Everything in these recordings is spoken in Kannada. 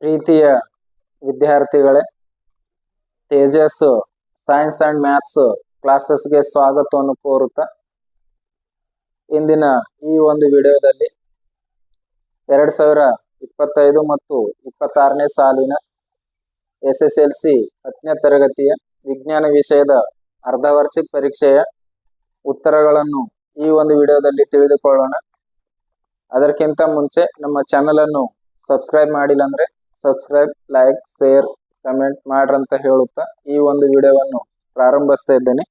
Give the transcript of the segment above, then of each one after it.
ಪ್ರೀತಿಯ ವಿದ್ಯಾರ್ಥಿಗಳೇ, ತೇಜಸ್ ಸೈನ್ಸ್ ಅಂಡ್ ಮ್ಯಾಥ್ಸ್ ಕ್ಲಾಸಸ್ಗೆ ಸ್ವಾಗತವನ್ನು ಕೋರುತ್ತಾ ಇಂದಿನ ಈ ಒಂದು ವಿಡಿಯೋದಲ್ಲಿ 2025 ಮತ್ತು 26ನೇ ಸಾಲಿನ SSLC 10ನೇ ತರಗತಿಯ ವಿಜ್ಞಾನ ವಿಷಯದ ಅರ್ಧವಾರ್ಷಿಕ ಪರೀಕ್ಷೆಯ ಉತ್ತರಗಳನ್ನು ಈ ಒಂದು ವಿಡಿಯೋದಲ್ಲಿ ತಿಳಿದುಕೊಳ್ಳೋಣ. ಅದಕ್ಕಿಂತ ಮುಂಚೆ ನಮ್ಮ ಚಾನೆಲ್ ಅನ್ನು ಸಬ್ಸ್ಕ್ರೈಬ್ ಮಾಡಿಲ್ಲ ಅಂದ್ರೆ ಸಬ್ಸ್ಕ್ರೈಬ್, ಲೈಕ್, ಶೇರ್, ಕಮೆಂಟ್ ಮಾಡ್ರಂತ ಹೇಳುತ್ತಾ ಈ ಒಂದು ವಿಡಿಯೋವನ್ನು ಪ್ರಾರಂಭಿಸ್ತಾ ಇದ್ದೇನೆ.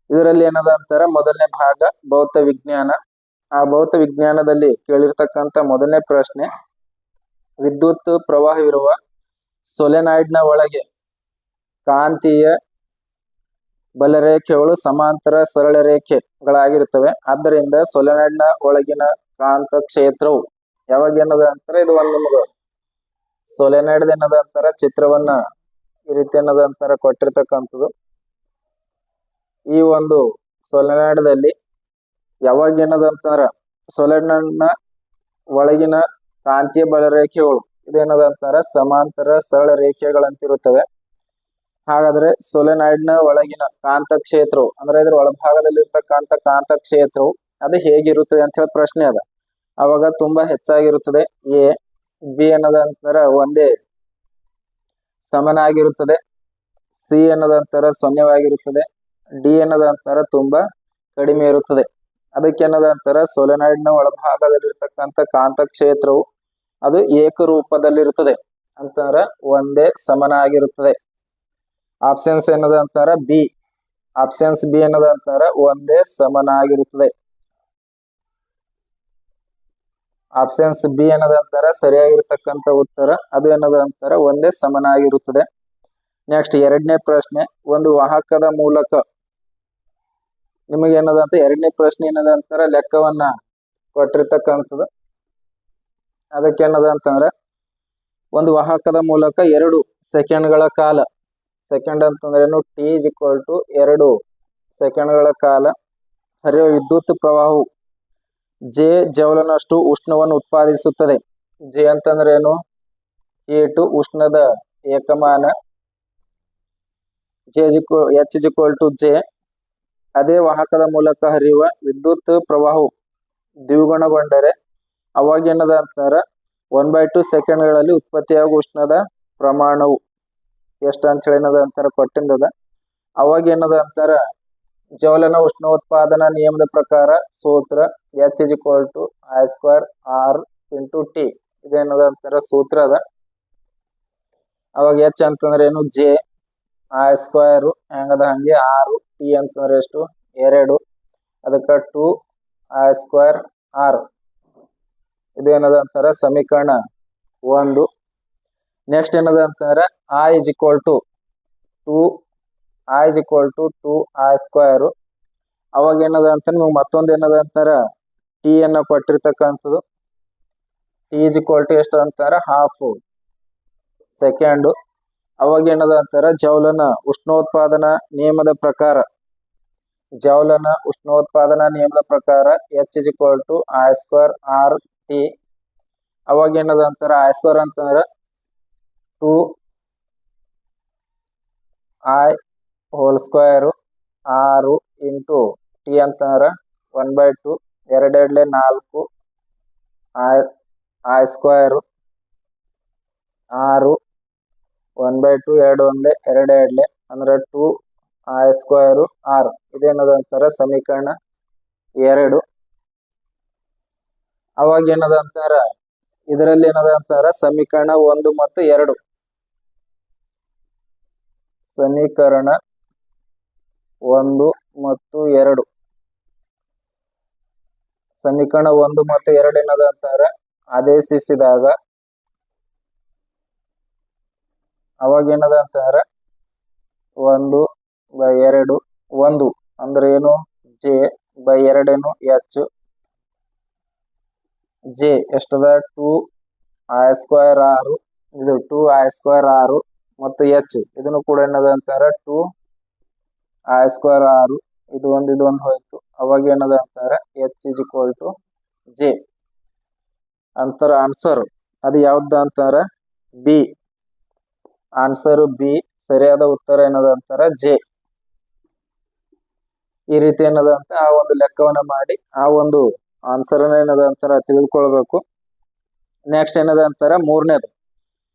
ಇದರಲ್ಲಿ ಏನದ ಅಂತಾರೆ, ಮೊದಲನೇ ಭಾಗ ಭೌತ ವಿಜ್ಞಾನ. ಆ ಭೌತ ವಿಜ್ಞಾನದಲ್ಲಿ ಕೇಳಿರ್ತಕ್ಕಂಥ ಮೊದಲನೇ ಪ್ರಶ್ನೆ, ವಿದ್ಯುತ್ ಪ್ರವಾಹವಿರುವ ಸೊಲೆನಾಯ್ಡ್ನ ಒಳಗೆ ಕಾಂತೀಯ ಬಲರೇಖೆಗಳು ಸಮಾಂತರ ಸರಳ ರೇಖೆಗಳಾಗಿರುತ್ತವೆ. ಆದ್ದರಿಂದ ಸೊಲೆನಾಯ್ಡ್ನ ಒಳಗಿನ ಕಾಂತ ಕ್ಷೇತ್ರವು ಯಾವಾಗ ಏನದ ಅಂತಾರೆ, ಇದು ಒಂದು ನಿಮಗೆ ಸೊಲೆನಾಯ್ಡ್ ಏನದ ಅಂತಾರ ಚಿತ್ರವನ್ನ ಈ ರೀತಿ ಏನದ ಅಂತಾರ ಕೊಟ್ಟಿರ್ತಕ್ಕಂಥದ್ದು. ಈ ಒಂದು ಸೊಲೆನಾಯ್ಡ್ದಲ್ಲಿ ಯಾವಾಗ ಏನದ ಅಂತಾರ ಸೊಲೆನಾಯ್ಡ್ನ ಒಳಗಿನ ಕಾಂತೀಯ ಬಲರೇಖೆಗಳು ಇದೇನದ ಅಂತಾರ ಸಮಾಂತರ ಸರಳ ರೇಖೆಗಳಂತಿರುತ್ತವೆ. ಹಾಗಾದ್ರೆ ಸೊಲೆನಾಯ್ಡ್ನ ಒಳಗಿನ ಕಾಂತ ಕ್ಷೇತ್ರವು ಅಂದ್ರೆ ಇದ್ರ ಒಳಭಾಗದಲ್ಲಿ ಇರ್ತಕ್ಕಂಥ ಕಾಂತ ಕ್ಷೇತ್ರವು ಅದು ಹೇಗಿರುತ್ತದೆ ಅಂತ ಹೇಳಿ ಪ್ರಶ್ನೆ ಅದ. ಅವಾಗ ತುಂಬಾ ಹೆಚ್ಚಾಗಿರುತ್ತದೆ. ಎ, ಬಿ ಅನ್ನೋದ ಅಂತಾರ ಒಂದೇ ಸಮನಾಗಿರುತ್ತದೆ, ಸಿ ಅನ್ನೋದ ಅಂತಾರ ಶೂನ್ಯವಾಗಿರುತ್ತದೆ, ಡಿ ಅನ್ನೋದ ಅಂತಾರ ತುಂಬಾ ಕಡಿಮೆ ಇರುತ್ತದೆ. ಅದಕ್ಕೆ ಏನದ ಅಂತಾರ ಸೊಲೆನಾಯ್ಡ್ನ ಒಳಭಾಗದಲ್ಲಿರ್ತಕ್ಕಂಥ ಕಾಂತ ಕ್ಷೇತ್ರವು ಅದು ಏಕರೂಪದಲ್ಲಿರುತ್ತದೆ ಅಂತಾರ ಒಂದೇ ಸಮನಾಗಿರುತ್ತದೆ. ಆಪ್ಷನ್ಸ್ ಏನದ ಅಂತಾರ ಬಿ, ಆಪ್ಷನ್ಸ್ ಬಿ ಅನ್ನೋದ ಅಂತಾರ ಒಂದೇ ಸಮನಾಗಿರುತ್ತದೆ. ಆಪ್ಷನ್ಸ್ ಬಿ ಅನ್ನೋದ ಅಂತಾರ ಸರಿಯಾಗಿರ್ತಕ್ಕಂಥ ಉತ್ತರ. ಅದು ಏನದ ಅಂತಾರ ಒಂದೇ ಸಮನಾಗಿರುತ್ತದೆ. ನೆಕ್ಸ್ಟ್ ಎರಡನೇ ಪ್ರಶ್ನೆ, ಒಂದು ವಾಹಕದ ಮೂಲಕ ನಿಮಗೆ ಏನದ ಅಂತ ಎರಡನೇ ಪ್ರಶ್ನೆ ಏನದ ಅಂತಾರ ಲೆಕ್ಕವನ್ನ ಕೊಟ್ಟಿರ್ತಕ್ಕಂಥದ್ದು. ಅದಕ್ಕೆ ಏನದ ಅಂತಂದ್ರೆ ಒಂದು ವಾಹಕದ ಮೂಲಕ 2 ಸೆಕೆಂಡ್ಗಳ ಕಾಲ, ಸೆಕೆಂಡ್ ಅಂತಂದ್ರೆ ಏನು, ಟಿ ಇಸ್ ಈಕ್ವಲ್ ಟು 2 ಸೆಕೆಂಡ್ಗಳ ಕಾಲ ಹರಿಯುವ ವಿದ್ಯುತ್ ಪ್ರವಾಹವು ಜೆ ಜೌಲನಷ್ಟು ಉಷ್ಣವನ್ನು ಉತ್ಪಾದಿಸುತ್ತದೆ. ಜೆ ಅಂತಂದ್ರೆ ಏನು, ಹೀಟು ಉಷ್ಣದ ಏಕಮಾನ. H is equal to J. ಅದೇ ವಾಹಕದ ಮೂಲಕ ಹರಿಯುವ ವಿದ್ಯುತ್ ಪ್ರವಾಹವು ದ್ವಿಗುಣಗೊಂಡರೆ ಅವಾಗ ಏನದ ಅಂತಾರ 1/2 ಸೆಕೆಂಡ್ಗಳಲ್ಲಿ ಉತ್ಪತ್ತಿಯಾಗುವ ಉಷ್ಣದ ಪ್ರಮಾಣವು ಎಷ್ಟು ಅಂತ ಹೇಳಿ ಏನದ ಅಂತಾರ ಕೊಟ್ಟಿಂದದ. ಅವಾಗ ಏನದ ಅಂತಾರ ಜೌಲನ ಉಷ್ಣೋತ್ಪಾದನಾ ನಿಯಮದ ಪ್ರಕಾರ ಸೂತ್ರ H is equal to I²R into T. ಇದೇನದ ಅಂತಾರ ಸೂತ್ರ ಅದ. ಅವಾಗ ಎಚ್ ಅಂತಂದ್ರೆ ಏನು, ಜೆ, I² ಹೆಂಗದ ಹಂಗೆ 6, ಟಿ ಅಂತಂದ್ರೆ ಎಷ್ಟು 2, ಅದಕ್ಕೆ 2I²R. ಇದು ಏನದ ಅಂತಾರ ಸಮೀಕರಣ 1. ನೆಕ್ಸ್ಟ್ ಏನದ ಅಂತಾರ I is equal to 2I². ಅವಾಗ ಏನದ ಅಂತ ನಿಮ್ಗೆ ಮತ್ತೊಂದು ಏನದ ಅಂತಾರ ಟಿ ಅನ್ನ ಕೊಟ್ಟಿರ್ತಕ್ಕಂಥದ್ದು. ಟಿ ಇಸ್ ಈಕ್ವಲ್ ಟು ಎಷ್ಟು ಅಂತಾರ ½ ಸೆಕೆಂಡು. ಅವಾಗ ಏನದ ಅಂತಾರ ಜೌಲನ ಉಷ್ಣೋತ್ಪಾದನಾ ನಿಯಮದ ಪ್ರಕಾರ, ಜೌಲನ ಉಷ್ಣೋತ್ಪಾದನಾ ನಿಯಮದ ಪ್ರಕಾರ H is equal to I²R T. ಅವಾಗ ಏನದ ಅಂತಾರ I² ಅಂತಂದ್ರ 2I² 6 ಇಂಟು ಟಿ ಅಂತಂದ್ರ 1/2, 2 2 4 I² 6 1/2 2 1 2 2 ಅಂದ್ರೆ 2I²R. ಇದೇನದ ಅಂತಾರ ಸಮೀಕರಣ 2. ಅವಾಗ ಏನದ ಅಂತಾರ ಇದರಲ್ಲಿ ಏನದ ಅಂತಾರ ಸಮೀಕರಣ 1 ಮತ್ತು 2, ಸಮೀಕರಣ 1 ಮತ್ತು 2, ಸಮೀಕರಣ 1 ಮತ್ತು 2 ಏನದ ಅಂತಾರ ಆದೇಶಿಸಿದಾಗ ಅವಾಗ ಏನದ ಅಂತಾರ 1/2 1 ಅಂದ್ರೆ ಏನು, ಜೆ ಬೈ 2 ಏನು ಎಚ್. ಜೆ ಎಷ್ಟದ 2I²R, ಇದು 2I²R ಮತ್ತು ಎಚ್ ಇದನ್ನು ಕೂಡ ಏನದ ಅಂತಾರ 2I²R. ಇದು ಒಂದು ಹೋಯ್ತು. ಅವಾಗ ಏನದ ಅಂತಾರ H is equal to J ಅಂತಾರ ಆನ್ಸರ್. ಅದು ಯಾವ್ದು ಅಂತಾರ ಬಿ. Answer B. ಸರಿಯಾದ ಉತ್ತರ ಏನದ ಅಂತಾರ ಜೆ. ಈ ರೀತಿ ಏನದ ಅಂತ ಆ ಒಂದು ಲೆಕ್ಕವನ್ನ ಮಾಡಿ ಆ ಒಂದು ಆನ್ಸರ್ ಏನದ ಅಂತಾರ ತಿಳಿದುಕೊಳ್ಬೇಕು. ನೆಕ್ಸ್ಟ್ ಏನದ ಅಂತಾರ ಮೂರನೇದು,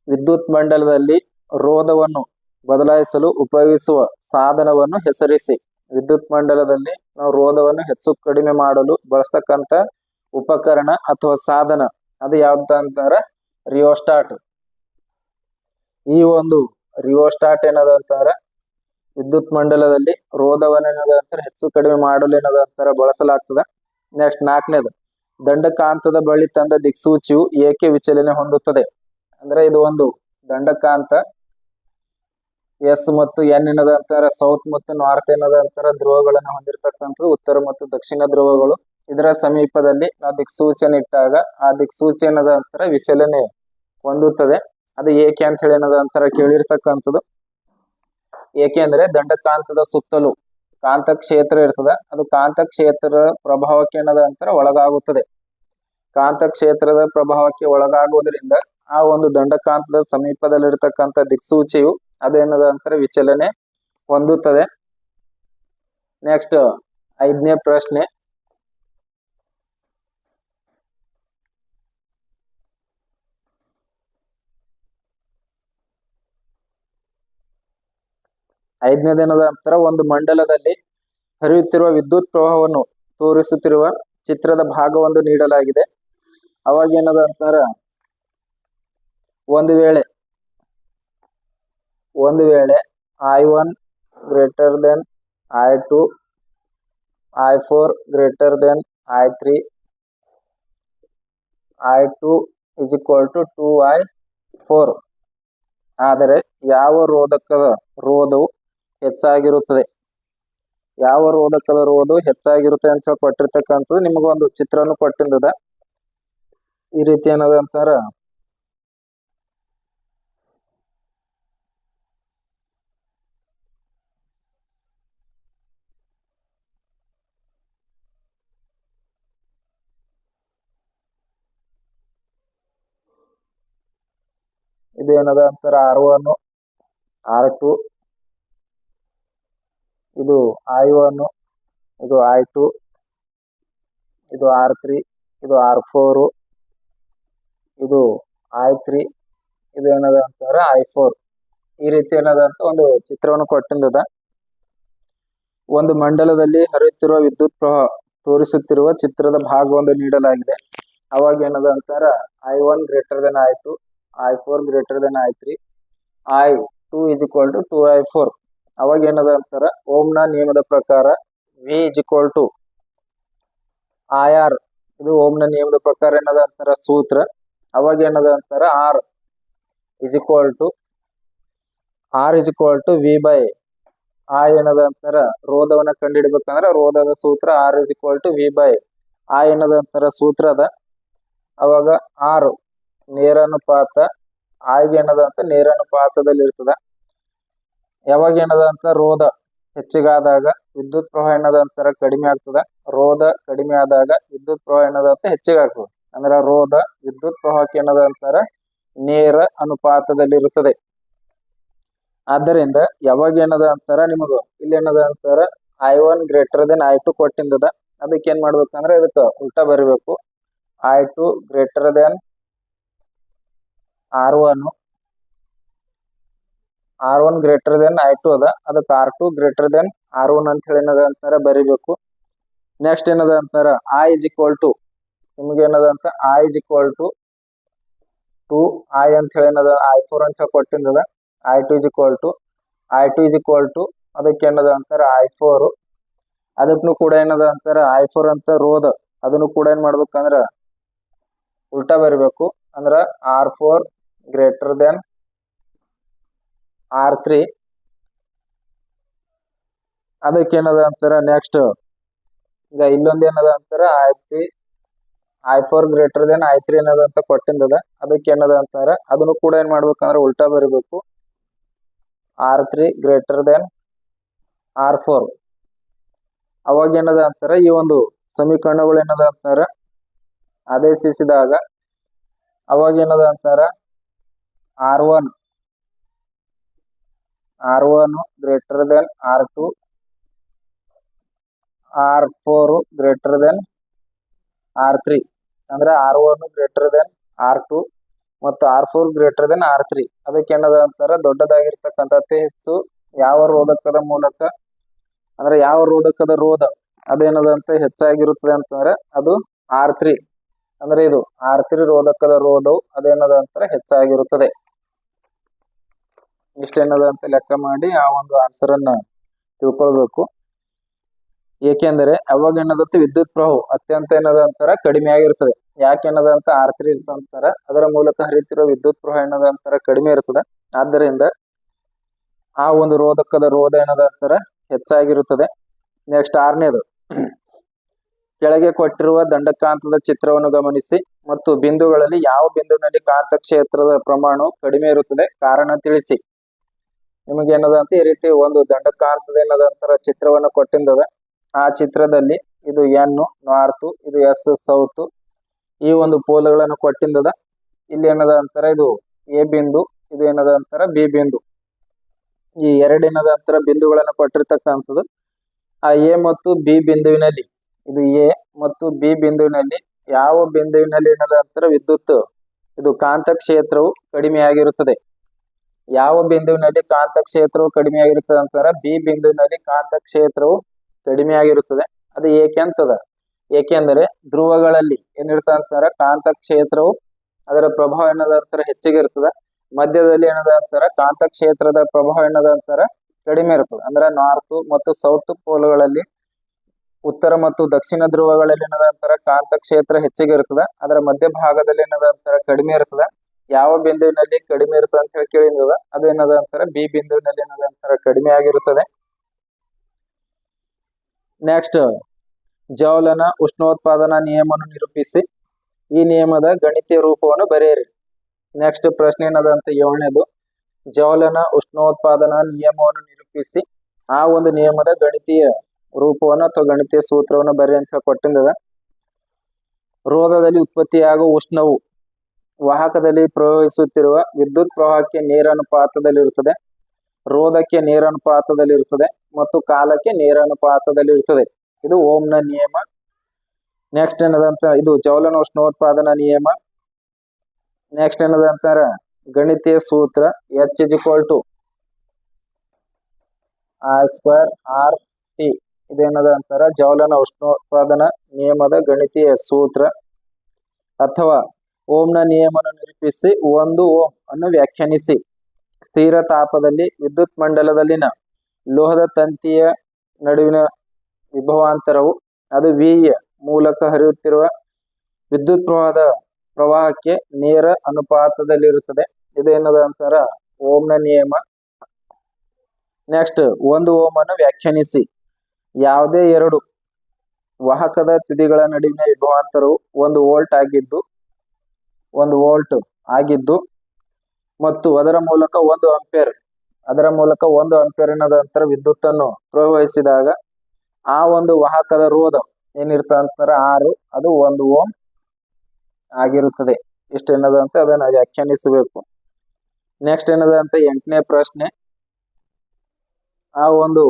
ವಿದ್ಯುತ್ ಮಂಡಲದಲ್ಲಿ ರೋಧವನ್ನು ಬದಲಾಯಿಸಲು ಉಪಯೋಗಿಸುವ ಸಾಧನವನ್ನು ಹೆಸರಿಸಿ. ವಿದ್ಯುತ್ ಮಂಡಲದಲ್ಲಿ ನಾವು ರೋಧವನ್ನು ಹೆಚ್ಚು ಕಡಿಮೆ ಮಾಡಲು ಬಳಸ್ತಕ್ಕಂಥ ಉಪಕರಣ ಅಥವಾ ಸಾಧನ ಅದು ಯಾವ್ದು ಅಂತಾರ ರಿಯೋಸ್ಟಾಟ್. ಈ ಒಂದು ರಿಯೋಸ್ಟಾಟ್ ಏನದ ಅಂತಾರ ವಿದ್ಯುತ್ ಮಂಡಲದಲ್ಲಿ ರೋಧವನ್ನು ಏನದ ಅಂತಾರ ಹೆಚ್ಚು ಕಡಿಮೆ ಮಾಡಲು ಏನದ ಅಂತಾರ ಬಳಸಲಾಗ್ತದೆ. ನೆಕ್ಸ್ಟ್ ನಾಲ್ಕನೇದು, ದಂಡಕಾಂತದ ಬಳಿ ತಂದ ದಿಕ್ಸೂಚಿಯು ಏಕೆ ವಿಚಲನೆ ಹೊಂದುತ್ತದೆ. ಅಂದ್ರೆ ಇದು ಒಂದು ದಂಡಕಾಂತ ಎಸ್ ಮತ್ತು ಎನ್ ಏನದ ಅಂತಾರ ಸೌತ್ ಮತ್ತು ನಾರ್ತ್ ಏನದ ಅಂತಾರ ಧ್ರುವಗಳನ್ನು ಹೊಂದಿರತಕ್ಕಂಥದ್ದು, ಉತ್ತರ ಮತ್ತು ದಕ್ಷಿಣ ಧ್ರುವಗಳು. ಇದರ ಸಮೀಪದಲ್ಲಿ ನಾವು ದಿಕ್ಸೂಚಿಯನ್ನು ಇಟ್ಟಾಗ ಆ ದಿಕ್ಸೂಚಿ ಏನದ ಅಂತಾರ ವಿಚಲನೆ ಹೊಂದುತ್ತದೆ. ಅದು ಏಕೆ ಅಂತ ಹೇಳಿ ಏನದ ಅಂತಾರ ಕೇಳಿರ್ತಕ್ಕಂಥದ್ದು. ಏಕೆಂದ್ರೆ ದಂಡಕಾಂತದ ಸುತ್ತಲೂ ಕಾಂತ ಕ್ಷೇತ್ರ ಇರ್ತದ, ಅದು ಕಾಂತ ಕ್ಷೇತ್ರದ ಪ್ರಭಾವಕ್ಕೆ ಏನದ ಅಂತಾರ ಒಳಗಾಗುತ್ತದೆ. ಕಾಂತ ಕ್ಷೇತ್ರದ ಪ್ರಭಾವಕ್ಕೆ ಒಳಗಾಗುವುದರಿಂದ ಆ ಒಂದು ದಂಡಕಾಂತದ ಸಮೀಪದಲ್ಲಿರ್ತಕ್ಕಂಥ ದಿಕ್ಸೂಚಿಯು ಅದೇನದ ಅಂತಾರ ವಿಚಲನೆ ಹೊಂದುತ್ತದೆ. ನೆಕ್ಸ್ಟ್ 5ನೇ ಪ್ರಶ್ನೆ, ಐದನೇದೇನದ ಅಂತಾರ ಒಂದು ಮಂಡಲದಲ್ಲಿ ಹರಿಯುತ್ತಿರುವ ವಿದ್ಯುತ್ ಪ್ರವಾಹವನ್ನು ತೋರಿಸುತ್ತಿರುವ ಚಿತ್ರದ ಭಾಗವೊಂದು ನೀಡಲಾಗಿದೆ. ಅವಾಗ ಏನದ ಅಂತಾರ ಒಂದು ವೇಳೆ I1 greater than I2, I4 greater than I3, I2 is equal to 2I4 ಆದರೆ ಯಾವ ರೋಧಕದ ರೋಧವು ಹೆಚ್ಚಾಗಿರುತ್ತದೆ. ಯಾವ ರೋಧಕದ ರೋಧವು ಹೆಚ್ಚಾಗಿರುತ್ತೆ ಅಂತ ಹೇಳಿ ಕೊಟ್ಟಿರ್ತಕ್ಕಂಥದ್ದು ನಿಮಗೊಂದು ಚಿತ್ರವನ್ನು ಕೊಟ್ಟಿದ್ದದ. ಈ ರೀತಿ ಏನದ ಅಂತಾರ ಇದು ಏನದ ಅಂತಾರ R1, R2, ಇದು I1, ಇದು I2, ಇದು R3, ಇದು R4, ಇದು I3, ಇದು ಏನದ ಅಂತಾರ I4. ಈ ರೀತಿ ಏನದ ಅಂತ ಒಂದು ಚಿತ್ರವನ್ನು ಕೊಟ್ಟಿದ್ದದ. ಒಂದು ಮಂಡಲದಲ್ಲಿ ಹರಿಯುತ್ತಿರುವ ವಿದ್ಯುತ್ ಪ್ರವಾಹ ತೋರಿಸುತ್ತಿರುವ ಚಿತ್ರದ ಭಾಗವೊಂದು ನೀಡಲಾಗಿದೆ. ಅವಾಗ ಏನದ ಅಂತಾರ I1 greater than I2, I4 greater than I3, I2 is equal to 2I4. ಅವಾಗ ಏನದ ಅಂತಾರ ಓಮ್ನ ನಿಯಮದ ಪ್ರಕಾರ V is equal to IR. ಇದು ಓಮ್ನ ನಿಯಮದ ಪ್ರಕಾರ ಏನದ ಅಂತಾರ ಸೂತ್ರ. ಅವಾಗ ಏನದ ಅಂತಾರ R is equal to V by I ಏನದ ಅಂತಾರ ರೋಧವನ್ನ ಕಂಡುಹಿಡಬೇಕಂದ್ರ ರೋಧದ ಸೂತ್ರ R is equal to V by I ಏನದ ಅಂತಾರ ಸೂತ್ರ ಅದ. ಅವಾಗ R ನೇರಾನುಪಾತ ಆಯ್ಗೆ ಏನದ ಅಂತ ನೇರಾನುಪಾತದಲ್ಲಿ ಇರ್ತದ. ಯಾವಾಗ ಏನದ ಅಂತ ರೋಧ ಹೆಚ್ಚಿಗಾದಾಗ ವಿದ್ಯುತ್ ಪ್ರವಾಹ ಏನದ ಅಂತಾರ ಕಡಿಮೆ ಆಗ್ತದ. ರೋಧ ಕಡಿಮೆ ಆದಾಗ ವಿದ್ಯುತ್ ಪ್ರವಾಹ ಏನದ ಅಂತ ಹೆಚ್ಚಿಗಾಗ್ತದ. ಅಂದ್ರ ರೋಧ ವಿದ್ಯುತ್ ಪ್ರವಾಹಕ್ಕೆ ಏನದ ಅಂತಾರ ನೇರ ಅನುಪಾತದಲ್ಲಿ ಇರುತ್ತದೆ. ಆದ್ದರಿಂದ ಯಾವಾಗ ಏನದ ಅಂತಾರ ನಿಮಗ ಇಲ್ಲಿ ಏನದ ಅಂತಾರ I1 ಗ್ರೇಟರ್ ದೆನ್ I2 ಕೊಟ್ಟಿದ್ದದ. ಅದಕ್ಕೆ ಏನ್ ಮಾಡ್ಬೇಕಂದ್ರೆ ಇದಕ್ಕ ಉಲ್ಟಾ ಬರಿಬೇಕು. I2 greater than R1 greater than I2 ಅದ. ಅದಕ್ಕೆ R2 ಗ್ರೇಟರ್ ದೆನ್ R1 ಅಂತ ಹೇಳಿ ಏನದ ಅಂತಾರ ಬರಿಬೇಕು. ನೆಕ್ಸ್ಟ್ ಏನದ ಅಂತಾರ I is equal to ನಿಮ್ಗೆ ಏನದ ಅಂತ I is equal to 2I ಅಂತ ಹೇಳಿ ಏನದ I4 ಅಂತ ಹೇಳಿ ಕೊಟ್ಟಿದ್ದದ. I2 is equal to ಅದಕ್ಕೆ ಏನದ ಅಂತಾರ I4. ಅದಕ್ಕೂ ಕೂಡ ಏನದ ಅಂತಾರ I4 ಅಂತ ರೋಧ ಅದನ್ನು ಕೂಡ ಏನ್ ಮಾಡ್ಬೇಕಂದ್ರ ಉಲ್ಟಾ ಬರಿಬೇಕು. ಅಂದ್ರ R4 ಗ್ರೇಟರ್ ದೆನ್ R3. ಅದಕ್ಕೆ ಏನದ ಅಂತಾರ ನೆಕ್ಸ್ಟ್ ಈಗ ಇಲ್ಲೊಂದು ಏನದ ಅಂತಾರ I4 ಗ್ರೇಟರ್ ದೆನ್ I3 ಏನದ ಅಂತ ಕೊಟ್ಟಿದ್ದದ. ಅದಕ್ಕೆ ಏನದ ಅಂತಾರ ಅದನ್ನು ಕೂಡ ಏನ್ ಮಾಡ್ಬೇಕಂದ್ರ ಉಲ್ಟಾ ಬರಿಬೇಕು. R3 greater than R4. ಅವಾಗ ಏನದ ಅಂತಾರ ಈ ಒಂದು ಸಮೀಕರಣಗಳು ಏನದ ಅಂತಾರ ಆದೇಶಿಸಿದಾಗ ಅವಾಗ ಏನದ ಅಂತಾರ R1 greater than R2, R4 greater than R3, ಅಂದ್ರೆ R1 ಗ್ರೇಟರ್ ದೆನ್ R2 ಮತ್ತು R4 ಗ್ರೇಟರ್ ದೆನ್ R3. ಅದಕ್ಕೆ ಏನದ ಅಂತಾರ ದೊಡ್ಡದಾಗಿರ್ತಕ್ಕಂಥ ಅತಿ ಹೆಚ್ಚು ಯಾವ ರೋಧಕದ ಮೂಲಕ ಅಂದ್ರೆ ಯಾವ ರೋಧಕದ ರೋಧ ಅದೇನದ ಅಂತ ಹೆಚ್ಚಾಗಿರುತ್ತದೆ ಅಂತಂದ್ರೆ ಅದು R3. ಅಂದ್ರೆ ಇದು R3 ರೋಧಕದ ರೋಧವು ಅದೇನದ ಅಂತಾರೆ ಹೆಚ್ಚಾಗಿರುತ್ತದೆ. ಇಷ್ಟೇನದ ಅಂತ ಲೆಕ್ಕ ಮಾಡಿ ಆ ಒಂದು ಆನ್ಸರ್ ಅನ್ನ ತಿಳ್ಕೊಳ್ಬೇಕು. ಏಕೆಂದರೆ ಅವಾಗ ಏನದಂತ ವಿದ್ಯುತ್ ಪ್ರವಾಹವು ಅತ್ಯಂತ ಏನದ ಅಂತಾರ ಕಡಿಮೆ ಆಗಿರ್ತದೆ. ಯಾಕೆ ಏನದ ಅಂತ R3 ಇರ್ತಂತಾರ ಅದರ ಮೂಲಕ ಹರಿತಿರೋ ವಿದ್ಯುತ್ ಪ್ರವಾಹ ಏನದ ಅಂತಾರ ಕಡಿಮೆ ಇರ್ತದೆ. ಆದ್ದರಿಂದ ಆ ಒಂದು ರೋಧಕದ ರೋಧ ಏನದ ಅಂತಾರ ಹೆಚ್ಚಾಗಿರುತ್ತದೆ. ನೆಕ್ಸ್ಟ್ 6ನೇದು, ಕೆಳಗೆ ಕೊಟ್ಟಿರುವ ದಂಡಕಾಂತದ ಚಿತ್ರವನ್ನು ಗಮನಿಸಿ ಮತ್ತು ಬಿಂದುಗಳಲ್ಲಿ ಯಾವ ಬಿಂದುವಿನಲ್ಲಿ ಕಾಂತ ಕ್ಷೇತ್ರದ ಪ್ರಮಾಣವು ಕಡಿಮೆ ಇರುತ್ತದೆ ಕಾರಣ ತಿಳಿಸಿ. ನಿಮಗೆ ಏನದ ಅಂತ ಈ ರೀತಿ ಒಂದು ದಂಡಕಾಂತದ ಏನದ ಅಂತಾರ ಚಿತ್ರವನ್ನು ಕೊಟ್ಟಿದ್ದದ. ಆ ಚಿತ್ರದಲ್ಲಿ ಇದು N ನಾರ್ತ್, ಇದು S ಸೌತ್, ಈ ಒಂದು ಪೋಲ್ಗಳನ್ನು ಕೊಟ್ಟಿದ್ದದ. ಇಲ್ಲಿ ಏನದ ಅಂತಾರ ಇದು A ಬಿಂದು, ಇದು ಏನದ ಅಂತಾರ B ಬಿಂದು. ಈ ಎರಡೇನದ ಅಂತಾರ ಬಿಂದುಗಳನ್ನು ಕೊಟ್ಟಿರ್ತಕ್ಕಂಥದ್ದು. ಆ A ಮತ್ತು B ಬಿಂದುವಿನಲ್ಲಿ ಇದು A ಮತ್ತು B ಬಿಂದುವಿನಲ್ಲಿ ಯಾವ ಬಿಂದುವಿನಲ್ಲಿ ಏನದ ಅಂತಾರ ವಿದ್ಯುತ್ ಇದು ಕಾಂತ ಕ್ಷೇತ್ರವು ಕಡಿಮೆ ಆಗಿರುತ್ತದೆ. ಯಾವ ಬಿಂದುವಿನಲ್ಲಿ ಕಾಂತ ಕ್ಷೇತ್ರವು ಕಡಿಮೆ ಆಗಿರುತ್ತದೆ ಅಂತಾರ B ಬಿಂದುವಿನಲ್ಲಿ ಕಾಂತ ಕ್ಷೇತ್ರವು ಕಡಿಮೆ ಆಗಿರುತ್ತದೆ. ಅದು ಏಕೆ ಅಂತದ, ಏಕೆಂದರೆ ಧ್ರುವಗಳಲ್ಲಿ ಏನಿರ್ತ ಅಂತಾರ ಕಾಂತ ಕ್ಷೇತ್ರವು ಅದರ ಪ್ರಭಾವ ಏನದ ಅಂತಾರ ಹೆಚ್ಚಿಗೆ ಇರ್ತದೆ. ಮಧ್ಯದಲ್ಲಿ ಏನದ ಅಂತಾರ ಕಾಂತ ಕ್ಷೇತ್ರದ ಪ್ರಭಾವ ಏನದ ಅಂತಾರ ಕಡಿಮೆ ಇರ್ತದೆ. ಅಂದ್ರೆ ನಾರ್ತ್ ಮತ್ತು ಸೌತ್ ಪೋಲ್ಗಳಲ್ಲಿ ಉತ್ತರ ಮತ್ತು ದಕ್ಷಿಣ ಧ್ರುವಗಳಲ್ಲಿ ಏನದ ಅಂತಾರ ಕಾಂತ ಕ್ಷೇತ್ರ ಹೆಚ್ಚಿಗೆ ಇರ್ತದೆ. ಅದರ ಮಧ್ಯ ಭಾಗದಲ್ಲಿ ಏನದ ಅಂತಾರ ಕಡಿಮೆ ಇರ್ತದೆ. ಯಾವ ಬಿಂದುವಿನಲ್ಲಿ ಕಡಿಮೆ ಇರ್ತದೆ ಅಂತ ಹೇಳಿ ಕೇಳಿದ ಅದು ಏನದ ಅಂತಾರ B ಬಿಂದುವಿನಲ್ಲಿ ಏನದ ಅಂತಾರ ಕಡಿಮೆ ಆಗಿರುತ್ತದೆ. ನೆಕ್ಸ್ಟ್, ಜೌಲನ ಉಷ್ಣೋತ್ಪಾದನಾ ನಿಯಮವನ್ನು ನಿರೂಪಿಸಿ. ಈ ನಿಯಮದ ಗಣಿತೀಯ ರೂಪವನ್ನು ಬರೆಯಿರಿ. ನೆಕ್ಸ್ಟ್ ಪ್ರಶ್ನೆ ಏನದ ಅಂತ 7ನೇದು, ಜೌಲನ ಉಷ್ಣೋತ್ಪಾದನಾ ನಿಯಮವನ್ನು ನಿರೂಪಿಸಿ. ಆ ಒಂದು ನಿಯಮದ ಗಣಿತೀಯ ರೂಪವನ್ನು ಅಥವಾ ಗಣಿತೀಯ ಸೂತ್ರವನ್ನು ಬರೆಯ ಅಂತ ಕೊಟ್ಟಿದ್ದದ. ರೋಧದಲ್ಲಿ ಉತ್ಪತ್ತಿಯಾಗುವ ಉಷ್ಣವು ವಾಹಕದಲ್ಲಿ ಪ್ರವಹಿಸುತ್ತಿರುವ ವಿದ್ಯುತ್ ಪ್ರವಾಹಕ್ಕೆ ನೇರ ಅನುಪಾತದಲ್ಲಿರುತ್ತದೆ, ರೋಧಕ್ಕೆ ನೇರ ಅನುಪಾತದಲ್ಲಿರುತ್ತದೆ ಮತ್ತು ಕಾಲಕ್ಕೆ ನೇರ ಅನುಪಾತದಲ್ಲಿರುತ್ತದೆ. ಇದು ಓಮ್ನ ನಿಯಮ. ನೆಕ್ಸ್ಟ್ ಏನದಂತ ಇದು ಜೌಲನ ಉಷ್ಣೋತ್ಪಾದನಾ ನಿಯಮ. ನೆಕ್ಸ್ಟ್ ಏನದ ಅಂತಾರ ಗಣಿತೀಯ ಸೂತ್ರ H = I²RT. ಇದೇನದ ಅಂತಾರ ಜೌಲನ ಉಷ್ಣೋತ್ಪಾದನಾ ನಿಯಮದ ಗಣಿತೀಯ ಸೂತ್ರ. ಅಥವಾ ಓಮ್ನ ನಿಯಮವನ್ನು ನಿರೂಪಿಸಿ 1 ಓಮ್ ಅನ್ನು ವ್ಯಾಖ್ಯಾನಿಸಿ. ಸ್ಥಿರ ತಾಪದಲ್ಲಿ ವಿದ್ಯುತ್ ಮಂಡಲದಲ್ಲಿನ ಲೋಹದ ತಂತಿಯ ನಡುವಿನ ವಿಭವಾಂತರವು ಅದು V ಯ ಮೂಲಕ ಹರಿಯುತ್ತಿರುವ ವಿದ್ಯುತ್ ಪ್ರವಾಹಕ್ಕೆ ನೇರ ಅನುಪಾತದಲ್ಲಿರುತ್ತದೆ. ಇದೇನದ ಅಂತಾರ ಓಮ್ನ ನಿಯಮ. ನೆಕ್ಸ್ಟ್ 1 ಓಮ್ ಅನ್ನು ವ್ಯಾಖ್ಯಾನಿಸಿ. ಯಾವುದೇ ಎರಡು ವಾಹಕದ ತುದಿಗಳ ನಡುವಿನ ವಿಭವಾಂತರವು 1 ವೋಲ್ಟ್ ಆಗಿದ್ದು ಮತ್ತು ಅದರ ಮೂಲಕ 1 ಆಂಪಿಯರ್ ಏನದ ಅಂತರ ವಿದ್ಯುತ್ ಅನ್ನು ಪ್ರವಹಿಸಿದಾಗ ಆ ಒಂದು ವಾಹಕದ ರೋಧ ಏನಿರ್ತ ಅಂತಾರ R, ಅದು 1 ಓಮ್ ಆಗಿರುತ್ತದೆ. ಇಷ್ಟೇನದ ಅಂತ ಅದನ್ನ ವ್ಯಾಖ್ಯಾನಿಸಬೇಕು. ನೆಕ್ಸ್ಟ್ ಏನದ ಅಂತ 8ನೇ ಪ್ರಶ್ನೆ, ಆ ಒಂದು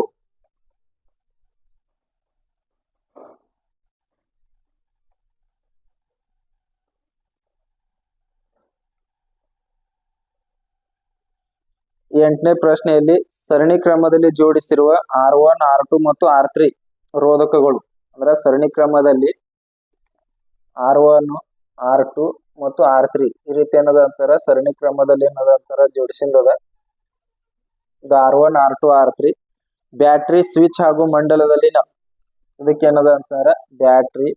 ಪ್ರಶ್ನೆಯಲ್ಲಿ ಸರಣಿ ಕ್ರಮದಲ್ಲಿ ಜೋಡಿಸಿರುವ R1, R2 ಮತ್ತು R3 ರೋಧಕಗಳು, ಅಂದ್ರೆ ಸರಣಿ ಕ್ರಮದಲ್ಲಿ R1, R2 ಮತ್ತು R3 ಈ ರೀತಿ ಏನದ ಅಂತಾರ ಸರಣಿ ಕ್ರಮದಲ್ಲಿ ಏನದ ಅಂತಾರ ಜೋಡಿಸಿಂದದ. ಇದು R1, R2, R3 battery switch ಹಾಗೂ ಮಂಡಲದಲ್ಲಿನ ಇದಕ್ಕೆ ಏನದ ಅಂತಾರ ಬ್ಯಾಟ್ರಿ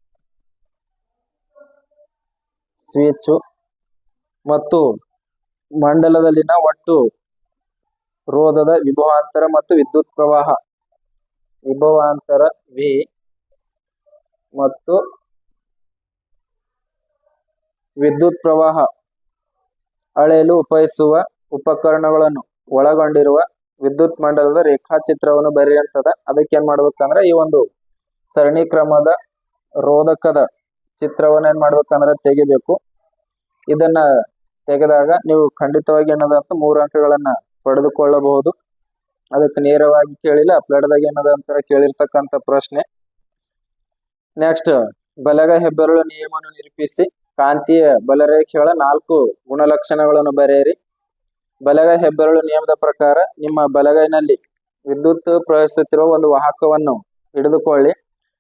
ಸ್ವಿಚ್ ಮತ್ತು ಮಂಡಲದಲ್ಲಿನ ಒಟ್ಟು ರೋಧದ ವಿಭವಾಂತರ ಮತ್ತು ವಿದ್ಯುತ್ ಪ್ರವಾಹ ವಿಭವಾಂತರ V ಮತ್ತು ವಿದ್ಯುತ್ ಪ್ರವಾಹ ಅಳೆಯಲು ಉಪಯೋಗಿಸುವ ಉಪಕರಣಗಳನ್ನು ಒಳಗೊಂಡಿರುವ ವಿದ್ಯುತ್ ಮಂಡಲದ ರೇಖಾಚಿತ್ರವನ್ನು ಬರೆಯುವಂತದ. ಅದಕ್ಕೆ ಏನ್ ಮಾಡ್ಬೇಕಂದ್ರೆ ಈ ಒಂದು ಸರಣಿ ಕ್ರಮದ ರೋಧಕದ ಚಿತ್ರವನ್ನು ಏನ್ ಮಾಡ್ಬೇಕಂದ್ರೆ ತೆಗಿಬೇಕು. ಇದನ್ನ ತೆಗೆದಾಗ ನೀವು ಖಂಡಿತವಾಗಿ ಏನದಂತ 3 ಅಂಕಗಳನ್ನ ಪಡೆದುಕೊಳ್ಳಬಹುದು. ಅದಕ್ಕೆ ನೇರವಾಗಿ ಕೇಳಿಲ್ಲ, ಅಪ್ಲೈಡ್ದಾಗ ಏನದಂತರ ಕೇಳಿರ್ತಕ್ಕಂಥ ಪ್ರಶ್ನೆ. ನೆಕ್ಸ್ಟ್, ಬಲಗೈ ಹೆಬ್ಬೆರಳು ನಿಯಮವನ್ನು ನಿರೂಪಿಸಿ. ಕಾಂತೀಯ ಬಲರೇಖೆಗಳ 4 ಗುಣಲಕ್ಷಣಗಳನ್ನು ಬರೆಯಿರಿ. ಬಲಗೈ ಹೆಬ್ಬೆರಳು ನಿಯಮದ ಪ್ರಕಾರ ನಿಮ್ಮ ಬಲಗೈನಲ್ಲಿ ವಿದ್ಯುತ್ ಪ್ರವಹಿಸುತ್ತಿರುವ ಒಂದು ವಾಹಕವನ್ನು ಹಿಡಿದುಕೊಳ್ಳಿ.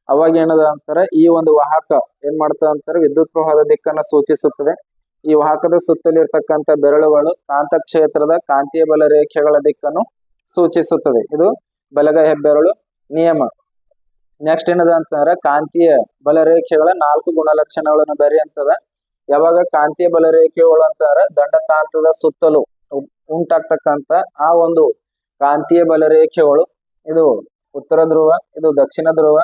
ಅವಾಗ ಏನದ ಅಂತಾರೆ, ಈ ಒಂದು ವಾಹಕ ಏನ್ ಮಾಡ್ತದೆ ಅಂತಾರೆ, ವಿದ್ಯುತ್ ಪ್ರವಾಹದ ದಿಕ್ಕನ್ನು ಸೂಚಿಸುತ್ತದೆ. ಈ ವಾಹಕದ ಸುತ್ತಲಿರ್ತಕ್ಕಂಥ ಬೆರಳುಗಳು ಕಾಂತಕ್ಷೇತ್ರದ ಕಾಂತೀಯ ಬಲರೇಖೆಗಳ ದಿಕ್ಕನ್ನು ಸೂಚಿಸುತ್ತದೆ. ಇದು ಬಲಗೈ ಹೆಬ್ಬೆರಳು ನಿಯಮ. ನೆಕ್ಸ್ಟ್ ಏನದ ಅಂತಂದ್ರೆ, ಕಾಂತೀಯ ಬಲರೇಖೆಗಳ 4 ಗುಣಲಕ್ಷಣಗಳನ್ನು ಬರೆಯಂತದ. ಯಾವಾಗ ಕಾಂತೀಯ ಬಲರೇಖೆಗಳು ಅಂತಾರೆ, ದಂಡಕಾಂತದ ಸುತ್ತಲೂ ಉಂಟಾಗ್ತಕ್ಕಂಥ ಆ ಒಂದು ಕಾಂತೀಯ ಬಲರೇಖೆಗಳು, ಇದು ಉತ್ತರ ಧ್ರುವ, ಇದು ದಕ್ಷಿಣ ಧ್ರುವ.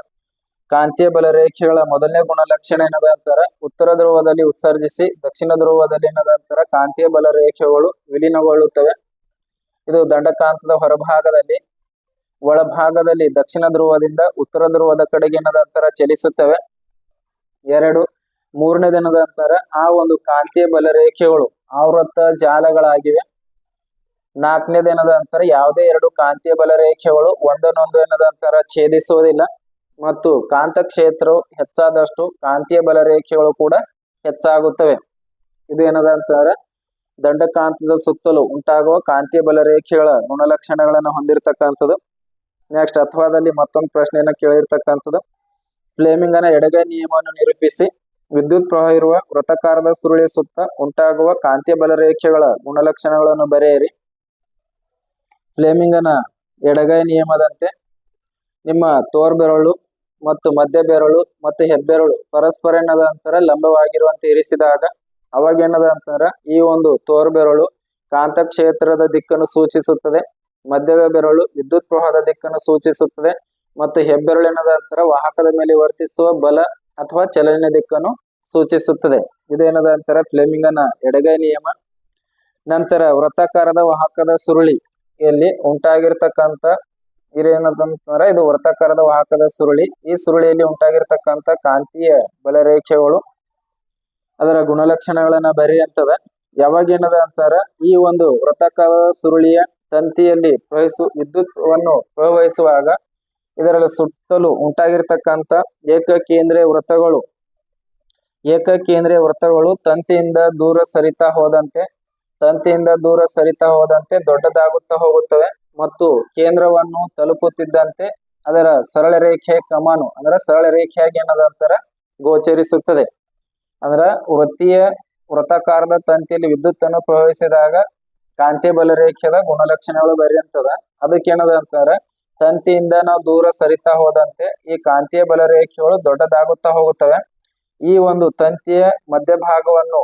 ಕಾಂತೀಯ ಬಲರೇಖೆಗಳ ಮೊದಲನೇ ಗುಣಲಕ್ಷಣ ಏನದ ಅಂತಾರೆ, ಉತ್ತರ ಧ್ರುವದಲ್ಲಿ ಉತ್ಸರ್ಜಿಸಿ ದಕ್ಷಿಣ ಧ್ರುವದಲ್ಲಿ ಏನದ ಅಂತಾರೆ, ಕಾಂತೀಯ ಬಲರೇಖೆಗಳು ವಿಲೀನಗೊಳ್ಳುತ್ತವೆ. ಇದು ದಂಡಕಾಂತದ ಹೊರಭಾಗದಲ್ಲಿ, ಒಳಭಾಗದಲ್ಲಿ ದಕ್ಷಿಣ ಧ್ರುವದಿಂದ ಉತ್ತರ ಧ್ರುವದ ಕಡೆಗೆ ಏನದ ಅಂತಾರೆ ಚಲಿಸುತ್ತವೆ. 2. ಮೂರನೇದೇನದ ಅಂತಾರೆ, ಆ ಒಂದು ಕಾಂತೀಯ ಬಲರೇಖೆಗಳು ಆವೃತ್ತ ಜಾಲಗಳಾಗಿವೆ. 4ನೇದೇನದ ಅಂತಾರೆ, ಯಾವುದೇ 2 ಕಾಂತೀಯ ಬಲರೇಖೆಗಳು ಒಂದನ್ನೊಂದು ಏನದ ಅಂತಾರೆ ಛೇದಿಸುವುದಿಲ್ಲ. ಮತ್ತು ಕಾಂತಕ್ಷೇತ್ರವು ಹೆಚ್ಚಾದಷ್ಟು ಕಾಂತೀಯ ಬಲರೇಖೆಗಳು ಕೂಡ ಹೆಚ್ಚಾಗುತ್ತವೆ. ಇದು ಏನದ ಅಂತಾರೆ, ದಂಡಕಾಂತದ ಸುತ್ತಲೂ ಉಂಟಾಗುವ ಕಾಂತೀಯ ಬಲರೇಖೆಗಳ ಗುಣಲಕ್ಷಣಗಳನ್ನು ಹೊಂದಿರತಕ್ಕಂಥದ್ದು. ನೆಕ್ಸ್ಟ್, ಅಥವಾದಲ್ಲಿ ಮತ್ತೊಂದು ಪ್ರಶ್ನೆಯನ್ನು ಕೇಳಿರ್ತಕ್ಕಂಥದ್ದು. ಫ್ಲೇಮಿಂಗನ ಎಡಗೈ ನಿಯಮವನ್ನು ನಿರೂಪಿಸಿ. ವಿದ್ಯುತ್ ಪ್ರವಾಹ ಇರುವ ವೃತ್ತಾಕಾರದ ಸುರುಳಿಯ ಸುತ್ತ ಉಂಟಾಗುವ ಕಾಂತೀಯ ಬಲರೇಖೆಗಳ ಗುಣಲಕ್ಷಣಗಳನ್ನು ಬರೆಯಿರಿ. ಫ್ಲೇಮಿಂಗನ ಎಡಗೈ ನಿಯಮದಂತೆ ನಿಮ್ಮ ತೋರ್ಬೆರಳು ಮತ್ತು ಮಧ್ಯ ಬೆರಳು ಮತ್ತು ಹೆಬ್ಬೆರಳು ಪರಸ್ಪರ ಏನದ ಅಂತಾರೆ ಲಂಬವಾಗಿರುವಂತೆ ಇರಿಸಿದಾಗ ಅವಾಗ ಏನದ ಅಂತಾರ, ಈ ಒಂದು ತೋರ್ಬೆರಳು ಕಾಂತಕ್ಷೇತ್ರದ ದಿಕ್ಕನ್ನು ಸೂಚಿಸುತ್ತದೆ. ಮಧ್ಯದ ಬೆರಳು ವಿದ್ಯುತ್ ಪ್ರವಾಹದ ದಿಕ್ಕನ್ನು ಸೂಚಿಸುತ್ತದೆ. ಮತ್ತು ಹೆಬ್ಬೆರಳು ಏನದ ಅಂತಾರ ವಾಹಕದ ಮೇಲೆ ವರ್ತಿಸುವ ಬಲ ಅಥವಾ ಚಲನೆಯ ದಿಕ್ಕನ್ನು ಸೂಚಿಸುತ್ತದೆ. ಇದೇನದ ಅಂತಾರ ಫ್ಲೇಮಿಂಗನ ಎಡಗೈ ನಿಯಮ. ನಂತರ ವೃತ್ತಾಕಾರದ ವಾಹಕದ ಸುರುಳಿಯಲ್ಲಿ ಉಂಟಾಗಿರ್ತಕ್ಕಂಥ ಇದೇನದಂತಾರ, ಇದು ವೃತ್ತಾಕಾರದ ವಾಹಕದ ಸುರುಳಿ. ಈ ಸುರುಳಿಯಲ್ಲಿ ಉಂಟಾಗಿರ್ತಕ್ಕಂಥ ಕಾಂತೀಯ ಬಲರೇಖೆಗಳು ಅದರ ಗುಣಲಕ್ಷಣಗಳನ್ನ ಬರೆಯಂತದ. ಯಾವಾಗ ಏನದ ಅಂತಾರ, ಈ ಒಂದು ವೃತ್ತಾಕಾರದ ಸುರುಳಿಯ ತಂತಿಯಲ್ಲಿ ವಿದ್ಯುತ್ವನ್ನು ಪ್ರವಹಿಸುವಾಗ ಇದರಲ್ಲಿ ಸುತ್ತಲೂ ಉಂಟಾಗಿರ್ತಕ್ಕಂಥ ಏಕಕೇಂದ್ರೀಯ ವೃತ್ತಗಳು ತಂತಿಯಿಂದ ದೂರ ಸರಿತಾ ಹೋದಂತೆ ದೊಡ್ಡದಾಗುತ್ತಾ ಹೋಗುತ್ತವೆ. ಮತ್ತು ಕೇಂದ್ರವನ್ನು ತಲುಪುತ್ತಿದ್ದಂತೆ ಅದರ ಸರಳ ರೇಖೆ ಕಮಾನು ಅಂದ್ರೆ ಸರಳ ರೇಖೆಯಾಗಿ ಏನದ ಅಂತಾರ ಗೋಚರಿಸುತ್ತದೆ. ಅಂದ್ರ ವೃತ್ತಾಕಾರದ ತಂತಿಯಲ್ಲಿ ವಿದ್ಯುತ್ ಅನ್ನು ಪ್ರವಹಿಸಿದಾಗ ಕಾಂತೀಯ ಬಲರೇಖೆಯ ಗುಣಲಕ್ಷಣಗಳು ಬರೆಯಂತದ. ಅದಕ್ಕೇನದ ಅಂತಾರ, ತಂತಿಯಿಂದ ನಾವು ದೂರ ಸರಿತಾ ಹೋದಂತೆ ಈ ಕಾಂತೀಯ ಬಲರೇಖೆಗಳು ದೊಡ್ಡದಾಗುತ್ತಾ ಹೋಗುತ್ತವೆ. ಈ ಒಂದು ತಂತಿಯ ಮಧ್ಯಭಾಗವನ್ನು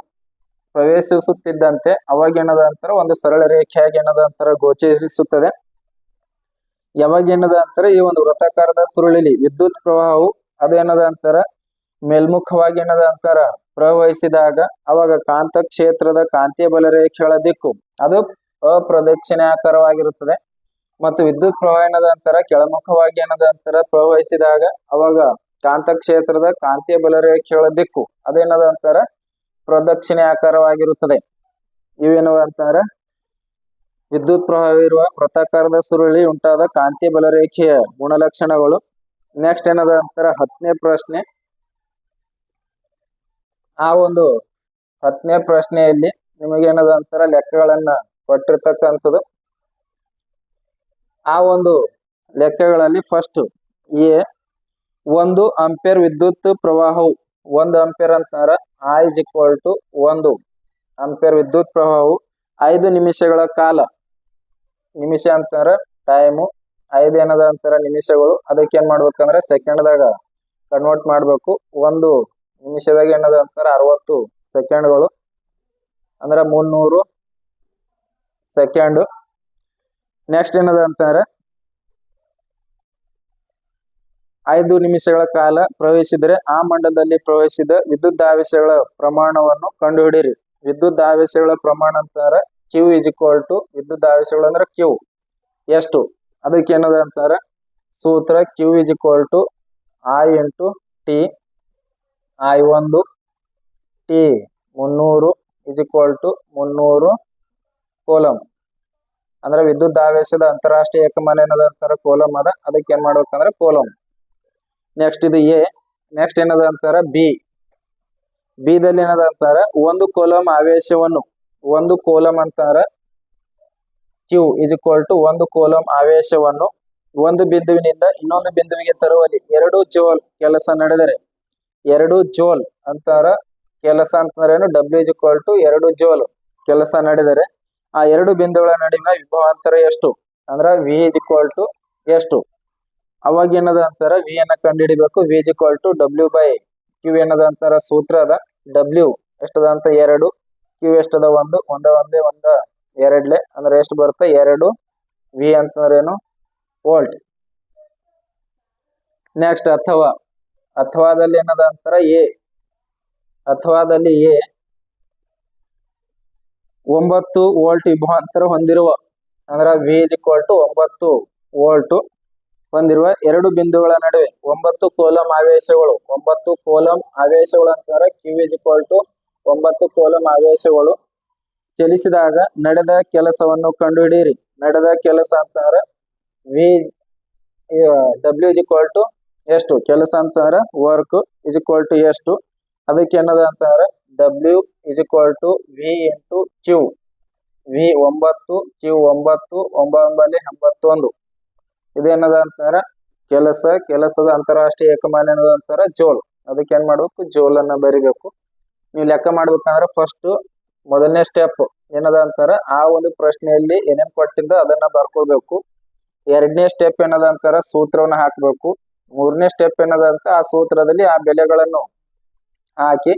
ಪ್ರವೇಶಿಸುತ್ತಿದ್ದಂತೆ ಅವಾಗ ಏನದ ಅಂತಾರ ಒಂದು ಸರಳ ರೇಖೆಯಾಗಿ ಏನದ ಅಂತಾರ ಗೋಚರಿಸುತ್ತದೆ. ಯಾವಾಗ ಏನದ ಅಂತಾರ, ಈ ಒಂದು ವೃತ್ತಾಕಾರದ ಸುರುಳಿಲಿ ವಿದ್ಯುತ್ ಪ್ರವಾಹವು ಅದೇನದ ಅಂತಾರ ಮೇಲ್ಮುಖವಾಗಿ ಏನದ ಅಂತಾರ ಪ್ರವಹಿಸಿದಾಗ ಅವಾಗ ಕಾಂತಕ್ಷೇತ್ರದ ಕಾಂತೀಯ ಬಲರೇಖೆಗಳ ದಿಕ್ಕು ಅದು ಅಪ್ರದಕ್ಷಿಣಾಕಾರವಾಗಿರುತ್ತದೆ. ಮತ್ತು ವಿದ್ಯುತ್ ಪ್ರವಾಹ ಏನದ ಅಂತಾರ ಕೆಳಮುಖವಾಗಿ ಏನದ ಅಂತಾರ ಪ್ರವಹಿಸಿದಾಗ ಅವಾಗ ಕಾಂತಕ್ಷೇತ್ರದ ಕಾಂತೀಯ ಬಲರೇಖೆಗಳ ದಿಕ್ಕು ಅದೇನದ ಅಂತಾರ ಪ್ರದಕ್ಷಿಣಾಕಾರವಾಗಿರುತ್ತದೆ. ಇವೇನವ ಅಂತಾರ ವಿದ್ಯುತ್ ಪ್ರವಾಹವಿರುವ ವೃತ್ತಾಕಾರದ ಸುರುಳಿ ಉಂಟಾದ ಕಾಂತೀಯ ಬಲರೇಖೆಯ ಗುಣಲಕ್ಷಣಗಳು. ನೆಕ್ಸ್ಟ್ ಏನದ ಅಂತಾರ 10ನೇ ಪ್ರಶ್ನೆ. ಆ ಒಂದು 10ನೇ ಪ್ರಶ್ನೆಯಲ್ಲಿ ನಿಮಗೇನದ ಅಂತಾರ ಲೆಕ್ಕಗಳನ್ನ ಕೊಟ್ಟಿರ್ತಕ್ಕಂಥದ್ದು. ಆ ಒಂದು ಲೆಕ್ಕಗಳಲ್ಲಿ ಫಸ್ಟ್ ಎ, 1 ಆಂಪಿಯರ್ ವಿದ್ಯುತ್ ಪ್ರವಾಹವು 1 ಆಂಪಿಯರ್ ಅಂತಾರ I = 1 ಆಂಪಿಯರ್ ವಿದ್ಯುತ್ ಪ್ರವಾಹವು 5 ನಿಮಿಷಗಳ ಕಾಲ, ನಿಮಿಷ ಅಂತಾರ ಟೈಮು, 5 ಏನದ ಅಂತಾರ ನಿಮಿಷಗಳು. ಅದಕ್ಕೆ ಏನ್ ಮಾಡ್ಬೇಕಂದ್ರೆ ಸೆಕೆಂಡ್ದಾಗ ಕನ್ವರ್ಟ್ ಮಾಡ್ಬೇಕು. 1 ನಿಮಿಷದಾಗ ಏನದ ಅಂತಾರ 60 ಸೆಕೆಂಡ್ಗಳು ಅಂದ್ರ 300 ಸೆಕೆಂಡ್. ನೆಕ್ಸ್ಟ್ ಏನದ ಅಂತಾರ 5 ನಿಮಿಷಗಳ ಕಾಲ ಪ್ರವಹಿಸಿದರೆ ಆ ಮಂಡಲದಲ್ಲಿ ಪ್ರವಹಿಸಿದ ವಿದ್ಯುದಾವೇಶಗಳ ಪ್ರಮಾಣವನ್ನು ಕಂಡುಹಿಡಿಯಿರಿ. ವಿದ್ಯುದಾವೇಶಗಳ ಪ್ರಮಾಣ ಅಂತಾರ Q = ವಿದ್ಯುದಾವೇಶಗಳು ಅಂದ್ರೆ Q ಎಷ್ಟು, ಅದಕ್ಕೆ ಏನದ ಅಂತಾರ ಸೂತ್ರ Q = I × T, I1 T 300 is equal to 300 coulomb. ಅಂದ್ರೆ ವಿದ್ಯುತ್ ಆವೇಶದ ಅಂತಾರಾಷ್ಟ್ರೀಯ ಏಕಮಾನ ಏನದ ಅಂತಾರ ಕೂಲಂಬ್ ಅದ, ಅದಕ್ಕೆ ಏನ್ ಮಾಡ್ಬೇಕಂದ್ರೆ ಕೂಲಂಬ್. ನೆಕ್ಸ್ಟ್ ಇದು ಎ. ನೆಕ್ಸ್ಟ್ ಏನದ ಅಂತಾರ ಬಿ. ದಲ್ಲಿ ಏನದ ಅಂತಾರ ಒಂದು ಕೂಲಂಬ್ ಆವೇಶವನ್ನು, ಒಂದು ಕೂಲಂಬ್ ಅಂತಾರ ಕ್ಯೂ ಇಸ್ ಈಕ್ವಲ್ ಟು ಒಂದು ಕೂಲಂಬ್ ಆವೇಶವನ್ನು ಒಂದು ಬಿಂದುವಿನಿಂದ ಇನ್ನೊಂದು ಬಿಂದುವಿಗೆ ತರುವಲ್ಲಿ 2 ಜೂಲ್ ಕೆಲಸ ನಡೆದರೆ, 2 ಜೂಲ್ ಅಂತಾರ ಕೆಲಸ ಅಂತಂದ್ರೇನು, ಡಬ್ಲ್ಯೂ ಇಸ್ ಈಕ್ವಲ್ ಟು 2 ಜೂಲ್ ಕೆಲಸ ನಡೆದರೆ ಆ ಎರಡು ಬಿಂದುಗಳ ನಡುವಿನ ವಿಭವಾಂತರ ಎಷ್ಟು ಅಂದ್ರ ವಿ ಇಸ್ ಈಕ್ವಲ್ ಟು ಎಷ್ಟು. ಅವಾಗ ಏನದ ಅಂತಾರ ವಿ ಅನ್ನ ಕಂಡುಹಿಡಿಬೇಕು. V is equal to W by Q ಏನದ ಅಂತಾರ ಸೂತ್ರ ಅದ. ಡಬ್ಲ್ಯೂ ಎಷ್ಟದ ಅಂತ 2, ಕ್ಯೂ ಎಷ್ಟದ 1, ಒಂದ ಎರಡ್ಲೆ ಅಂದ್ರೆ ಎಷ್ಟು ಬರುತ್ತೆ 2 ವಿ ಅಂತಂದ್ರೇನು ವೋಲ್ಟ್. ನೆಕ್ಸ್ಟ್ ಅಥವಾದಲ್ಲಿ ಏನದ ಅಂತಾರ ಎ. ಅಥವಾದಲ್ಲಿ ಎ 9 ವೋಲ್ಟ್ ವಿಭವಾಂತರ ಹೊಂದಿರುವ ಅಂದ್ರ V is equal to 9 volt ಹೊಂದಿರುವ ಎರಡು ಬಿಂದುಗಳ ನಡುವೆ 9 ಕೂಲಂಬ್ ಆವೇಶಗಳು, 9 ಕೂಲಂಬ್ ಆವೇಶಗಳು ಅಂತಾರೆ Q is equal to 9 coulomb ಆವೇಶಗಳು ಚಲಿಸಿದಾಗ ನಡೆದ ಕೆಲಸವನ್ನು ಕಂಡುಹಿಡಿಯಿರಿ. ನಡೆದ ಕೆಲಸ ಅಂತಾರೆ V W is equal to ಎಷ್ಟು, ಕೆಲಸ ಅಂತಾರೆ ವರ್ಕ್ ಇಸ್ ಈಕ್ವಲ್ ಟು ಎಷ್ಟು, ಅದಕ್ಕೆ ಏನದ ಅಂತಾರೆ W is equal to V into Q. V 9, Q 9, 9 81. ಇದೇನದ ಅಂತಾರ ಕೆಲಸದ ಅಂತಾರಾಷ್ಟ್ರೀಯ ಏಕಮಾನ ಏನದ ಅಂತಾರ ಜೋಲ್. ಅದಕ್ಕೆ ಏನ್ ಮಾಡ್ಬೇಕು, ಜೋಲ್ ಅನ್ನ ಬರಿಬೇಕು. ನೀವು ಲೆಕ್ಕ ಮಾಡ್ಬೇಕಂದ್ರೆ ಫಸ್ಟ್ ಮೊದಲನೇ ಸ್ಟೆಪ್ ಏನದ ಅಂತಾರ ಆ ಒಂದು ಪ್ರಶ್ನೆಯಲ್ಲಿ ಏನೇನ್ ಕೊಟ್ಟಿದ್ದ ಅದನ್ನ ಬರ್ಕೊಳ್ಬೇಕು. ಎರಡನೇ ಸ್ಟೆಪ್ ಏನದ ಅಂತಾರ ಸೂತ್ರವನ್ನ ಹಾಕ್ಬೇಕು. ಮೂರನೇ ಸ್ಟೆಪ್ ಏನದ ಅಂತ ಆ ಸೂತ್ರದಲ್ಲಿ ಆ ಬೆಲೆಗಳನ್ನು ಹಾಕಿ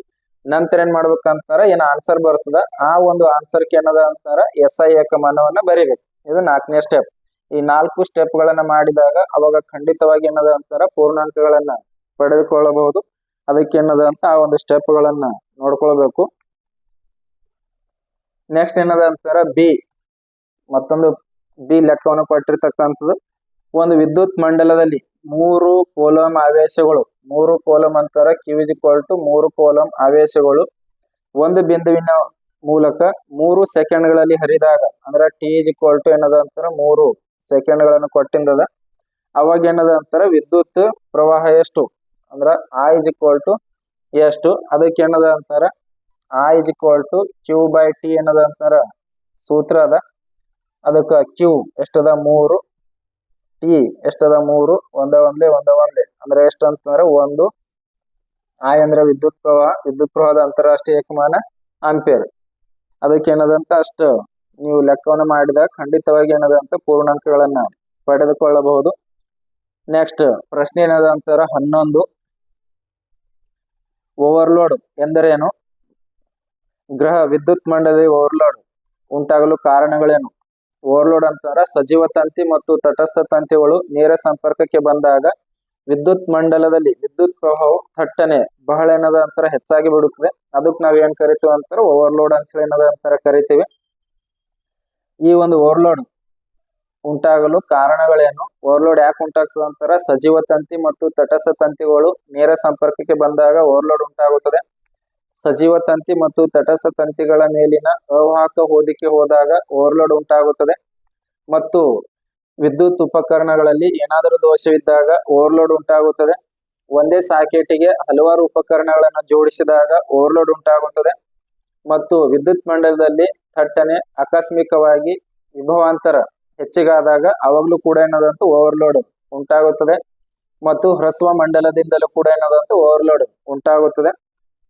ನಂತರ ಏನ್ ಮಾಡ್ಬೇಕಂತಾರ ಏನ್ ಆನ್ಸರ್ ಬರ್ತದ ಆ ಒಂದು ಆನ್ಸರ್ಗೆ ಏನದ ಅಂತಾರ SI ಏಕಮಾನವನ್ನ ಬರಿಬೇಕು. ಇದು 4ನೇ ಸ್ಟೆಪ್. ಈ 4 ಸ್ಟೆಪ್ ಗಳನ್ನ ಮಾಡಿದಾಗ ಅವಾಗ ಖಂಡಿತವಾಗಿ ಏನದ ಅಂತಾರ ಪೂರ್ಣಾಂಕಗಳನ್ನ ಪಡೆದುಕೊಳ್ಳಬಹುದು. ಅದಕ್ಕೆ ಏನದ ಅಂತ ಆ ಒಂದು ಸ್ಟೆಪ್ ಗಳನ್ನ ನೋಡ್ಕೊಳ್ಬೇಕು. ನೆಕ್ಸ್ಟ್ ಏನದ ಅಂತಾರ ಬಿ. ಮತ್ತೊಂದು ಬಿ ಲೆಕ್ಕವನ್ನು ಕೊಟ್ಟಿರ್ತಕ್ಕಂಥದ್ದು ಒಂದು ವಿದ್ಯುತ್ ಮಂಡಲದಲ್ಲಿ 3 ಕೂಲಂಬ್ ಆವೇಶಗಳು, 3 ಕೂಲಂಬ್ ಅಂತಾರ Q is equal to 3 coulomb ಆವೇಶಗಳು ಒಂದು ಬಿಂದುವಿನ ಮೂಲಕ 3 ಸೆಕೆಂಡ್ಗಳಲ್ಲಿ ಹರಿದಾಗ ಅಂದ್ರ ಟಿ ಇಸ್ ಈಕ್ವಲ್ ಟು ಏನದ ಅಂತಾರ 3 ಸೆಕೆಂಡ್ಗಳನ್ನು ಕೊಟ್ಟಿಂದದ. ಅವಾಗ ಏನದ ಅಂತಾರ ವಿದ್ಯುತ್ ಪ್ರವಾಹ ಎಷ್ಟು ಅಂದ್ರ I ಇಸ್ ಈಕ್ವಲ್ ಟು ಎಷ್ಟು, ಅದಕ್ಕೆ ಏನದ ಅಂತಾರ I is equal to Q by T ಏನದ ಅಂತಾರ ಸೂತ್ರ ಅದ. ಅದಕ್ಕ ಕ್ಯೂ ಎಷ್ಟದ 3, ಟಿ ಎಷ್ಟದ 3, ಒಂದೇ ಅಂದ್ರೆ ಎಷ್ಟು ಅಂತಂದ್ರ 1. I ಅಂದ್ರೆ ವಿದ್ಯುತ್ ಪ್ರವಾಹದ ಅಂತಾರಾಷ್ಟ್ರೀಯ ಏಕಮಾನ ಆಂಪಿಯರ್. ಅದಕ್ಕೆ ಏನದಂತ ಅಷ್ಟು ನೀವು ಲೆಕ್ಕವನ್ನು ಮಾಡಿದಾಗ ಖಂಡಿತವಾಗಿ ಏನದಂತ ಪೂರ್ಣಾಂಕಗಳನ್ನ ಪಡೆದುಕೊಳ್ಳಬಹುದು. ನೆಕ್ಸ್ಟ್ ಪ್ರಶ್ನೆ ಏನದ ಅಂತಾರ 11. ಓವರ್ಲೋಡ್ ಎಂದರೇನು? ಗ್ರಹ ವಿದ್ಯುತ್ ಮಂಡಲದಲ್ಲಿ ಓವರ್ಲೋಡ್ ಉಂಟಾಗಲು ಕಾರಣಗಳೇನು? ಓವರ್ಲೋಡ್ ಅಂತಾರ ಸಜೀವ ತಂತಿ ಮತ್ತು ತಟಸ್ಥ ತಂತಿಗಳು ನೇರ ಸಂಪರ್ಕಕ್ಕೆ ಬಂದಾಗ ವಿದ್ಯುತ್ ಮಂಡಲದಲ್ಲಿ ವಿದ್ಯುತ್ ಪ್ರವಾಹವು ಥಟ್ಟನೆ ಬಹಳ ಏನದ ಅಂತಾರ ಹೆಚ್ಚಾಗಿ ಬಿಡುತ್ತದೆ. ಅದಕ್ಕೆ ನಾವ್ ಏನ್ ಕರಿತೀವಿ ಅಂತಾರ ಓವರ್ಲೋಡ್ ಅಂತ ಹೇಳಿ ಏನದ ಅಂತಾರ ಕರಿತೀವಿ. ಈ ಒಂದು ಓವರ್ಲೋಡ್ ಉಂಟಾಗಲು ಕಾರಣಗಳೇನು? ಓವರ್ಲೋಡ್ ಯಾಕೆ ಉಂಟಾಗ್ತದೆ ಅಂತಾರ ಸಜೀವ ತಂತಿ ಮತ್ತು ತಟಸ್ಥ ತಂತಿಗಳು ನೇರ ಸಂಪರ್ಕಕ್ಕೆ ಬಂದಾಗ ಓವರ್ಲೋಡ್ ಉಂಟಾಗುತ್ತದೆ. ಸಜೀವ ತಂತಿ ಮತ್ತು ತಟಸ್ಥ ತಂತಿಗಳ ಮೇಲಿನ ಅವಾಹಕ ಹೋಲಿಕೆ ಹೋದಾಗ ಓವರ್ಲೋಡ್ ಉಂಟಾಗುತ್ತದೆ. ಮತ್ತು ವಿದ್ಯುತ್ ಉಪಕರಣಗಳಲ್ಲಿ ಏನಾದರೂ ದೋಷವಿದ್ದಾಗ ಓವರ್ಲೋಡ್ ಉಂಟಾಗುತ್ತದೆ. ಒಂದೇ ಸಾಕೆಟಿಗೆ ಹಲವಾರು ಉಪಕರಣಗಳನ್ನು ಜೋಡಿಸಿದಾಗ ಓವರ್ಲೋಡ್ ಉಂಟಾಗುತ್ತದೆ. ಮತ್ತು ವಿದ್ಯುತ್ ಮಂಡಲದಲ್ಲಿ ಥಟ್ಟನೆ ಆಕಸ್ಮಿಕವಾಗಿ ವಿಭವಾಂತರ ಹೆಚ್ಚಿಗಾದಾಗ ಅವಾಗ್ಲೂ ಕೂಡ ಏನದಂತ ಓವರ್ಲೋಡ್ ಉಂಟಾಗುತ್ತದೆ. ಮತ್ತು ಹ್ರಸ್ವ ಮಂಡಲದಿಂದಲೂ ಕೂಡ ಏನದಂತ ಓವರ್ಲೋಡ್ ಉಂಟಾಗುತ್ತದೆ.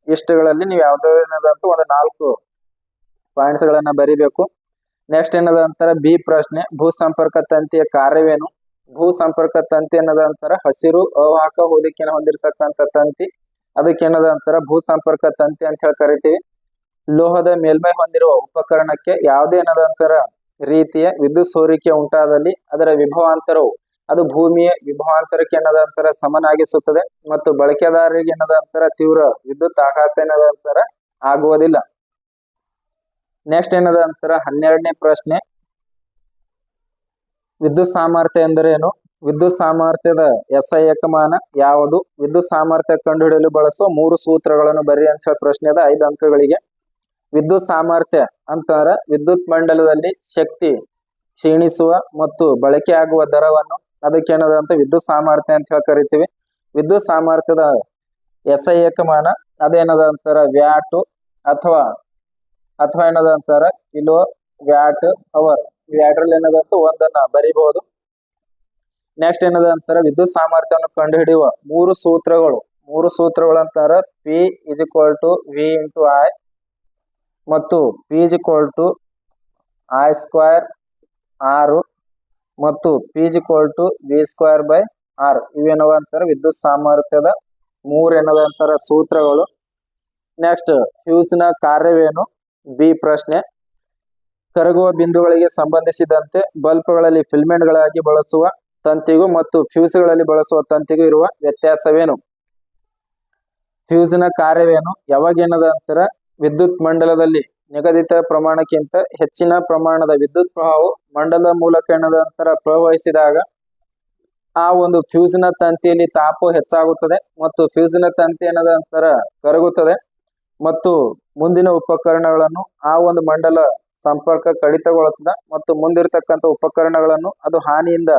ಇಷ್ಟುಗಳಲ್ಲಿ ನೀವು ಯಾವ್ದು ಏನದಂತ ಒಂದು 4 ಪಾಯಿಂಟ್ಸ್ ಗಳನ್ನ ಬರಿಬೇಕು. ನೆಕ್ಸ್ಟ್ ಏನದ ಅಂತಾರ ಬಿ ಪ್ರಶ್ನೆ, ಭೂ ಸಂಪರ್ಕ ತಂತಿಯ ಕಾರ್ಯವೇನು? ಭೂ ಸಂಪರ್ಕ ತಂತಿ ಏನದ ಅಂತಾರ ಹಸಿರು ಅವಾಹಕ ಹೋಲಿಕೆಯನ್ನು ಹೊಂದಿರತಕ್ಕಂಥ ತಂತಿ. ಅದಕ್ಕೆ ಏನದ ಅಂತಾರ ಭೂ ಸಂಪರ್ಕ ತಂತಿ ಅಂತ ಹೇಳಿ ಕರಿತೀವಿ. ಲೋಹದ ಮೇಲ್ಮೈ ಹೊಂದಿರುವ ಉಪಕರಣಕ್ಕೆ ಯಾವುದೇ ಏನದ ಅಂತಾರ ರೀತಿಯ ವಿದ್ಯುತ್ ಸೋರಿಕೆ ಉಂಟಾದಲ್ಲಿ ಅದರ ವಿಭವಾಂತರವು ಅದು ಭೂಮಿಯ ವಿಭವಾಂತರಕ್ಕೆ ಏನದ ಅಂತಾರ ಸಮನಾಗಿಸುತ್ತದೆ. ಮತ್ತು ಬಳಕೆದಾರರಿಗೆ ಏನದ ಅಂತಾರ ತೀವ್ರ ವಿದ್ಯುತ್ ಆಘಾತ ಏನದ ಅಂತಾರ ಆಗುವುದಿಲ್ಲ. ನೆಕ್ಸ್ಟ್ ಏನದ ಅಂತಾರ 12ನೇ ಪ್ರಶ್ನೆ, ವಿದ್ಯುತ್ ಸಾಮರ್ಥ್ಯ ಎಂದರೇನು? ವಿದ್ಯುತ್ ಸಾಮರ್ಥ್ಯದ SI ಏಕಮಾನ ಯಾವುದು? ವಿದ್ಯುತ್ ಸಾಮರ್ಥ್ಯ ಕಂಡುಹಿಡಿಯಲು ಬಳಸುವ 3 ಸೂತ್ರಗಳನ್ನು ಬರಿ ಅಂತ ಹೇಳಿ ಪ್ರಶ್ನೆ ಅದ 5 ಅಂಕಗಳಿಗೆ. ವಿದ್ಯುತ್ ಸಾಮರ್ಥ್ಯ ಅಂತಂದ್ರೆ ವಿದ್ಯುತ್ ಮಂಡಲದಲ್ಲಿ ಶಕ್ತಿ ಕ್ಷೀಣಿಸುವ ಮತ್ತು ಬಳಕೆ ಆಗುವ ದರವನ್ನು ಅದಕ್ಕೆ ಏನದಂತ ವಿದ್ಯುತ್ ಸಾಮರ್ಥ್ಯ ಅಂತ ಹೇಳಿ ಕರಿತೀವಿ. ವಿದ್ಯುತ್ ಸಾಮರ್ಥ್ಯದ ಎಸ್ಐ ಏಕಮಾನ ಅದೇನದ ಅಂತಾರ ವ್ಯಾಟ್ ಅಥವಾ ಅಥವಾ ಏನದ ಅಂತಾರ ಕಿಲೋ ವ್ಯಾಟ್ ಅವರ್. ವ್ಯಾಟ್ರಲ್ಲಿ ಏನದಂತ ಒಂದನ್ನ ಬರಿಬಹುದು. ನೆಕ್ಸ್ಟ್ ಏನದ ಅಂತಾರ ವಿದ್ಯುತ್ ಸಾಮರ್ಥ್ಯವನ್ನು ಕಂಡುಹಿಡಿಯುವ ಮೂರು ಸೂತ್ರಗಳು ಅಂತಾರ P is equal to V into I ಮತ್ತು P is equal to I square R ಮತ್ತು P is equal to V square by R. ಇವೇನವ ಅಂತಾರ ವಿದ್ಯುತ್ ಸಾಮರ್ಥ್ಯದ ಮೂರು ಏನದ ಅಂತಾರ ಸೂತ್ರಗಳು. ನೆಕ್ಸ್ಟ್ ಫ್ಯೂಸ್ ನ ಕಾರ್ಯವೇನು? ಬಿ ಪ್ರಶ್ನೆ. ಕರಗುವ ಬಿಂದುಗಳಿಗೆ ಸಂಬಂಧಿಸಿದಂತೆ ಬಲ್ಬ್ಗಳಲ್ಲಿ ಫಿಲ್ಮೆಂಟ್ಗಳಾಗಿ ಬಳಸುವ ತಂತಿಗೂ ಮತ್ತು ಫ್ಯೂಸ್ಗಳಲ್ಲಿ ಬಳಸುವ ತಂತಿಗೂ ಇರುವ ವ್ಯತ್ಯಾಸವೇನು? ಫ್ಯೂಸ್ ನ ಕಾರ್ಯವೇನು? ಯಾವಾಗ ಏನದ ಅಂತಾರ ವಿದ್ಯುತ್ ಮಂಡಲದಲ್ಲಿ ನಿಗದಿತ ಪ್ರಮಾಣಕ್ಕಿಂತ ಹೆಚ್ಚಿನ ಪ್ರಮಾಣದ ವಿದ್ಯುತ್ ಪ್ರವಾಹವು ಮಂಡಲದ ಮೂಲಕ ಏನದ ಅಂತಾರ ಪ್ರವಹಿಸಿದಾಗ ಆ ಒಂದು ಫ್ಯೂಸ್ ನ ತಂತಿಯಲ್ಲಿ ತಾಪು ಹೆಚ್ಚಾಗುತ್ತದೆ ಮತ್ತು ಫ್ಯೂಸ್ ನ ತಂತಿ ಏನದ ಅಂತಾರ ಕರಗುತ್ತದೆ ಮತ್ತು ಮುಂದಿನ ಉಪಕರಣಗಳನ್ನು ಆ ಒಂದು ಮಂಡಲ ಸಂಪರ್ಕ ಕಡಿತಗೊಳ್ಳುತ್ತದೆ ಮತ್ತು ಮುಂದಿರತಕ್ಕಂಥ ಉಪಕರಣಗಳನ್ನು ಅದು ಹಾನಿಯಿಂದ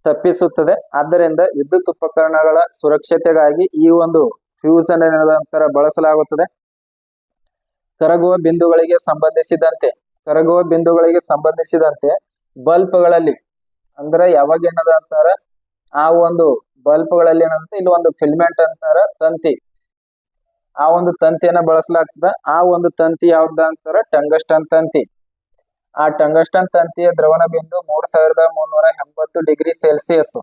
ತಪ್ಪಿಸುತ್ತದೆ. ಆದ್ದರಿಂದ ವಿದ್ಯುತ್ ಉಪಕರಣಗಳ ಸುರಕ್ಷತೆಗಾಗಿ ಈ ಒಂದು ಫ್ಯೂಸ್ ಅನ್ನು ಏನದಂತಾರ ಬಳಸಲಾಗುತ್ತದೆ. ಕರಗುವ ಬಿಂದುಗಳಿಗೆ ಸಂಬಂಧಿಸಿದಂತೆ ಬಲ್ಬ್ಗಳಲ್ಲಿ ಅಂದ್ರೆ ಯಾವಾಗ ಏನದ ಅಂತಾರ ಆ ಒಂದು ಬಲ್ಬ್ಗಳಲ್ಲಿ ಏನಂತ ಇಲ್ಲಿ ಒಂದು ಫಿಲ್ಮೆಂಟ್ ಅಂತಾರ ತಂತಿ, ಆ ಒಂದು ತಂತಿಯನ್ನ ಬಳಸಲಾಗ್ತದ. ಆ ಒಂದು ತಂತಿ ಯಾವ್ದ ಅಂತಾರ ಟಂಗಸ್ಟನ್ ತಂತಿ. ಆ ಟಂಗಸ್ಟನ್ ತಂತಿಯ ದ್ರವಣ ಬಿಂದು 3380 ಡಿಗ್ರಿ ಸೆಲ್ಸಿಯಸ್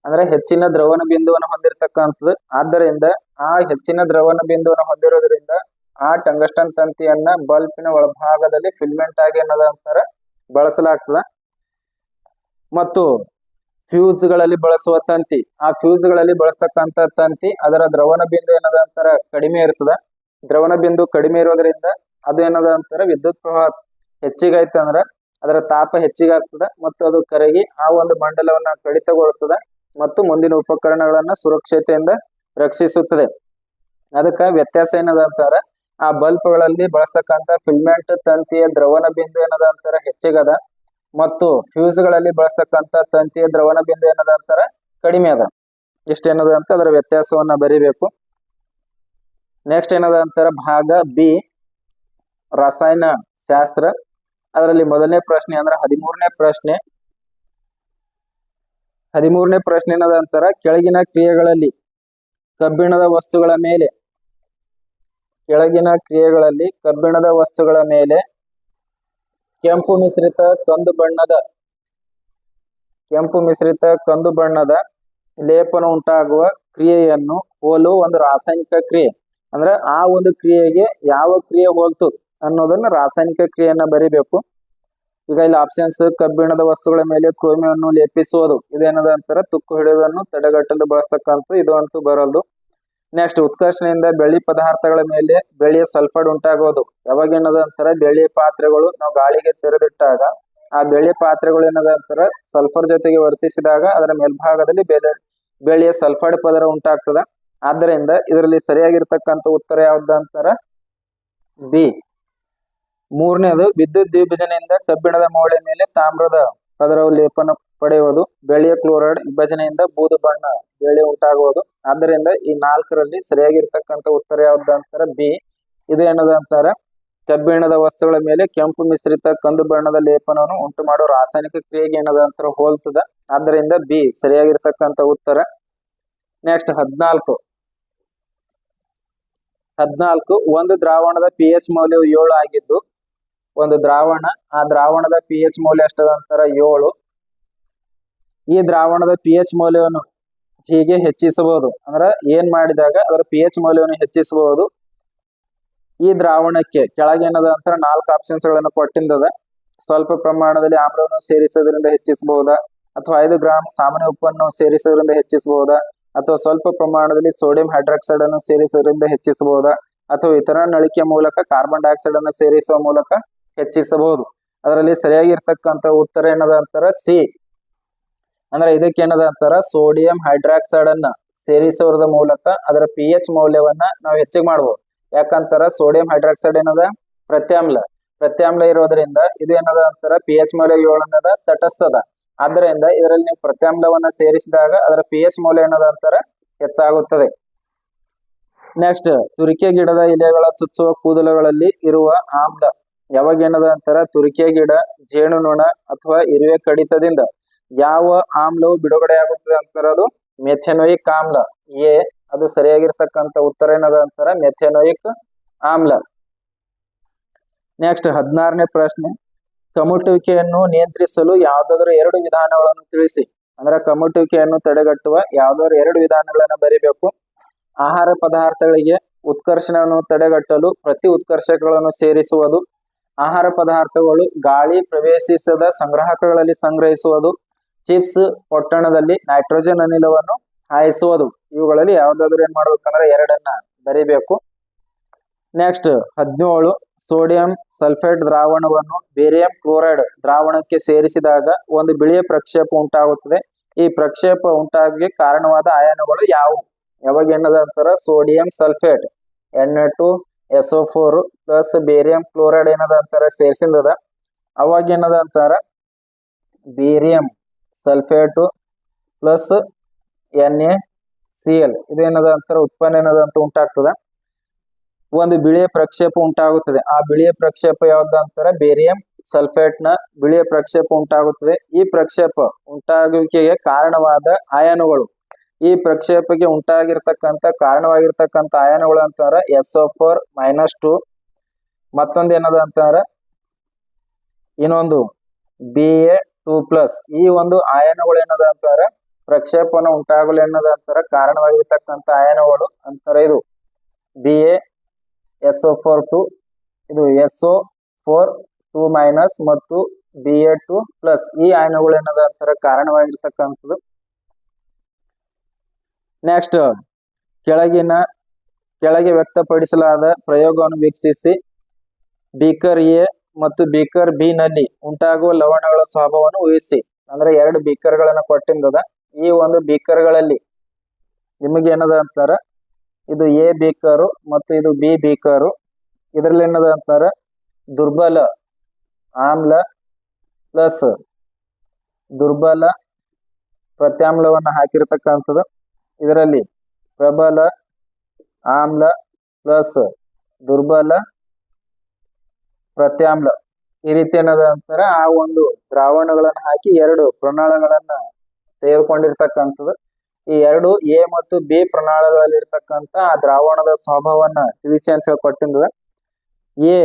ಅಂದ್ರೆ ಹೆಚ್ಚಿನ ದ್ರವಣ ಬಿಂದುವನ್ನು ಹೊಂದಿರತಕ್ಕಂಥದ್ದು. ಆದ್ದರಿಂದ ಆ ಹೆಚ್ಚಿನ ದ್ರವಣ ಬಿಂದುವನ್ನು ಹೊಂದಿರೋದ್ರಿಂದ ಆ ಟಂಗಸ್ಟನ್ ತಂತಿಯನ್ನ ಬಲ್ಬಿನ ಒಳಭಾಗದಲ್ಲಿ ಫಿಲ್ಮೆಂಟ್ ಆಗಿ ಏನದ ಅಂತಾರ ಬಳಸಲಾಗ್ತದ. ಮತ್ತು ಫ್ಯೂಸ್ಗಳಲ್ಲಿ ಬಳಸುವ ತಂತಿ, ಆ ಫ್ಯೂಸ್ಗಳಲ್ಲಿ ಬಳಸ್ತಕ್ಕಂಥ ತಂತಿ ಅದರ ದ್ರವಣ ಬಿಂದು ಏನದ ಅಂತಾರ ಕಡಿಮೆ ಇರ್ತದ. ದ್ರವಣ ಬಿಂದು ಕಡಿಮೆ ಇರೋದ್ರಿಂದ ಅದು ಏನದ ಅಂತಾರ ವಿದ್ಯುತ್ ಪ್ರವಾಹ ಹೆಚ್ಚಿಗಾಯ್ತು ಅಂದ್ರ ಅದರ ತಾಪ ಹೆಚ್ಚಿಗಾಗ್ತದ ಮತ್ತು ಅದು ಕರಗಿ ಆ ಒಂದು ಮಂಡಲವನ್ನ ಕಡಿತಗೊಳ್ಳುತ್ತದೆ ಮತ್ತು ಮುಂದಿನ ಉಪಕರಣಗಳನ್ನ ಸುರಕ್ಷತೆಯಿಂದ ರಕ್ಷಿಸುತ್ತದೆ. ಅದಕ್ಕ ವ್ಯತ್ಯಾಸ ಏನದ ಅಂತಾರ ಆ ಬಲ್ಬ್ಗಳಲ್ಲಿ ಬಳಸ್ತಕ್ಕಂಥ ಫಿಲ್ಮೆಂಟ್ ತಂತಿಯ ದ್ರವಣ ಬಿಂದು ಏನದ ಅಂತಾರ ಹೆಚ್ಚಿಗದ ಮತ್ತು ಫ್ಯೂಸ್ಗಳಲ್ಲಿ ಬಳಸ್ತಕ್ಕಂಥ ತಂತಿಯ ದ್ರವಣ ಬಿಂದು ಏನದ ಅಂತಾರ ಕಡಿಮೆ ಅದ. ಇಷ್ಟೇನದ ಅಂತ ಅದರ ವ್ಯತ್ಯಾಸವನ್ನ ಬರಿಬೇಕು. ನೆಕ್ಸ್ಟ್ ಏನದ ಅಂತಾರ ಭಾಗ ಬಿ ರಸಾಯನ ಶಾಸ್ತ್ರ. ಅದರಲ್ಲಿ ಮೊದಲನೇ ಪ್ರಶ್ನೆ ಅಂದ್ರೆ 13ನೇ ಪ್ರಶ್ನೆ ಏನದ ಅಂತಾರ ಕೆಳಗಿನ ಕ್ರಿಯೆಗಳಲ್ಲಿ ಕಬ್ಬಿಣದ ವಸ್ತುಗಳ ಮೇಲೆ ಕೆಂಪು ಮಿಶ್ರಿತ ಕಂದು ಬಣ್ಣದ ಲೇಪನ ಉಂಟಾಗುವ ಕ್ರಿಯೆಯನ್ನು ಹೋಲುವ ಒಂದು ರಾಸಾಯನಿಕ ಕ್ರಿಯೆ ಅಂದ್ರೆ ಆ ಒಂದು ಕ್ರಿಯೆಗೆ ಯಾವ ಕ್ರಿಯೆ ಹೋಲ್ತು ಅನ್ನೋದನ್ನ ರಾಸಾಯನಿಕ ಕ್ರಿಯೆಯನ್ನ ಬರಿಬೇಕು. ಈಗ ಇಲ್ಲಿ ಆಪ್ಷನ್ಸ್ ಕಬ್ಬಿಣದ ವಸ್ತುಗಳ ಮೇಲೆ ಕ್ರೋಮಿಯವನ್ನು ಲೇಪಿಸುವುದು ಇದೇನದ ಅಂತಾರ ತುಕ್ಕು ಹಿಡಿಯುವುದನ್ನು ತಡೆಗಟ್ಟಲು ಬಳಸ್ತಕ್ಕಂಥ ಇದು ಅಂತೂ ಬರಲ್ದು. ನೆಕ್ಸ್ಟ್ ಉತ್ಕರ್ಷಣೆಯಿಂದ ಬೆಳ್ಳಿ ಪದಾರ್ಥಗಳ ಮೇಲೆ ಬೆಳ್ಳಿಯ ಸಲ್ಫೈಡ್ ಉಂಟಾಗುವುದು ಯಾವಾಗ ಏನದ ಅಂತಾರ ಬೆಳ್ಳಿಯ ಪಾತ್ರೆಗಳು ನಾವು ಗಾಳಿಗೆ ತೆರೆದಿಟ್ಟಾಗ ಆ ಬೆಳ್ಳಿಯ ಪಾತ್ರೆಗಳು ಏನದ ಅಂತಾರ ಸಲ್ಫರ್ ಜೊತೆಗೆ ವರ್ತಿಸಿದಾಗ ಅದರ ಮೇಲ್ಭಾಗದಲ್ಲಿ ಬೆಳ್ಳಿಯ ಸಲ್ಫೈಡ್ ಪದರ ಉಂಟಾಗ್ತದ. ಆದ್ದರಿಂದ ಇದರಲ್ಲಿ ಸರಿಯಾಗಿರ್ತಕ್ಕಂಥ ಉತ್ತರ ಯಾವ್ದು ಅಂತಾರ ಬಿ. ಮೂರನೇದು ವಿದ್ಯುತ್ ದ್ವಿಭಜನೆಯಿಂದ ಕಬ್ಬಿಣದ ಮೌಳೆ ಮೇಲೆ ತಾಮ್ರದ ಪದರವು ಲೇಪನ ಪಡೆಯುವುದು. ಬೆಳ್ಳಿಯ ಕ್ಲೋರೈಡ್ ವಿಭಜನೆಯಿಂದ ಬೂದು ಬಣ್ಣ ಬೆಳ್ಳಿ ಉಂಟಾಗುವುದು. ಆದ್ದರಿಂದ ಈ 4ರಲ್ಲಿ ಸರಿಯಾಗಿರ್ತಕ್ಕಂಥ ಉತ್ತರ ಯಾವ್ದು ಅಂತಾರ ಬಿ. ಇದು ಏನದ ಅಂತಾರ ಕಬ್ಬಿಣದ ವಸ್ತುಗಳ ಮೇಲೆ ಕೆಂಪು ಮಿಶ್ರಿತ ಕಂದು ಬಣ್ಣದ ಲೇಪನವನ್ನು ಉಂಟು ಮಾಡುವ ರಾಸಾಯನಿಕ ಕ್ರಿಯೆಗೆ ಏನದ ಅಂತಾರ ಹೋಲ್ತದ. ಆದ್ದರಿಂದ ಬಿ ಸರಿಯಾಗಿರ್ತಕ್ಕಂಥ ಉತ್ತರ. ನೆಕ್ಸ್ಟ್ 14 ಒಂದು ದ್ರಾವಣದ pH ಮೌಲ್ಯವು 7 ಆಗಿದ್ದು ಒಂದು ಆ ದ್ರಾವಣದ pH ಮೌಲ್ಯ ಎಷ್ಟದ ಅಂತಾರ 7. ಈ ದ್ರಾವಣದ pH ಮೌಲ್ಯವನ್ನು ಹೀಗೆ ಹೆಚ್ಚಿಸಬಹುದು ಅಂದ್ರೆ ಏನ್ ಮಾಡಿದಾಗ ಅದರ pH ಮೌಲ್ಯವನ್ನು ಹೆಚ್ಚಿಸಬಹುದು. ಈ ದ್ರಾವಣಕ್ಕೆ ಕೆಳಗೇನದ ಅಂತಾರ 4 ಆಪ್ಷನ್ಸ್ ಗಳನ್ನು ಕೊಟ್ಟಿದ್ದದ. ಸ್ವಲ್ಪ ಪ್ರಮಾಣದಲ್ಲಿ ಆಮ್ಲವನ್ನು ಸೇರಿಸೋದ್ರಿಂದ ಹೆಚ್ಚಿಸಬಹುದಾ, ಅಥವಾ 5 ಗ್ರಾಂ ಸಾಮಾನ್ಯ ಉಪ್ಪನ್ನು ಸೇರಿಸೋದ್ರಿಂದ ಹೆಚ್ಚಿಸಬಹುದಾ, ಅಥವಾ ಸ್ವಲ್ಪ ಪ್ರಮಾಣದಲ್ಲಿ ಸೋಡಿಯಂ ಹೈಡ್ರಾಕ್ಸೈಡ್ ಅನ್ನು ಸೇರಿಸೋದ್ರಿಂದ ಹೆಚ್ಚಿಸಬಹುದಾ, ಅಥವಾ ಇತರ ನಳಿಕೆ ಮೂಲಕ ಕಾರ್ಬನ್ ಡೈಆಕ್ಸೈಡ್ ಅನ್ನು ಸೇರಿಸುವ ಮೂಲಕ ಹೆಚ್ಚಿಸಬಹುದು. ಅದರಲ್ಲಿ ಸರಿಯಾಗಿರ್ತಕ್ಕಂಥ ಉತ್ತರ ಏನದ ಅಂತಾರ ಸಿ. ಅಂದ್ರೆ ಇದಕ್ಕೆ ಏನದ ಅಂತಾರ ಸೋಡಿಯಂ ಹೈಡ್ರಾಕ್ಸೈಡ್ ಅನ್ನ ಸೇರಿಸೋದ್ರ ಮೂಲಕ ಅದರ pH ಮೌಲ್ಯವನ್ನ ನಾವು ಹೆಚ್ಚಿಗೆ ಮಾಡಬಹುದು. ಯಾಕಂತಾರ ಸೋಡಿಯಂ ಹೈಡ್ರಾಕ್ಸೈಡ್ ಏನದ ಪ್ರತ್ಯಾಮ್ಲ. ಪ್ರತ್ಯಾಮ್ಲ ಇರೋದ್ರಿಂದ ಇದು ಏನದ ಅಂತಾರ ಪಿ ಎಚ್ ಮೌಲ್ಯ 7 ಅನ್ನದ ತಟಸ್ಥದ. ಆದ್ದರಿಂದ ಇದರಲ್ಲಿ ನೀವು ಪ್ರತ್ಯಾಮ್ಲವನ್ನ ಸೇರಿಸಿದಾಗ ಅದರ ಪಿ ಎಚ್ ಮೌಲ್ಯ ಏನದ ಅಂತಾರ ಹೆಚ್ಚಾಗುತ್ತದೆ. ನೆಕ್ಸ್ಟ್, ತುರಿಕೆ ಗಿಡದ ಎಲೆಗಳ ಚುಚ್ಚುವ ಕೂದಲುಗಳಲ್ಲಿ ಇರುವ ಆಮ್ಲ ಯಾವಾಗ ಏನದ ಅಂತಾರ ತುರಿಕೆ ಗಿಡ, ಜೇನುನೊಣ ಅಥವಾ ಇರುವೆ ಕಡಿತದಿಂದ ಯಾವ ಆಮ್ಲವು ಬಿಡುಗಡೆ ಆಗುತ್ತದೆ ಅಂತಾರ ಅದು ಮೆಥೆನೋಯಿಕ್ ಆಮ್ಲ. ಎ ಅದು ಸರಿಯಾಗಿರ್ತಕ್ಕಂಥ ಉತ್ತರ ಏನದ ಅಂತಾರ ಮೆಥೆನೋಯಿಕ್ ಆಮ್ಲ. ನೆಕ್ಸ್ಟ್ 16ನೇ ಪ್ರಶ್ನೆ, ಕಮುಟುವಿಕೆಯನ್ನು ನಿಯಂತ್ರಿಸಲು ಯಾವುದಾದರೂ 2 ವಿಧಾನಗಳನ್ನು ತಿಳಿಸಿ. ಅಂದ್ರೆ ಕಮುಟುವಿಕೆಯನ್ನು ತಡೆಗಟ್ಟುವ ಯಾವುದಾದ್ರು 2 ವಿಧಾನಗಳನ್ನ ಬರೀಬೇಕು. ಆಹಾರ ಪದಾರ್ಥಗಳಿಗೆ ಉತ್ಕರ್ಷಣವನ್ನು ತಡೆಗಟ್ಟಲು ಪ್ರತಿ ಉತ್ಕರ್ಷಕಗಳನ್ನು ಸೇರಿಸುವುದು, ಆಹಾರ ಪದಾರ್ಥಗಳು ಗಾಳಿ ಪ್ರವೇಶಿಸದ ಸಂಗ್ರಾಹಕಗಳಲ್ಲಿ ಸಂಗ್ರಹಿಸುವುದು, ಚಿಪ್ಸ್ ಪೊಟ್ಟಣದಲ್ಲಿ ನೈಟ್ರೋಜನ್ ಅನಿಲವನ್ನು ಹಾಯಿಸುವುದು. ಇವುಗಳಲ್ಲಿ ಯಾವ್ದಾದ್ರು ಏನ್ ಮಾಡ್ಬೇಕಂದ್ರೆ 2 ಬರೀಬೇಕು. ನೆಕ್ಸ್ಟ್ 17, ಸೋಡಿಯಂ ಸಲ್ಫೇಟ್ ದ್ರಾವಣವನ್ನು ಬೇರಿಯಂ ಕ್ಲೋರೈಡ್ ದ್ರಾವಣಕ್ಕೆ ಸೇರಿಸಿದಾಗ ಒಂದು ಬಿಳಿಯ ಪ್ರಕ್ಷೇಪ ಉಂಟಾಗುತ್ತದೆ. ಈ ಪ್ರಕ್ಷೇಪ ಉಂಟಾಗಿ ಕಾರಣವಾದ ಅಯಾನುಗಳು ಯಾವುವು? ಯಾವಾಗ ಏನದ ಅಂತಾರ sodium sulphate Na2SO4 plus barium chloride ಏನದ ಅಂತಾರ ಸೇರಿಸಿದ ಅವಾಗ ಏನದ ಅಂತಾರ ಬೇರಿಯಂ ಸಲ್ಫೇಟ್ ಪ್ಲಸ್ NaCl ಇದೇನದ ಅಂತಾರ ಉತ್ಪನ್ನ ಏನದ ಅಂತ ಉಂಟಾಗ್ತದ. ಒಂದು ಬಿಳಿಯ ಪ್ರಕ್ಷೇಪ ಉಂಟಾಗುತ್ತದೆ. ಆ ಬಿಳಿಯ ಪ್ರಕ್ಷೇಪ ಯಾವ್ದು ಅಂತಾರ ಬೇರಿಯಂ ಸಲ್ಫೇಟ್ ನ ಬಿಳಿಯ ಪ್ರಕ್ಷೇಪ ಉಂಟಾಗುತ್ತದೆ. ಈ ಪ್ರಕ್ಷೇಪ ಉಂಟಾಗುವಿಕೆಗೆ ಕಾರಣವಾದ ಅಯಾನುಗಳು, ಈ ಪ್ರಕ್ಷೇಪಕ್ಕೆ ಉಂಟಾಗಿರ್ತಕ್ಕಂಥ ಕಾರಣವಾಗಿರ್ತಕ್ಕಂಥ ಅಯಾನುಗಳು ಅಂತಾರ SO4-2, ಮತ್ತೊಂದು ಏನದ ಅಂತಾರ ಇನ್ನೊಂದು Ba2+. ಈ ಒಂದು ಅಯಾನುಗಳು ಏನದ ಅಂತಾರ ಪ್ರಕ್ಷೇಪನ ಉಂಟಾಗಲು ಏನದ ಅಂತಾರ ಕಾರಣವಾಗಿರ್ತಕ್ಕಂಥ ಅಯಾನುಗಳು ಅಂತಾರ. ಇದು BaSO4-2, ಇದು SO4-2- ಮತ್ತು Ba2+. ಈ ಅಯಾನುಗಳು ಏನದ ಅಂತಾರ ಕಾರಣವಾಗಿರ್ತಕ್ಕಂಥದ್ದು. ನೆಕ್ಸ್ಟ್, ಕೆಳಗೆ ವ್ಯಕ್ತಪಡಿಸಲಾದ ಪ್ರಯೋಗವನ್ನು ವೀಕ್ಷಿಸಿ. ಬೀಕರ್ ಎ ಮತ್ತು ಬೀಕರ್ ಬಿ ನಲ್ಲಿ ಉಂಟಾಗುವ ಲವಣಗಳ ಸ್ವಭಾವವನ್ನು ಊಹಿಸಿ. ಅಂದ್ರೆ 2 ಬೀಕರ್ಗಳನ್ನ ಕೊಟ್ಟಿಂದದ. ಈ ಒಂದು ಬೀಕರ್ಗಳಲ್ಲಿ ನಿಮಗೆ ಏನದ ಅಂತಾರ ಇದು ಎ ಬೀಕರು ಮತ್ತು ಇದು ಬಿ ಬೀಕರು. ಇದರಲ್ಲಿ ಏನದ ಅಂತಾರ ದುರ್ಬಲ ಆಮ್ಲ ಪ್ಲಸ್ ದುರ್ಬಲ ಪ್ರತ್ಯಾಮ್ಲವನ್ನ ಹಾಕಿರ್ತಕ್ಕಂಥದ್ದು. ಇದರಲ್ಲಿ ಪ್ರಬಲ ಆಮ್ಲ ಪ್ಲಸ್ ದುರ್ಬಲ ಪ್ರತ್ಯಾಮ್ಲ ಈ ರೀತಿ ಏನದ ಅಂತಾರ ಆ ಒಂದು ದ್ರಾವಣಗಳನ್ನ ಹಾಕಿ 2 ಪ್ರಣಾಳಗಳನ್ನ ತೆಗೆದುಕೊಂಡಿರ್ತಕ್ಕಂಥದ್ದು. ಈ 2 ಎ ಮತ್ತು ಬಿ ಪ್ರಣಾಳಗಳಲ್ಲಿ ಇರ್ತಕ್ಕಂಥ ಆ ದ್ರಾವಣದ ಸ್ವಭಾವವನ್ನ ತಿಳಿಸಿ ಅಂತ ಹೇಳಿ ಕೊಟ್ಟಿದ್ದ. ಎ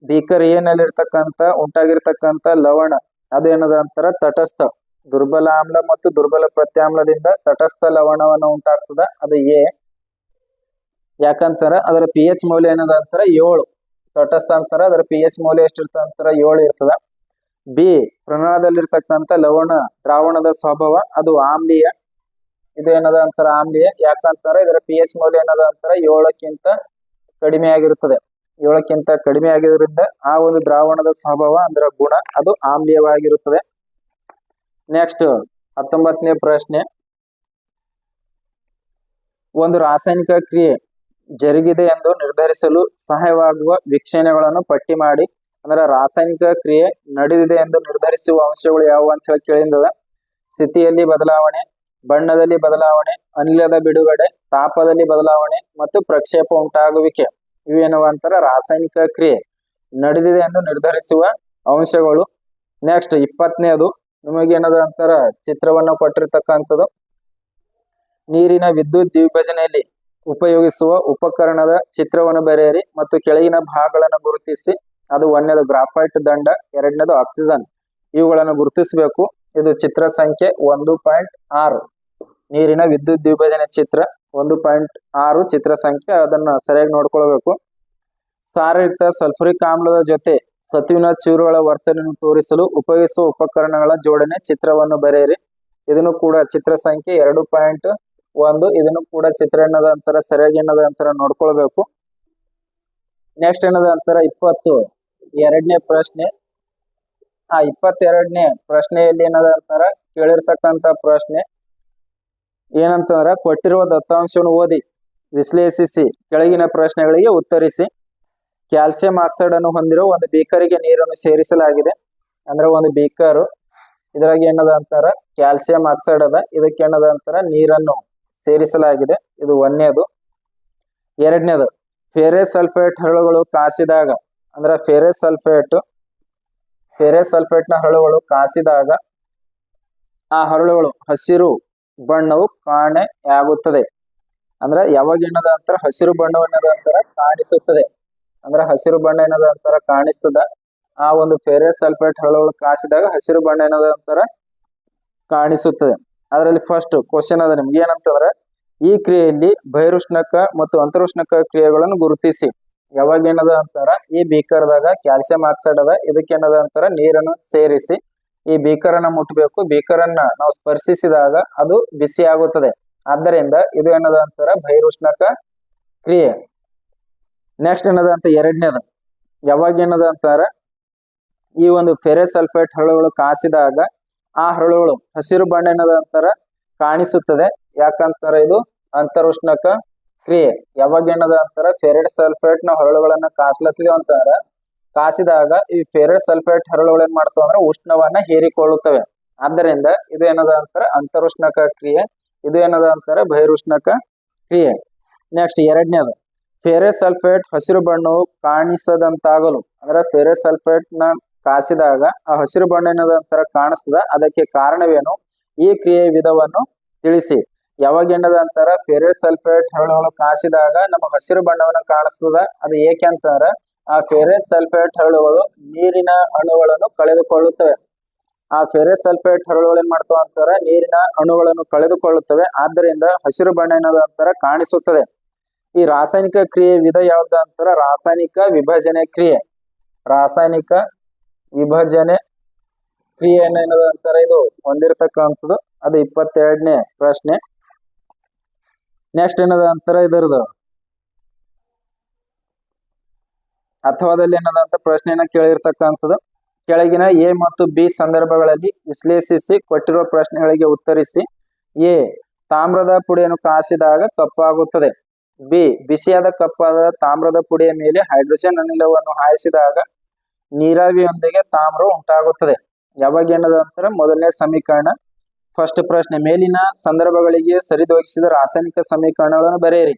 ಬೀಕರ್ ಎ ನಲ್ಲಿ ಇರ್ತಕ್ಕಂಥ ಉಂಟಾಗಿರ್ತಕ್ಕಂಥ ಲವಣ ಅದು ಏನದ ಅಂತಾರ ತಟಸ್ಥ. ದುರ್ಬಲ ಆಮ್ಲ ಮತ್ತು ದುರ್ಬಲ ಪ್ರತ್ಯಾಮ್ಲದಿಂದ ತಟಸ್ಥ ಲವಣವನ್ನ ಉಂಟಾಗ್ತದ, ಅದು ಎ. ಯಾಕಂತಾರ ಅದರ ಪಿ ಎಚ್ ಮೌಲ್ಯ ಏನದ ಅಂತಾರ 7. ತಟಸ್ಥ ಅಂತಾರ ಅದರ ಪಿ ಎಚ್ ಮೌಲ್ಯ ಎಷ್ಟಿರ್ತದ ಅಂತಾರ 7 ಇರ್ತದ. ಬಿ ಪ್ರಣಾಳದಲ್ಲಿರ್ತಕ್ಕಂಥ ಲವಣ ದ್ರಾವಣದ ಸ್ವಭಾವ ಅದು ಆಮ್ಲೀಯ. ಇದು ಏನದ ಅಂತಾರ ಆಮ್ಲೀಯ. ಯಾಕಂತಾರ ಇದರ ಪಿ ಎಚ್ ಮೌಲ್ಯ ಏನದ ಅಂತಾರ 7ಕ್ಕಿಂತ ಕಡಿಮೆ ಆಗಿರುತ್ತದೆ. 7ಕ್ಕಿಂತ ಕಡಿಮೆ ಆಗಿರೋದ್ರಿಂದ ಆ ಒಂದು ದ್ರಾವಣದ ಸ್ವಭಾವ ಅಂದ್ರೆ ಗುಣ ಅದು ಆಮ್ಲೀಯವಾಗಿರುತ್ತದೆ. ನೆಕ್ಸ್ಟ್ 19ನೇ ಪ್ರಶ್ನೆ, ಒಂದು ರಾಸಾಯನಿಕ ಕ್ರಿಯೆ ಜರುಗಿದೆ ಎಂದು ನಿರ್ಧರಿಸಲು ಸಹಾಯವಾಗುವ ವೀಕ್ಷಣೆಗಳನ್ನು ಪಟ್ಟಿ ಮಾಡಿ. ಅಂದ್ರೆ ರಾಸಾಯನಿಕ ಕ್ರಿಯೆ ನಡೆದಿದೆ ಎಂದು ನಿರ್ಧರಿಸುವ ಅಂಶಗಳು ಯಾವುವು ಅಂತ ಹೇಳಿ ಕೇಳಿದ. ಸ್ಥಿತಿಯಲ್ಲಿ ಬದಲಾವಣೆ, ಬಣ್ಣದಲ್ಲಿ ಬದಲಾವಣೆ, ಅನಿಲದ ಬಿಡುಗಡೆ, ತಾಪದಲ್ಲಿ ಬದಲಾವಣೆ ಮತ್ತು ಪ್ರಕ್ಷೇಪ ಉಂಟಾಗುವಿಕೆ. ಇವೇನವ ಅಂತಾರ ರಾಸಾಯನಿಕ ಕ್ರಿಯೆ ನಡೆದಿದೆ ಎಂದು ನಿರ್ಧರಿಸುವ ಅಂಶಗಳು. ನೆಕ್ಸ್ಟ್ 20ನೇದು ನಿಮಗೇನದ ಅಂತಾರ ಚಿತ್ರವನ್ನು ಕೊಟ್ಟಿರ್ತಕ್ಕಂಥದ್ದು. ನೀರಿನ ವಿದ್ಯುತ್ ದ್ವಿಭಜನೆಯಲ್ಲಿ ಉಪಯೋಗಿಸುವ ಉಪಕರಣದ ಚಿತ್ರವನ್ನು ಬರೆಯಿರಿ ಮತ್ತು ಕೆಳಗಿನ ಭಾಗಗಳನ್ನು ಗುರುತಿಸಿ. ಅದು 1ನೇದು ಗ್ರಾಫೈಟ್ ದಂಡ, 2ನೇದು ಆಕ್ಸಿಜನ್. ಇವುಗಳನ್ನು ಗುರುತಿಸಬೇಕು. ಇದು ಚಿತ್ರ ಸಂಖ್ಯೆ 1.6 ನೀರಿನ ವಿದ್ಯುತ್ ದ್ವಿಭಜನೆ ಚಿತ್ರ 1.6 ಚಿತ್ರ ಸಂಖ್ಯೆ. ಅದನ್ನ ಸರಿಯಾಗಿ ನೋಡ್ಕೊಳ್ಬೇಕು. ಸಾರಯುಕ್ತ ಸಲ್ಫ್ಯೂರಿಕ್ ಆಮ್ಲದ ಜೊತೆ ಸತುವಿನ ಚೂರುಗಳ ವರ್ತನೆಯನ್ನು ತೋರಿಸಲು ಉಪಯೋಗಿಸುವ ಉಪಕರಣಗಳ ಜೋಡಣೆ ಚಿತ್ರವನ್ನು ಬರೆಯಿರಿ. ಇದನ್ನು ಕೂಡ ಚಿತ್ರ ಸಂಖ್ಯೆ 2.1. ಇದನ್ನು ಕೂಡ ಚಿತ್ರ ಏನದ ಅಂತಾರ ಸರಿಯಾಗಿ ಏನದ ಅಂತಾರ ನೋಡ್ಕೊಳ್ಬೇಕು. ನೆಕ್ಸ್ಟ್ ಏನದ ಅಂತಾರ 22ನೇ ಪ್ರಶ್ನೆ. 22ನೇ ಪ್ರಶ್ನೆಯಲ್ಲಿ ಏನದ ಅಂತಾರ ಕೇಳಿರ್ತಕ್ಕಂಥ ಪ್ರಶ್ನೆ ಏನಂತಂದ್ರ ಕೊಟ್ಟಿರುವ ದತ್ತಾಂಶವನ್ನು ಓದಿ ವಿಶ್ಲೇಷಿಸಿ ಕೆಳಗಿನ ಪ್ರಶ್ನೆಗಳಿಗೆ ಉತ್ತರಿಸಿ. ಕ್ಯಾಲ್ಸಿಯಂ ಆಕ್ಸೈಡ್ ಅನ್ನು ಹೊಂದಿರುವ ಒಂದು ಬೀಕರಿಗೆ ನೀರನ್ನು ಸೇರಿಸಲಾಗಿದೆ. ಅಂದ್ರೆ ಒಂದು ಬೀಕರ್ ಇದ್ರಾಗ ಏನದ ಅಂತಾರ ಕ್ಯಾಲ್ಸಿಯಂ ಆಕ್ಸೈಡ್ ಅದ, ಇದಕ್ಕೆ ಏನದ ಅಂತಾರ ನೀರನ್ನು ಸೇರಿಸಲಾಗಿದೆ. ಇದು ಒಂದನೇದು. ಎರಡನೇದು, ಫೆರಸ್ ಸಲ್ಫೇಟ್ ಹರಳುಗಳು ಕಾಸಿದಾಗ, ಅಂದ್ರೆ ಫೆರಸ್ ಸಲ್ಫೇಟ್ ನ ಹರಳುಗಳು ಕಾಸಿದಾಗ ಆ ಹರಳುಗಳು ಹಸಿರು ಬಣ್ಣವು ಕಾಣೆಯಾಗುತ್ತದೆ. ಅಂದ್ರೆ ಯಾವಾಗ ಏನದ ಅಂತಾರ ಹಸಿರು ಬಣ್ಣವನ್ನದ ಅಂತಾರ ಕಾಣಿಸುತ್ತದೆ. ಅಂದ್ರೆ ಹಸಿರು ಬಣ್ಣ ಏನದ ಅಂತಾರ ಕಾಣಿಸ್ತದ. ಆ ಒಂದು ಫೆರಸ್ ಸಲ್ಫೇಟ್ ಹರಳುಗಳು ಕಾಸಿದಾಗ ಹಸಿರು ಬಣ್ಣ ಏನದ ಅಂತಾರ ಕಾಣಿಸುತ್ತದೆ. ಅದರಲ್ಲಿ ಫಸ್ಟ್ ಕ್ವಶನ್ ಅದ ನಿಮ್ಗೆ ಏನಂತಂದ್ರೆ, ಈ ಕ್ರಿಯೆಯಲ್ಲಿ ಬಹಿರುಷ್ಣಕ ಮತ್ತು ಅಂತರುಷ್ಣಕ ಕ್ರಿಯೆಗಳನ್ನು ಗುರುತಿಸಿ. ಯಾವಾಗ ಏನದ ಅಂತಾರ ಈ ಬೀಕರ್ದಾಗ ಕ್ಯಾಲ್ಸಿಯಂ ಆಕ್ಸೈಡ್ ಅದ, ಇದಕ್ಕೆ ಏನದ ಅಂತಾರ ನೀರನ್ನು ಸೇರಿಸಿ ಈ ಬೀಕರ್ ಅನ್ನ ಮುಟ್ಟಬೇಕು. ಬೀಕರ್ ಅನ್ನ ನಾವು ಸ್ಪರ್ಶಿಸಿದಾಗ ಅದು ಬಿಸಿ ಆಗುತ್ತದೆ. ಆದ್ದರಿಂದ ಇದು ಏನದ ಅಂತಾರ ಬಹಿರುಷ್ಣಕ ಕ್ರಿಯೆ. ನೆಕ್ಸ್ಟ್ ಏನದ ಅಂತ ಎರಡನೇದು, ಯಾವಾಗ ಏನದ ಅಂತಾರ ಈ ಒಂದು ಫೆರಸ್ ಸಲ್ಫೇಟ್ ಹರಳುಗಳು ಕಾಸಿದಾಗ ಆ ಹರಳುಗಳು ಹಸಿರು ಬಣ್ಣ ಏನದ ಅಂತಾರ ಕಾಣಿಸುತ್ತದೆ. ಯಾಕಂತಾರ ಇದು ಅಂತರುಷ್ಣಕ ಕ್ರಿಯೆ. ಯಾವಾಗ ಏನದ ಅಂತಾರ ಫೆರಸ್ ಸಲ್ಫೇಟ್ ನ ಹರಳುಗಳನ್ನ ಕಾಸ್ಲತ್ತಿದೇವ ಅಂತಾರ, ಕಾಸಿದಾಗ ಈ ಫೆರಸ್ ಸಲ್ಫೇಟ್ ಹರಳುಗಳು ಏನ್ ಮಾಡ್ತಾವ ಅಂದ್ರೆ ಉಷ್ಣವನ್ನ ಹೀರಿಕೊಳ್ಳುತ್ತವೆ. ಆದ್ದರಿಂದ ಇದು ಏನದ ಅಂತಾರ ಅಂತರುಷ್ಣಕ ಕ್ರಿಯೆ. ಇದು ಏನದ ಅಂತಾರ ಬಹಿರುಷ್ಣಕ ಕ್ರಿಯೆ. ನೆಕ್ಸ್ಟ್ ಎರಡನೇದು, ಫೆರಸ್ ಸಲ್ಫೇಟ್ ಹಸಿರು ಬಣ್ಣವು ಕಾಣಿಸದಂತಾಗಲು, ಅಂದ್ರೆ ಫೆರಸ್ ಸಲ್ಫೇಟ್ ನ ಕಾಸಿದಾಗ ಆ ಹಸಿರು ಬಣ್ಣ ಏನದ ಅಂತಾರ ಕಾಣಿಸ್ತದ, ಅದಕ್ಕೆ ಕಾರಣವೇನು, ಈ ಕ್ರಿಯೆ ವಿಧವನ್ನು ತಿಳಿಸಿ. ಯಾವಾಗ ಏನದ ಅಂತಾರ ಫೆರಸ್ ಸಲ್ಫೇಟ್ ಹರಳುಗಳು ಕಾಸಿದಾಗ ನಮಗೆ ಹಸಿರು ಬಣ್ಣವನ್ನ ಕಾಣಿಸ್ತದ, ಅದು ಏಕೆ ಅಂತಾರ ಆ ಫೆರಸ್ ಸಲ್ಫೇಟ್ ಹರಳುಗಳು ನೀರಿನ ಅಣುಗಳನ್ನು ಕಳೆದುಕೊಳ್ಳುತ್ತವೆ. ಆ ಫೆರಸ್ ಸಲ್ಫೇಟ್ ಹರಳುಗಳು ಏನ್ ಮಾಡ್ತಾವ ಅಂತಾರ ನೀರಿನ ಅಣುಗಳನ್ನು ಕಳೆದುಕೊಳ್ಳುತ್ತವೆ. ಆದ್ದರಿಂದ ಹಸಿರು ಬಣ್ಣ ಏನದ ಅಂತಾರ ಕಾಣಿಸುತ್ತದೆ. ಈ ರಾಸಾಯನಿಕ ಕ್ರಿಯೆ ವಿಧ ಯಾವ್ದು ಅಂತಾರ ರಾಸಾಯನಿಕ ವಿಭಜನೆ ಕ್ರಿಯೆ. ರಾಸಾಯನಿಕ ವಿಭಜನೆ ಕ್ರಿಯೆಯನ್ನು ಏನದ ಅಂತಾರ ಇದು ಹೊಂದಿರತಕ್ಕಂಥದ್ದು. ಅದು 22ನೇ ಪ್ರಶ್ನೆ. ನೆಕ್ಸ್ಟ್ ಏನದ ಅಂತಾರ ಇದರದು ಅಥವಾದಲ್ಲಿ ಏನದ ಅಂತ ಪ್ರಶ್ನೆಯನ್ನ ಕೇಳಿರ್ತಕ್ಕಂಥದ್ದು. ಕೆಳಗಿನ ಎ ಮತ್ತು ಬಿ ಸಂದರ್ಭಗಳಲ್ಲಿ ವಿಶ್ಲೇಷಿಸಿ ಕೊಟ್ಟಿರುವ ಪ್ರಶ್ನೆಗಳಿಗೆ ಉತ್ತರಿಸಿ. ಎ, ತಾಮ್ರದ ಪುಡಿಯನ್ನು ಕಾಸಿದಾಗ ಕಪ್ಪಾಗುತ್ತದೆ. ಬಿ, ಬಿಸಿಯಾದ ಕಪ್ಪಾದ ತಾಮ್ರದ ಪುಡಿಯ ಮೇಲೆ ಹೈಡ್ರೋಜನ್ ಅನಿಲವನ್ನು ಹಾಯಿಸಿದಾಗ ನೀರಾವಿಯೊಂದಿಗೆ ತಾಮ್ರವು ಉಂಟಾಗುತ್ತದೆ. ಯಾವಾಗ ಏನದ ಅಂತಾರ ಮೊದಲನೇ ಸಮೀಕರಣ. ಫಸ್ಟ್ ಪ್ರಶ್ನೆ, ಮೇಲಿನ ಸಂದರ್ಭಗಳಿಗೆ ಸರಿದೂಗಿಸಿದ ರಾಸಾಯನಿಕ ಸಮೀಕರಣಗಳನ್ನು ಬರೆಯಿರಿ.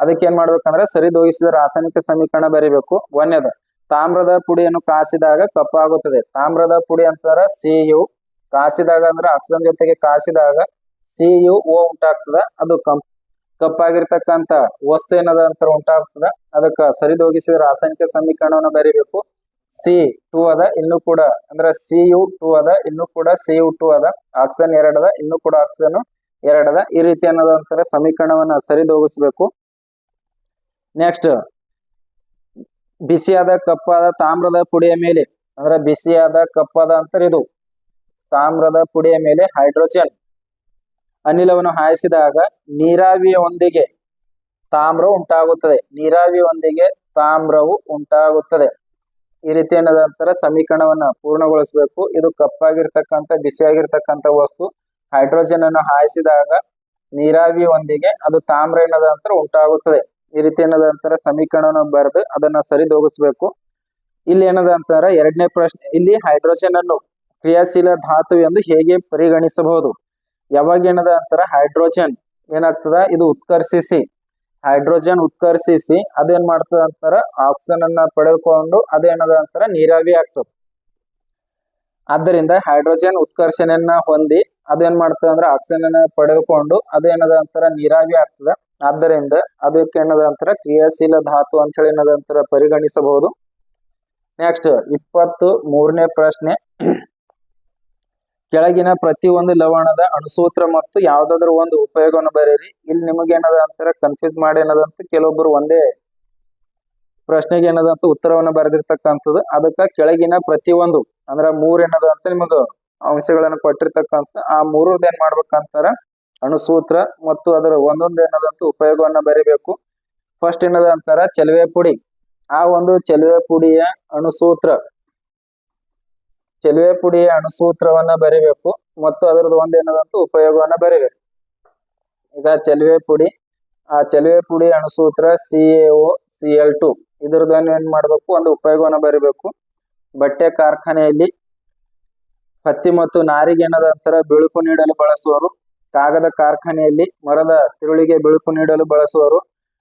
ಅದಕ್ಕೆ ಏನ್ ಮಾಡ್ಬೇಕಂದ್ರೆ ಸರಿದೂಗಿಸಿದ ರಾಸಾಯನಿಕ ಸಮೀಕರಣ ಬರೀಬೇಕು. ಒಂದನೇದು, ತಾಮ್ರದ ಪುಡಿಯನ್ನು ಕಾಸಿದಾಗ ಕಪ್ಪಾಗುತ್ತದೆ. ತಾಮ್ರದ ಪುಡಿ ಅಂತಾರ Cu, ಕಾಸಿದಾಗ ಅಂದ್ರೆ ಆಕ್ಸಿಜನ್ ಜೊತೆಗೆ ಕಾಸಿದಾಗ CuO ಉಂಟಾಗ್ತದ. ಅದು ಕಪ್ಪಾಗಿರ್ತಕ್ಕಂಥ ವಸ್ತು ಏನದ ಅಂತಾರ ಉಂಟಾಗ್ತದ. ಅದಕ್ಕ ಸರಿದೂಗಿಸಿದ ರಾಸಾಯನಿಕ ಸಮೀಕರಣವನ್ನು ಬರೀಬೇಕು. C2 ಅದ, ಇನ್ನು ಕೂಡ ಅಂದ್ರೆ Cu2 ಅದ, ಇನ್ನು ಕೂಡ Cu2 ಅದ, ಆಕ್ಸಿಜನ್ 2 ಅದ, ಇನ್ನು ಕೂಡ ಆಕ್ಸಿಜನ್ 2 ಅದ. ಈ ರೀತಿ ಅನ್ನೋದ ಅಂತಾರ ಸಮೀಕರಣವನ್ನ ಸರಿದೂಗಿಸ್ಬೇಕು. ನೆಕ್ಸ್ಟ್, ಬಿಸಿಯಾದ ಕಪ್ಪಾದ ತಾಮ್ರದ ಪುಡಿಯ ಮೇಲೆ, ಅಂದ್ರೆ ಬಿಸಿಯಾದ ಕಪ್ಪಾದ ಅಂತರ ಇದು ತಾಮ್ರದ ಪುಡಿಯ ಮೇಲೆ ಹೈಡ್ರೋಜನ್ ಅನಿಲವನ್ನು ಹಾಯಿಸಿದಾಗ ನೀರಾವಿಯೊಂದಿಗೆ ತಾಮ್ರವು ಉಂಟಾಗುತ್ತದೆ. ನೀರಾವಿಯೊಂದಿಗೆ ತಾಮ್ರವು ಉಂಟಾಗುತ್ತದೆ. ಈ ರೀತಿ ಏನದ ಅಂತಾರ ಸಮೀಕರಣವನ್ನ ಪೂರ್ಣಗೊಳಿಸಬೇಕು. ಇದು ಕಪ್ಪಾಗಿರ್ತಕ್ಕಂಥ ಬಿಸಿಯಾಗಿರ್ತಕ್ಕಂಥ ವಸ್ತು ಹೈಡ್ರೋಜನ್ ಅನ್ನು ಹಾಯಿಸಿದಾಗ ನೀರಾವಿಯೊಂದಿಗೆ ಅದು ತಾಮ್ರ ಏನದ ಅಂತರ ಉಂಟಾಗುತ್ತದೆ. ಈ ರೀತಿ ಏನದ ಅಂತಾರ ಸಮೀಕರಣವನ್ನು ಬರೆದು ಅದನ್ನ ಸರಿದೂಗಿಸ್ಬೇಕು. ಇಲ್ಲಿ ಏನದ ಅಂತಾರ ಎರಡನೇ ಪ್ರಶ್ನೆ, ಇಲ್ಲಿ ಹೈಡ್ರೋಜನ್ ಅನ್ನು ಕ್ರಿಯಾಶೀಲ ಧಾತು ಎಂದು ಹೇಗೆ ಪರಿಗಣಿಸಬಹುದು. ಯಾವಾಗ ಏನದ ಅಂತಾರ ಹೈಡ್ರೋಜನ್ ಏನಾಗ್ತದ ಇದು ಉತ್ಕರ್ಷಿಸಿ, ಹೈಡ್ರೋಜನ್ ಉತ್ಕರ್ಷಿಸಿ ಅದೇನ್ ಮಾಡ್ತದ ಅಂತಾರ ಆಕ್ಸಿಜನ್ ಅನ್ನ ಪಡೆದುಕೊಂಡು ಅದೇನದ ಅಂತಾರ ನೀರಾವಿ ಆಗ್ತದೆ. ಆದ್ದರಿಂದ ಹೈಡ್ರೋಜನ್ ಉತ್ಕರ್ಷಣೆಯನ್ನ ಹೊಂದಿ ಅದೇನ್ ಮಾಡ್ತದ ಅಂದ್ರೆ ಆಕ್ಸಿಜನ್ ಅನ್ನ ಪಡೆದುಕೊಂಡು ಅದೇನದ ಅಂತಾರ ನೀರಾವಿ ಆಗ್ತದ. ಆದ್ದರಿಂದ ಅದಕ್ಕೆ ಏನದ ಅಂತಾರ ಕ್ರಿಯಾಶೀಲ ಧಾತು ಅಂತ ಹೇಳಿ ಏನದ ಅಂತಾರ ಪರಿಗಣಿಸಬಹುದು. ನೆಕ್ಸ್ಟ್ 23ನೇ ಪ್ರಶ್ನೆ, ಕೆಳಗಿನ ಪ್ರತಿಯೊಂದು ಲವಣದ ಅಣುಸೂತ್ರ ಮತ್ತು ಯಾವ್ದಾದ್ರು ಒಂದು ಉಪಯೋಗವನ್ನು ಬರೀರಿ. ಇಲ್ಲಿ ನಿಮಗೆ ಏನದ ಅಂತಾರ ಕನ್ಫ್ಯೂಸ್ ಮಾಡಿ ಏನದಂತ ಕೆಲವೊಬ್ಬರು ಒಂದೇ ಪ್ರಶ್ನೆಗೆ ಏನದಂತ ಉತ್ತರವನ್ನು ಬರೆದಿರ್ತಕ್ಕಂಥದ್ದು. ಅದಕ್ಕ ಕೆಳಗಿನ ಪ್ರತಿಯೊಂದು ಅಂದ್ರ 3 ಏನದ ಅಂತ ನಿಮಗ ಅಂಶಗಳನ್ನು ಕೊಟ್ಟಿರ್ತಕ್ಕಂಥ ಆ 3 ಏನ್ ಮಾಡ್ಬೇಕಂತಾರ ಅಣುಸೂತ್ರ ಮತ್ತು ಅದರ ಒಂದೊಂದು ಏನದಂತ ಉಪಯೋಗವನ್ನ ಬರೀಬೇಕು. ಫಸ್ಟ್ ಏನದ ಅಂತಾರ ಚೆಲುವೆ ಪುಡಿ. ಆ ಒಂದು ಚೆಲುವೆ ಪುಡಿಯ ಅಣುಸೂತ್ರವನ್ನ ಬರೀಬೇಕು ಮತ್ತು ಅದರದ್ದು ಒಂದ್ ಏನದಂತ ಉಪಯೋಗವನ್ನ ಬರೀಬೇಕು. ಈಗ ಚೆಲುವೆ ಪುಡಿ ಆ ಚೆಲುವೆ ಪುಡಿ ಅಣುಸೂತ್ರ CaOCl2 ಇದ್ರದನ್ನು ಏನ್ ಮಾಡ್ಬೇಕು, ಒಂದು ಉಪಯೋಗವನ್ನು ಬರಿಬೇಕು. ಬಟ್ಟೆ ಕಾರ್ಖಾನೆಯಲ್ಲಿ ಹತ್ತಿ ಮತ್ತು ನಾರಿಗೆ ಏನದಂತರ ಬಿಳುಪು ನೀಡಲು ಬಳಸುವರು. ಕಾಗದ ಕಾರ್ಖಾನೆಯಲ್ಲಿ ಮರದ ತಿರುಳಿಗೆ ಬಿಳುಪು ನೀಡಲು ಬಳಸುವರು.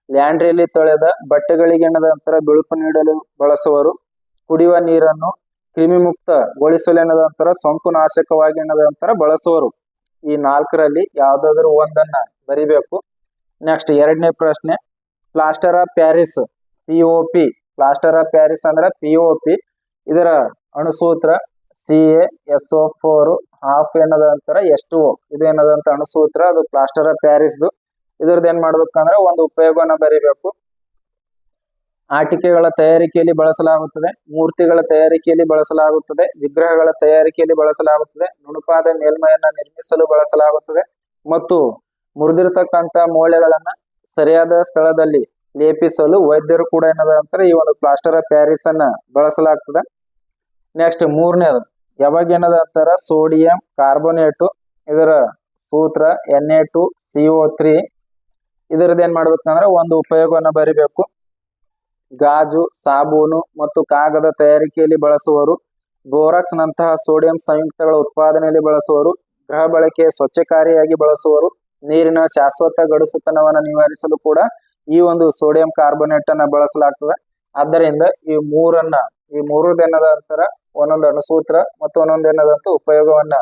ಲ್ಯಾಂಡ್ರಿಯಲ್ಲಿ ತೊಳೆದ ಬಟ್ಟೆಗಳಿಗೆ ಏನದಂತರ ಬಿಳುಪು ನೀಡಲು ಬಳಸುವರು. ಕುಡಿಯುವ ನೀರನ್ನು ಕ್ರಿಮಿಮುಕ್ತಗೊಳಿಸಲು ಏನದಂತರ ಸೋಂಕು ನಾಶಕವಾಗಿ ಏನದಂತರ ಬಳಸುವರು. ಈ 4ರಲ್ಲಿ ಯಾವ್ದಾದ್ರು ಒಂದನ್ನ ಬರಿಬೇಕು. ನೆಕ್ಸ್ಟ್ 2ನೇ ಪ್ರಶ್ನೆ, plaster of Paris POP. Plaster of Paris ಅಂದ್ರೆ POP. ಇದರ ಅಣುಸೂತ್ರ CaSO4 ಹಾಫ್ ಏನದಂತರ H2O. ಇದು ಏನದಂತ ಅಣುಸೂತ್ರ, ಅದು ಪ್ಲಾಸ್ಟರ್ ಆಫ್ ಪ್ಯಾರಿಸ್ದು. ಇದ್ರದ್ದು ಏನ್ ಮಾಡ್ಬೇಕಂದ್ರೆ ಒಂದು ಉಪಯೋಗವನ್ನ ಬರಿಬೇಕು. ಆಟಿಕೆಗಳ ತಯಾರಿಕೆಯಲ್ಲಿ ಬಳಸಲಾಗುತ್ತದೆ. ಮೂರ್ತಿಗಳ ತಯಾರಿಕೆಯಲ್ಲಿ ಬಳಸಲಾಗುತ್ತದೆ. ವಿಗ್ರಹಗಳ ತಯಾರಿಕೆಯಲ್ಲಿ ಬಳಸಲಾಗುತ್ತದೆ. ನುಣುಪಾದ ಮೇಲ್ಮೈಯನ್ನ ನಿರ್ಮಿಸಲು ಬಳಸಲಾಗುತ್ತದೆ. ಮತ್ತು ಮುರಿದಿರತಕ್ಕಂತ ಮೂಳೆಗಳನ್ನ ಸರಿಯಾದ ಸ್ಥಳದಲ್ಲಿ ಲೇಪಿಸಲು ವೈದ್ಯರು ಕೂಡ ಏನದಂತಾರೆ ಈ ಒಂದು ಪ್ಲಾಸ್ಟರ್ ಆಫ್ ಪ್ಯಾರಿಸ್ ಅನ್ನ ಬಳಸಲಾಗ್ತದೆ. ನೆಕ್ಸ್ಟ್ 3ನೇದು, ಯಾವಾಗ ಏನದಂತಾರ ಸೋಡಿಯಂ ಕಾರ್ಬೋನೇಟು. ಇದರ ಸೂತ್ರ Na2CO3. ಇದರದ್ದು ಏನ್ ಮಾಡ್ಬೇಕಂದ್ರೆ ಒಂದು ಉಪಯೋಗವನ್ನ ಬರಿಬೇಕು. ಗಾಜು, ಸಾಬೂನು ಮತ್ತು ಕಾಗದ ತಯಾರಿಕೆಯಲ್ಲಿ ಬಳಸುವರು. ಬೋರಾಕ್ಸ್ ನಂತಹ ಸೋಡಿಯಂ ಸಂಯುಕ್ತಗಳ ಉತ್ಪಾದನೆಯಲ್ಲಿ ಬಳಸುವರು. ಗೃಹ ಬಳಕೆಯ ಸ್ವಚ್ಛಕಾರಿಯಾಗಿ ಬಳಸುವರು. ನೀರಿನ ಶಾಶ್ವತ ಗಡುಸುತನವನ್ನು ನಿವಾರಿಸಲು ಕೂಡ ಈ ಒಂದು ಸೋಡಿಯಂ ಕಾರ್ಬೋನೇಟ್ ಅನ್ನ ಬಳಸಲಾಗ್ತದೆ. ಆದ್ದರಿಂದ ಈ ಮೂರದೇನದಂತರ ಒಂದೊಂದು ಅಣುಸೂತ್ರ ಮತ್ತು ಒಂದೊಂದು ಏನದಂತ ಉಪಯೋಗವನ್ನ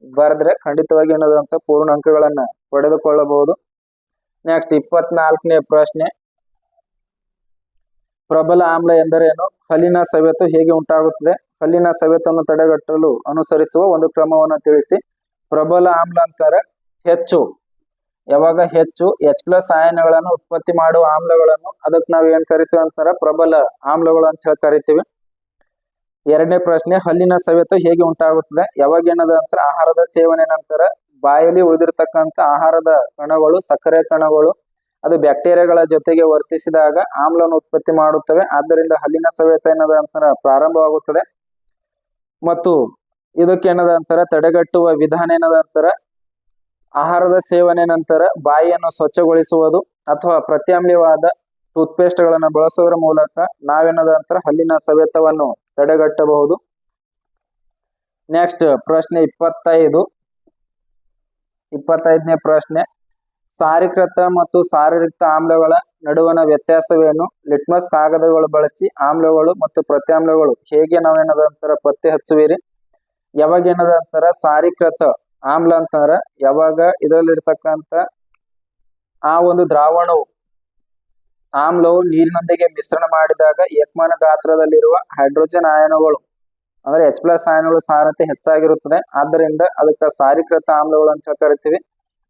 ಬರೆದ್ರೆ ಖಂಡಿತವಾಗಿ ಏನದಂತ ಪೂರ್ಣ ಅಂಕಗಳನ್ನ ಪಡೆದುಕೊಳ್ಳಬಹುದು. ನೆಕ್ಸ್ಟ್ 24ನೇ ಪ್ರಶ್ನೆ, ಪ್ರಬಲ ಆಮ್ಲ ಎಂದರೇನು? ಹಲ್ಲಿನ ಸವೆತ ಹೇಗೆ ಉಂಟಾಗುತ್ತದೆ? ಹಲ್ಲಿನ ಸವೆತವನ್ನು ತಡೆಗಟ್ಟಲು ಅನುಸರಿಸುವ ಒಂದು ಕ್ರಮವನ್ನು ತಿಳಿಸಿ. ಪ್ರಬಲ ಆಮ್ಲ ಅಂತಾರೆ ಹೆಚ್ಚು, ಯಾವಾಗ ಹೆಚ್ಚು H+ ಆಯನಗಳನ್ನು ಉತ್ಪತ್ತಿ ಮಾಡುವ ಆಮ್ಲಗಳನ್ನು ಅದಕ್ಕೆ ನಾವು ಏನ್ ಕರಿತೀವಿ ಅಂತಾರ ಪ್ರಬಲ ಆಮ್ಲಗಳು ಅಂತ ಹೇಳಿ ಕರಿತೀವಿ. 2ನೇ ಪ್ರಶ್ನೆ, ಹಲ್ಲಿನ ಸವೆತ ಹೇಗೆ ಉಂಟಾಗುತ್ತದೆ? ಯಾವಾಗ ಏನದ ಅಂತರ ಆಹಾರದ ಸೇವನೆ ನಂತರ ಬಾಯಲ್ಲಿ ಉಳಿದಿರ್ತಕ್ಕಂಥ ಆಹಾರದ ಕಣಗಳು, ಸಕ್ಕರೆ ಕಣಗಳು, ಅದು ಬ್ಯಾಕ್ಟೀರಿಯಾಗಳ ಜೊತೆಗೆ ವರ್ತಿಸಿದಾಗ ಆಮ್ಲವನ್ನು ಉತ್ಪತ್ತಿ ಮಾಡುತ್ತವೆ. ಆದ್ದರಿಂದ ಹಲ್ಲಿನ ಸವೆತ ಏನದ ಅಂತರ ಪ್ರಾರಂಭವಾಗುತ್ತದೆ. ಮತ್ತು ಇದಕ್ಕೆ ಏನದ ಅಂತರ ತಡೆಗಟ್ಟುವ ವಿಧಾನ ಏನದ ಅಂತರ ಆಹಾರದ ಸೇವನೆ ನಂತರ ಬಾಯಿಯನ್ನು ಸ್ವಚ್ಛಗೊಳಿಸುವುದು ಅಥವಾ ಪ್ರತ್ಯಾಮ್ಲವಾದ ಟೂತ್ಪೇಸ್ಟ್ ಗಳನ್ನು ಬಳಸುವುದರ ಮೂಲಕ ನಾವೇನದ ಅಂತರ ಹಲ್ಲಿನ ಸವೆತವನ್ನು ತಡೆಗಟ್ಟಬಹುದು. ನೆಕ್ಸ್ಟ್ ಪ್ರಶ್ನೆ 25ನೇ ಪ್ರಶ್ನೆ, ಸಾರೀಕೃತ ಮತ್ತು ಸಾರಯುಕ್ತ ಆಮ್ಲಗಳ ನಡುವಣ ವ್ಯತ್ಯಾಸವೇನು? ಲಿಟ್ಮಸ್ ಕಾಗದಗಳು ಬಳಸಿ ಆಮ್ಲಗಳು ಮತ್ತು ಪ್ರತ್ಯಾಮ್ಲಗಳು ಹೇಗೆ ನಾವೇನದ ಅಂತರ ಪತ್ತೆ ಹಚ್ಚುವಿರಿ? ಯಾವಾಗ ಏನದ ಅಂತರ ಸಾರೀಕೃತ ಆಮ್ಲ ಅಂತಾರ ಯಾವಾಗ ಇದರಲ್ಲಿರ್ತಕ್ಕಂಥ ಆ ಒಂದು ದ್ರಾವಣವು ಆಮ್ಲವು ನೀರಿನೊಂದಿಗೆ ಮಿಶ್ರಣ ಮಾಡಿದಾಗ ಏಕಮಾನ ಗಾತ್ರದಲ್ಲಿರುವ ಹೈಡ್ರೋಜನ್ ಆಯನಗಳು ಅಂದ್ರೆ H+ ಆಯನಗಳು ಸಾರತೆ ಹೆಚ್ಚಾಗಿರುತ್ತದೆ. ಆದ್ದರಿಂದ ಅದಕ್ಕೆ ಸಾರೀಕೃತ ಆಮ್ಲಗಳು ಅಂತ ಕರಿತೀವಿ.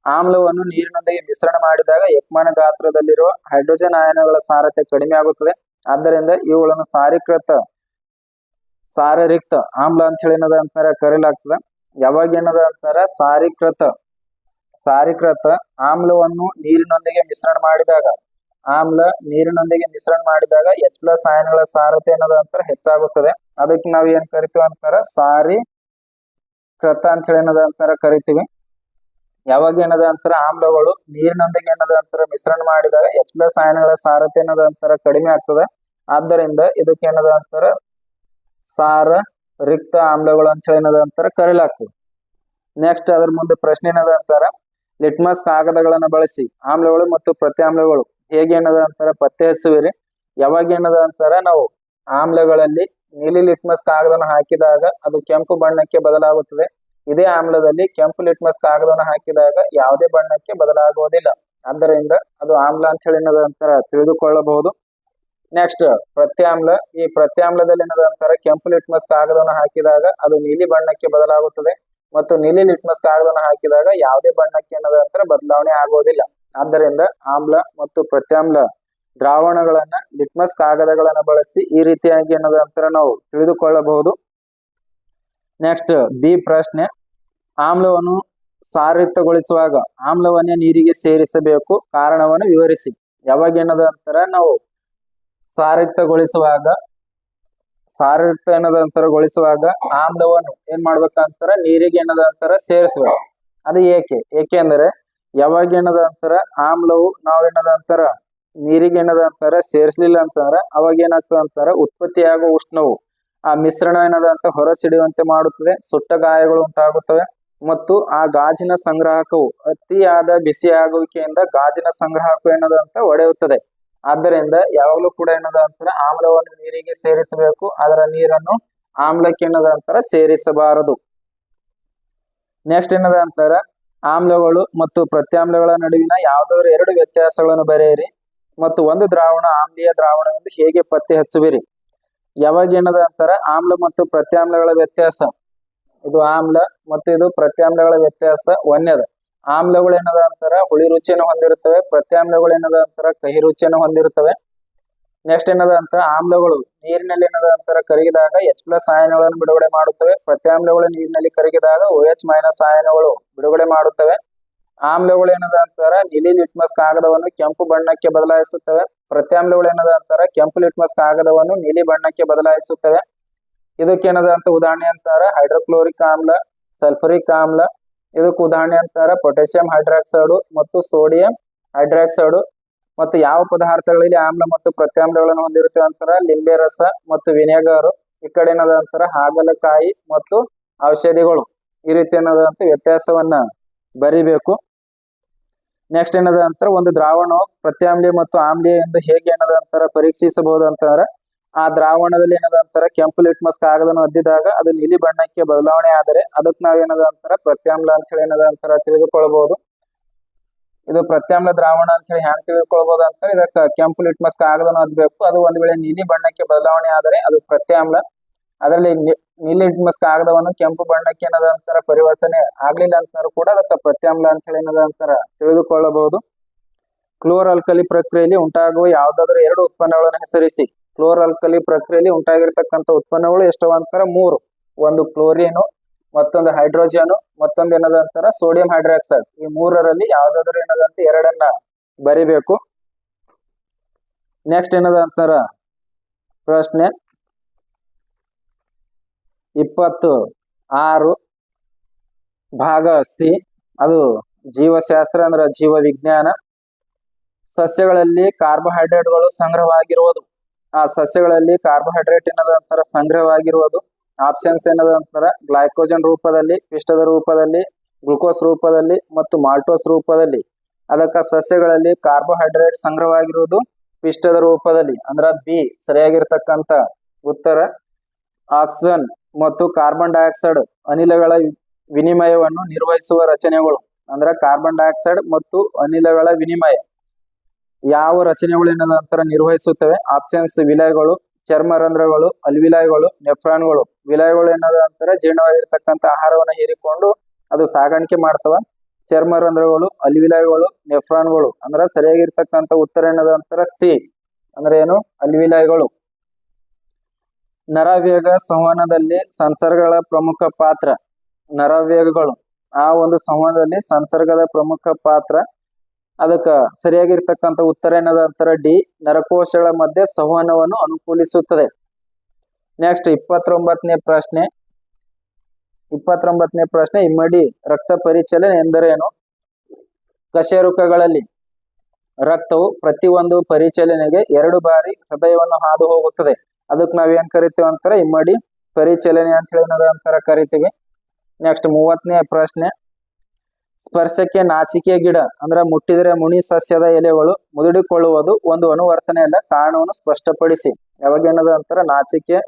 ಆಮ್ಲವನ್ನು ನೀರಿನೊಂದಿಗೆ ಮಿಶ್ರಣ ಮಾಡಿದಾಗ ಏಕಮಾನ ಗಾತ್ರದಲ್ಲಿರುವ ಹೈಡ್ರೋಜನ್ ಆಯನಗಳ ಸಾರತೆ ಕಡಿಮೆ ಆಗುತ್ತದೆ. ಆದ್ದರಿಂದ ಇವುಗಳನ್ನು ಸಾರರಿಕ್ತ ಆಮ್ಲ ಅಂತ ಹೇಳಿ ಏನದ ಅಂತಾರ ಕರೆಯಲಾಗ್ತದೆ. ಯಾವಾಗ ಏನದ ಅಂತಾರ ಸಾರೀಕೃತ ಆಮ್ಲವನ್ನು ನೀರಿನೊಂದಿಗೆ ಮಿಶ್ರಣ ಮಾಡಿದಾಗ H+ ಆಯನಗಳ ಸಾರತೆ ಏನದ ಅಂತಾರ ಹೆಚ್ಚಾಗುತ್ತದೆ. ಅದಕ್ಕೆ ನಾವು ಏನ್ ಕರಿತೀವಿ ಅಂತಾರ ಸಾರೀಕೃತ ಅಂತ ಹೇಳಿ ಏನದ ಅಂತಾರ ಕರಿತೀವಿ. ಯಾವಾಗ ಏನದ ಅಂತಾರ ಆಮ್ಲಗಳು ನೀರಿನೊಂದಿಗೆ ಏನದ ಅಂತಾರ ಮಿಶ್ರಣ ಮಾಡಿದಾಗ H+ ಆಯನಗಳ ಸಾರತೆ ಏನದ ಅಂತಾರ ಕಡಿಮೆ ಆಗ್ತದೆ. ಆದ್ದರಿಂದ ಇದಕ್ಕೆ ಏನದ ಅಂತಾರ ಸಾರರಿಕ್ತ ಆಮ್ಲಗಳು ಅಂತ ಹೇಳಿ ಏನದ ಅಂತಾರ ಕರೆಯಲಾಗ್ತದೆ. ನೆಕ್ಸ್ಟ್ ಅದ್ರ ಮುಂದೆ ಪ್ರಶ್ನೆ ಏನದ ಅಂತಾರ ಲಿಟ್ಮಸ್ ಕಾಗದಗಳನ್ನು ಬಳಸಿ ಆಮ್ಲಗಳು ಮತ್ತು ಪ್ರತ್ಯಾಮ್ಲಗಳು ಹೇಗೆ ಏನದ ಅಂತಾರ ಪತ್ತೆ ಹಚ್ಚುವಿರಿ? ಯಾವಾಗ ಏನದ ಅಂತಾರ ನಾವು ಆಮ್ಲಗಳಲ್ಲಿ ನೀಲಿ ಲಿಟ್ಮಸ್ ಕಾಗದವನ್ನು ಹಾಕಿದಾಗ ಅದು ಕೆಂಪು ಬಣ್ಣಕ್ಕೆ ಬದಲಾಗುತ್ತದೆ. ಇದೇ ಆಮ್ಲದಲ್ಲಿ ಕೆಂಪು ಲಿಟ್ಮಸ್ ಕಾಗದವನ್ನು ಹಾಕಿದಾಗ ಯಾವುದೇ ಬಣ್ಣಕ್ಕೆ ಬದಲಾಗುವುದಿಲ್ಲ. ಆದ್ದರಿಂದ ಅದು ಆಮ್ಲ ಅಂತ ಹೇಳಿ ಏನದ ಅಂತಾರ ತಿಳಿದುಕೊಳ್ಳಬಹುದು. ನೆಕ್ಸ್ಟ್ ಪ್ರತ್ಯಾಮ್ಲ. ಈ ಪ್ರತ್ಯಾಮ್ಲದಲ್ಲಿ ಏನದ ಅಂತಾರ ಕೆಂಪು ಲಿಟ್ಮಸ್ ಕಾಗದವನ್ನು ಹಾಕಿದಾಗ ಅದು ನೀಲಿ ಬಣ್ಣಕ್ಕೆ ಬದಲಾಗುತ್ತದೆ ಮತ್ತು ನೀಲಿ ಲಿಟ್ಮಸ್ ಕಾಗದವನ್ನು ಹಾಕಿದಾಗ ಯಾವುದೇ ಬಣ್ಣಕ್ಕೆ ಏನದ ಅಂತಾರ ಬದಲಾವಣೆ ಆಗುವುದಿಲ್ಲ. ಆದ್ದರಿಂದ ಆಮ್ಲ ಮತ್ತು ಪ್ರತ್ಯಾಮ್ಲ ದ್ರಾವಣಗಳನ್ನ ಲಿಟ್ಮಸ್ ಕಾಗದಗಳನ್ನ ಬಳಸಿ ಈ ರೀತಿಯಾಗಿ ಏನದ ಅಂತಾರ ನಾವು ತಿಳಿದುಕೊಳ್ಳಬಹುದು. ನೆಕ್ಸ್ಟ್ ಬಿ ಪ್ರಶ್ನೆ, ಆಮ್ಲವನ್ನು ಸಾರಯುಕ್ತಗೊಳಿಸುವಾಗ ಆಮ್ಲವನ್ನೇ ನೀರಿಗೆ ಸೇರಿಸಬೇಕು, ಕಾರಣವನ್ನು ವಿವರಿಸಿ. ಯಾವಾಗ ಏನದ ಅಂತಾರ ನಾವು ಸಾರಯುಕ್ತಗೊಳಿಸುವಾಗ ಆಮ್ಲವನ್ನು ಏನ್ ಮಾಡ್ಬೇಕಂತಾರ ನೀರಿಗೆ ಏನದ ಅಂತಾರ ಸೇರಿಸ್ಬೇಕು. ಅದು ಏಕೆಂದರೆ ಯಾವಾಗ ಏನದ ಅಂತಾರ ಆಮ್ಲವು ನಾವೇನದ ಅಂತಾರ ನೀರಿಗೆ ಏನದ ಅಂತಾರ ಸೇರಿಸಲಿಲ್ಲ ಅಂತಂದ್ರ ಅವಾಗ ಏನಾಗ್ತದ ಅಂತಾರ ಉತ್ಪತ್ತಿಯಾಗುವ ಉಷ್ಣವು ಆ ಮಿಶ್ರಣ ಏನದ ಅಂತ ಹೊರಸಿಡಿಯುವಂತೆ ಮಾಡುತ್ತದೆ, ಸುಟ್ಟ ಗಾಯಗಳು ಉಂಟಾಗುತ್ತವೆ ಮತ್ತು ಆ ಗಾಜಿನ ಸಂಗ್ರಾಹಕವು ಅತಿಯಾದ ಬಿಸಿಯಾಗುವಿಕೆಯಿಂದ ಗಾಜಿನ ಸಂಗ್ರಾಹಕ ಏನದ ಅಂತ ಒಡೆಯುತ್ತದೆ. ಆದ್ದರಿಂದ ಯಾವಾಗಲೂ ಕೂಡ ಏನದ ಅಂತಾರ ಆಮ್ಲವನ್ನು ನೀರಿಗೆ ಸೇರಿಸಬೇಕು, ಅದರ ನೀರನ್ನು ಆಮ್ಲಕ್ಕೆ ಏನದ ಅಂತಾರ ಸೇರಿಸಬಾರದು. ನೆಕ್ಸ್ಟ್ ಏನದ ಅಂತಾರ ಆಮ್ಲಗಳು ಮತ್ತು ಪ್ರತ್ಯಾಮ್ಲಗಳ ನಡುವಿನ ಯಾವುದಾದ್ರು ಎರಡು ವ್ಯತ್ಯಾಸಗಳನ್ನು ಬರೆಯಿರಿ ಮತ್ತು ಒಂದು ದ್ರಾವಣ ಆಮ್ಲೀಯ ದ್ರಾವಣವೆಂದು ಹೇಗೆ ಪತ್ತೆ ಹಚ್ಚುವಿರಿ. ಯಾವಾಗ ಏನದ ಅಂತಾರ ಆಮ್ಲ ಮತ್ತು ಪ್ರತ್ಯಾಮ್ಲಗಳ ವ್ಯತ್ಯಾಸ, ಇದು ಆಮ್ಲ ಮತ್ತು ಇದು ಪ್ರತ್ಯಾಮ್ಲಗಳ ವ್ಯತ್ಯಾಸ ಒಂದೇದ. ಆಮ್ಲಗಳು ಏನದ ಅಂತಾರ ಹುಳಿ ರುಚಿಯನ್ನು ಹೊಂದಿರುತ್ತವೆ, ಪ್ರತ್ಯಾಮ್ಲಗಳು ಏನದ ಅಂತಾರ ಕಹಿ ರುಚಿಯನ್ನು ಹೊಂದಿರುತ್ತವೆ. ನೆಕ್ಸ್ಟ್ ಏನದ ಅಂತ ಆಮ್ಲಗಳು ನೀರಿನಲ್ಲಿ ಏನದ ಅಂತಾರ ಕರಗಿದಾಗ H+ ಆಯನಗಳನ್ನು ಬಿಡುಗಡೆ ಮಾಡುತ್ತವೆ, ಪ್ರತ್ಯಾಮ್ಲಗಳು ನೀರಿನಲ್ಲಿ ಕರಗಿದಾಗ OH- ಆಯನಗಳು ಬಿಡುಗಡೆ ಮಾಡುತ್ತವೆ. ಆಮ್ಲಗಳು ಏನದ ಅಂತಾರ ನೀಲಿ ಲಿಟ್ಮಸ್ ಕಾಗದವನ್ನು ಕೆಂಪು ಬಣ್ಣಕ್ಕೆ ಬದಲಾಯಿಸುತ್ತವೆ, ಪ್ರತ್ಯಾಮ್ಲಗಳು ಏನದ ಅಂತಾರ ಕೆಂಪು ಲಿಟ್ಮಸ್ ಕಾಗದವನ್ನು ನೀಲಿ ಬಣ್ಣಕ್ಕೆ ಬದಲಾಯಿಸುತ್ತವೆ. ಇದಕ್ಕೇನದ ಅಂತ ಉದಾಹರಣೆ ಅಂತಾರ ಹೈಡ್ರೋಕ್ಲೋರಿಕ್ ಆಮ್ಲ, ಸಲ್ಫರಿಕ್ ಆಮ್ಲ. ಇದಕ್ಕೆ ಉದಾಹರಣೆ ಅಂತಾರ ಪೊಟ್ಯಾಸಿಯಂ ಹೈಡ್ರಾಕ್ಸೈಡ್ ಮತ್ತು ಸೋಡಿಯಂ ಹೈಡ್ರಾಕ್ಸೈಡ್. ಮತ್ತು ಯಾವ ಪದಾರ್ಥಗಳಲ್ಲಿ ಆಮ್ಲ ಮತ್ತು ಪ್ರತ್ಯಾಮ್ಲಗಳನ್ನು ಹೊಂದಿರುತ್ತವೆ ಅಂತಾರ ಲಿಂಬೆ ರಸ ಮತ್ತು ವಿನೆಗರ್. ಈ ಕಡೆ ಏನದ ಅಂತಾರ ಹಾಗಲಕಾಯಿ ಮತ್ತು ಔಷಧಿಗಳು. ಈ ರೀತಿ ಏನದ ಅಂತ ವ್ಯತ್ಯಾಸವನ್ನ ಬರಿಬೇಕು. ನೆಕ್ಸ್ಟ್ ಏನದ ಅಂತಾರ ಒಂದು ದ್ರಾವಣವು ಪ್ರತ್ಯಾಮ್ಲೀಯ ಮತ್ತು ಆಮ್ಲೀಯ ಎಂದು ಹೇಗೆ ಏನದ ಅಂತಾರ ಪರೀಕ್ಷಿಸಬಹುದು ಅಂತಾರ ಆ ದ್ರಾವಣದಲ್ಲಿ ಏನದ ಅಂತಾರ ಕೆಂಪು ಲಿಟ್ಮಸ್ ಕಾಗದವನ್ನು ಅದ್ದಿದಾಗ ಅದು ನೀಲಿ ಬಣ್ಣಕ್ಕೆ ಬದಲಾವಣೆ ಆದರೆ ಅದಕ್ಕೆ ನಾವೇನದ ಅಂತಾರ ಪ್ರತ್ಯಾಮ್ಲ ಅಂತ ಹೇಳಿ ಏನದ ಅಂತಾರ ತಿಳಿದುಕೊಳ್ಬಹುದು. ಇದು ಪ್ರತ್ಯಾಮ್ಲ ದ್ರಾವಣ ಅಂತ ಹೇಳಿ ಹ್ಯಾಂಗ ತಿಳಿದುಕೊಳ್ಬಹುದು ಅಂತ ಇದಕ್ಕೆ ಕೆಂಪು ಲಿಟ್ಮಸ್ ಕಾಗದವನ್ನು ಅದ್ಬೇಕು, ಅದು ಒಂದ್ ವೇಳೆ ನೀಲಿ ಬಣ್ಣಕ್ಕೆ ಬದಲಾವಣೆ ಆದರೆ ಅದು ಪ್ರತ್ಯಾಮ್ಲ. ಅದರಲ್ಲಿ ನೀಲಿ ಲಿಟ್ಮಸ್ ಕಾಗದವನ್ನು ಕೆಂಪು ಬಣ್ಣಕ್ಕೆ ಏನದ ಅಂತಾರ ಪರಿವರ್ತನೆ ಆಗ್ಲಿಲ್ಲ ಅಂತಾರು ಕೂಡ ಅದಕ್ಕೆ ಪ್ರತ್ಯಾಮ್ಲ ಅಂತ ಹೇಳಿ ಏನದ ಅಂತಾರ ತಿಳಿದುಕೊಳ್ಳಬಹುದು. ಕ್ಲೋರ್ ಅಲ್ಕಲಿ ಪ್ರಕ್ರಿಯೆಯಲ್ಲಿ ಉಂಟಾಗುವ ಯಾವ್ದಾದ್ರು ಎರಡು ಉತ್ಪನ್ನಗಳನ್ನು ಹೆಸರಿಸಿ. ಕ್ಲೋರ್ ಅಲ್ಕಲಿ ಪ್ರಕ್ರಿಯೆಯಲ್ಲಿ ಉಂಟಾಗಿರ್ತಕ್ಕಂಥ ಉತ್ಪನ್ನಗಳು ಎಷ್ಟವ ಅಂತಾರ ಮೂರು. ಒಂದು ಕ್ಲೋರಿನು, ಮತ್ತೊಂದು ಹೈಡ್ರೋಜನ್, ಮತ್ತೊಂದು ಏನದ ಅಂತಾರ ಸೋಡಿಯಂ ಹೈಡ್ರಾಕ್ಸೈಡ್. ಈ ಮೂರರಲ್ಲಿ ಯಾವ್ದಾದ್ರು ಏನದಂತ ಎರಡನ್ನ ಬರಿಬೇಕು. ನೆಕ್ಸ್ಟ್ ಏನದ ಅಂತಾರ ಪ್ರಶ್ನೆ 26 ಭಾಗ ಸಿ, ಅದು ಜೀವಶಾಸ್ತ್ರ ಅಂದ್ರ ಜೀವ ವಿಜ್ಞಾನ. ಸಸ್ಯಗಳಲ್ಲಿ ಕಾರ್ಬೋಹೈಡ್ರೇಟ್ಗಳು ಸಂಗ್ರಹವಾಗಿರುವುದು. ಆ ಸಸ್ಯಗಳಲ್ಲಿ ಕಾರ್ಬೋಹೈಡ್ರೇಟ್ ಏನದ ಅಂತಾರ ಸಂಗ್ರಹವಾಗಿರುವುದು. ಆಪ್ಷನ್ಸ್ ಏನದ ಅಂತಾರ ಗ್ಲೈಕೋಜನ್ ರೂಪದಲ್ಲಿ, ಪಿಷ್ಟದ ರೂಪದಲ್ಲಿ, ಗ್ಲುಕೋಸ್ ರೂಪದಲ್ಲಿ ಮತ್ತು ಮಾಲ್ಟೋಸ್ ರೂಪದಲ್ಲಿ. ಅದಕ್ಕ ಸಸ್ಯಗಳಲ್ಲಿ ಕಾರ್ಬೋಹೈಡ್ರೇಟ್ ಸಂಗ್ರಹವಾಗಿರುವುದು ಪಿಷ್ಟದ ರೂಪದಲ್ಲಿ, ಅಂದ್ರ ಬಿ ಸರಿಯಾಗಿರ್ತಕ್ಕಂಥ ಉತ್ತರ. ಆಕ್ಸಿಜನ್ ಮತ್ತು ಕಾರ್ಬನ್ ಡೈಆಕ್ಸೈಡ್ ಅನಿಲಗಳ ವಿನಿಮಯವನ್ನು ನಿರ್ವಹಿಸುವ ರಚನೆಗಳು, ಅಂದ್ರ ಕಾರ್ಬನ್ ಡೈಆಕ್ಸೈಡ್ ಮತ್ತು ಅನಿಲಗಳ ವಿನಿಮಯ ಯಾವ ರಚನೆಗಳು ಏನದ ಅಂತಾರ ನಿರ್ವಹಿಸುತ್ತವೆ. ಆಪ್ಷನ್ಸ್ ವಿಲಯಗಳು, ಚರ್ಮರಂಧ್ರಗಳು, ಅಲ್ವಿಲಾಯ್ಗಳು, ನೆಫ್ರಾನ್ಗಳು. ವಿಲಯಗಳು ಏನದ ಅಂತಾರ ಜೀರ್ಣವಾಗಿರ್ತಕ್ಕಂಥ ಆಹಾರವನ್ನು ಹೀರಿಕೊಂಡು ಅದು ಸಾಗಾಣಿಕೆ ಮಾಡ್ತವ. ಚರ್ಮರಂಧ್ರಗಳು, ಅಲ್ವಿಲಾಯ್ಗಳು, ನೆಫ್ರಾನ್ಗಳು. ಅಂದ್ರ ಸರಿಯಾಗಿರ್ತಕ್ಕಂಥ ಉತ್ತರ ಏನದ ಅಂತಾರ ಸಿ, ಅಂದ್ರೆ ಏನು ಅಲ್ವಿಲಾಯ್ಗಳು. ನರವೇಗ ಸಂವಹನದಲ್ಲಿ ಸಂಸರ್ಗಗಳ ಪ್ರಮುಖ ಪಾತ್ರ. ನರವೇಗಗಳು ಆ ಒಂದು ಸಂವಹನದಲ್ಲಿ ಸಂಸರ್ಗದ ಪ್ರಮುಖ ಪಾತ್ರ. ಅದಕ್ಕ ಸರಿಯಾಗಿರ್ತಕ್ಕಂಥ ಉತ್ತರ ಏನದ ಅಂತಾರ ಡಿ, ನರಕೋಶಗಳ ಮಧ್ಯೆ ಸಂವಹನವನ್ನು ಅನುಕೂಲಿಸುತ್ತದೆ. ನೆಕ್ಸ್ಟ್ 29ನೇ ಪ್ರಶ್ನೆ. 29ನೇ ಪ್ರಶ್ನೆ ಇಮ್ಮಡಿ ರಕ್ತ ಪರಿಚಲನೆ ಎಂದರೇನು. ಕಶೇರುಕಗಳಲ್ಲಿ ರಕ್ತವು ಪ್ರತಿ ಒಂದು ಪರಿಚಲನೆಗೆ 2 ಬಾರಿ ಹೃದಯವನ್ನು ಹಾದು ಹೋಗುತ್ತದೆ. ಅದಕ್ಕೆ ನಾವೇನ್ ಕರಿತೀವಿ ಅಂತಾರ ಇಮ್ಮಡಿ ಪರಿಚಲನೆ ಅಂತ ಹೇಳಿ ಏನದ ಅಂತಾರ ಕರಿತೀವಿ. ನೆಕ್ಸ್ಟ್ 30ನೇ ಪ್ರಶ್ನೆ. ಸ್ಪರ್ಶಕ್ಕೆ ನಾಚಿಕೆ ಗಿಡ ಅಂದ್ರ ಮುಟ್ಟಿದರೆ ಮುನಿ ಸಸ್ಯದ ಎಲೆಗಳು ಮುದುಡಿಕೊಳ್ಳುವುದು ಒಂದು ಅನುವರ್ತನೆ ಅಲ್ಲ, ಕಾರಣವನ್ನು ಸ್ಪಷ್ಟಪಡಿಸಿ. ಯಾವಾಗ ಏನದ ಅಂತಾರ ನಾಚಿಕೆ